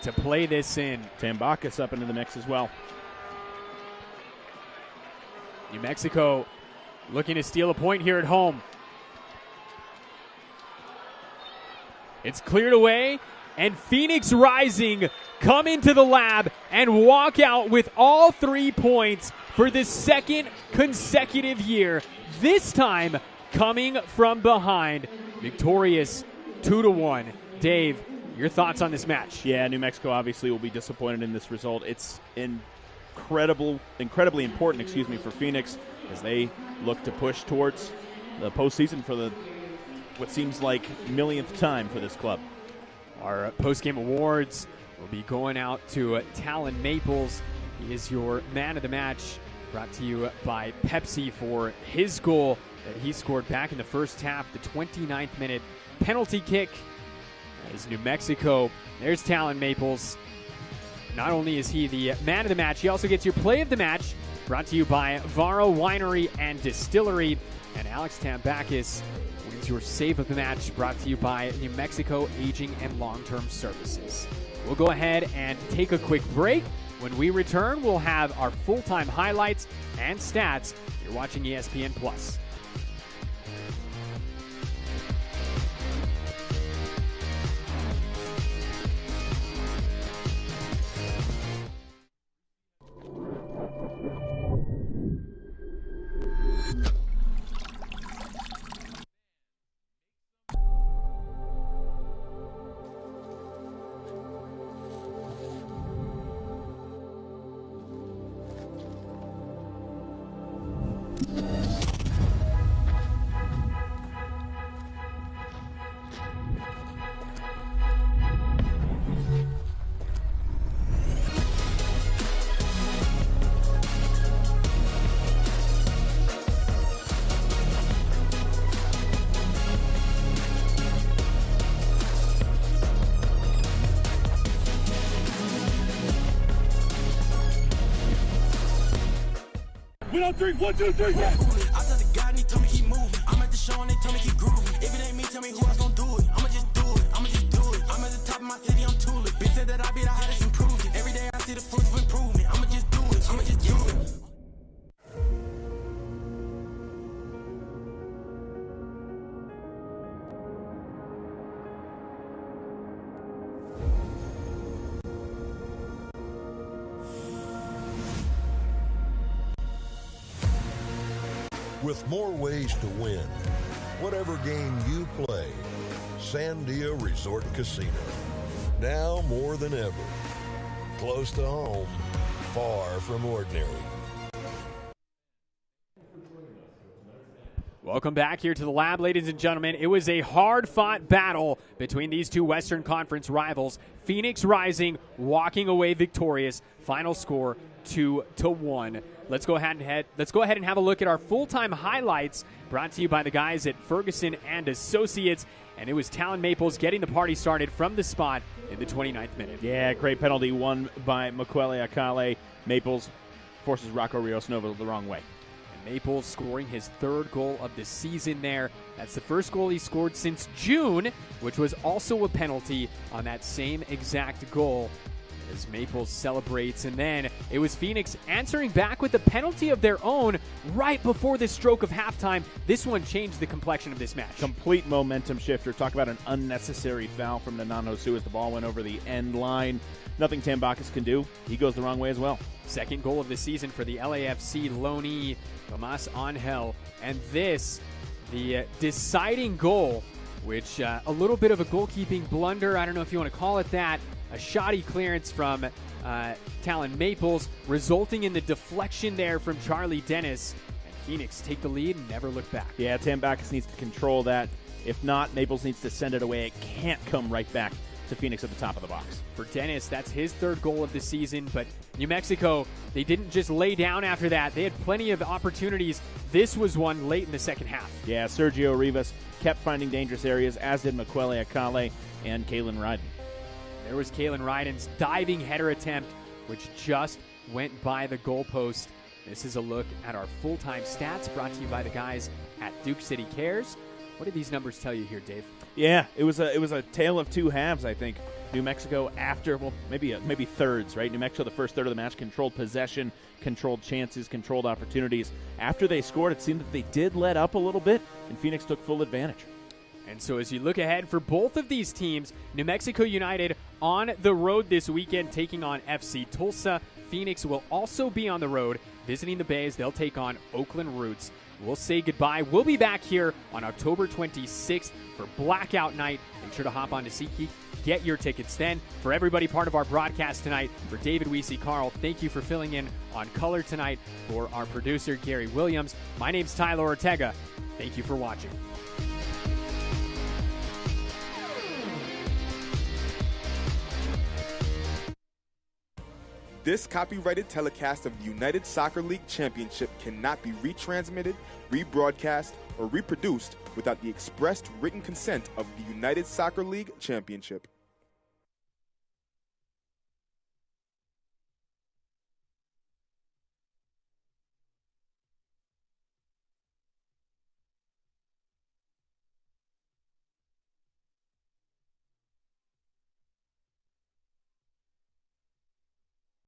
to play this in. Tambakis up into the mix as well. New Mexico looking to steal a point here at home. It's cleared away, and Phoenix Rising come into the lab and walk out with all 3 points for the second consecutive year, this time coming from behind. Victorious 2-1. Dave, your thoughts on this match? Yeah, New Mexico obviously will be disappointed in this result. It's incredibly important, for Phoenix as they look to push towards the postseason for the what seems like millionth time for this club. Our post-game awards will be going out to Talon Maples, He is your man of the match, brought to you by Pepsi for his goal that he scored back in the first half, the 29th minute penalty kick. As New Mexico, there's Talon Maples. Not only is he the man of the match, he also gets your play of the match, brought to you by Varo Winery and Distillery. And Alex Tambakis wins your save of the match, brought to you by New Mexico Aging and Long-Term Services. We'll go ahead and take a quick break. When we return, we'll have our full-time highlights and stats. You're watching ESPN Plus. We on three, 1, 2, 3, yeah. I tell the guy and he told me keep moving. I'm at the show and they told me keep grooving. If it ain't me, tell me who else gonna do it. I'ma just do it, I'ma just do it. I'm at the top of my city, I'm tooling. Bitch said that I be the hottest improving. Every day I see the fruits of improvement. I'ma just do it, I'ma just do it. With more ways to win, whatever game you play, Sandia Resort Casino. Now more than ever. Close to home, far from ordinary. Welcome back here to the lab, ladies and gentlemen. It was a hard-fought battle between these two Western Conference rivals. Phoenix Rising walking away victorious. Final score 2-1. Let's go ahead and have a look at our full-time highlights, brought to you by the guys at Ferguson and Associates. And it was Talon Maples getting the party started from the spot in the 29th minute. Yeah, great penalty won by Makwele Akale. Maples forces Rocco Rios Nova the wrong way. And Maples scoring his third goal of the season there. That's the first goal he scored since June, which was also a penalty on that same exact goal. As Maples celebrates, and then it was Phoenix answering back with a penalty of their own right before the stroke of halftime. This one changed the complexion of this match. Complete momentum shifter. Talk about an unnecessary foul from Nanan Hosu as the ball went over the end line. Nothing Tambakis can do. He goes the wrong way as well. Second goal of the season for the LAFC loanee, Tomas Angel. And this, the deciding goal, which a little bit of a goalkeeping blunder. I don't know if you want to call it that. A shoddy clearance from Talon Maples, resulting in the deflection there from Charlie Dennis. And Phoenix take the lead and never look back. Yeah, Tambakis needs to control that. If not, Maples needs to send it away. It can't come right back to Phoenix at the top of the box. For Dennis, that's his third goal of the season. But New Mexico, they didn't just lay down after that. They had plenty of opportunities. This was one late in the second half. Yeah, Sergio Rivas kept finding dangerous areas, as did Makwele Akale and Kalen Ryden. There was Kalen Ryden's diving header attempt, which just went by the goalpost. This is a look at our full-time stats, brought to you by the guys at Duke City Cares. What did these numbers tell you here, Dave? Yeah, it was a tale of two halves, I think. New Mexico after, well, maybe thirds, right? New Mexico, the first third of the match, controlled possession, controlled chances, controlled opportunities. After they scored, it seemed that they did let up a little bit, and Phoenix took full advantage. And so as you look ahead for both of these teams, New Mexico United on the road this weekend taking on FC Tulsa. Phoenix will also be on the road visiting the Bay as they'll take on Oakland Roots. We'll say goodbye. We'll be back here on October 26th for Blackout Night. Make sure to hop on to SeatGeek. Get your tickets then. For everybody part of our broadcast tonight, for David Weesey, Carl, thank you for filling in on color tonight. For our producer, Gary Williams, my name's Tyler Ortega. Thank you for watching. This copyrighted telecast of the United Soccer League Championship cannot be retransmitted, rebroadcast, or reproduced without the expressed written consent of the United Soccer League Championship.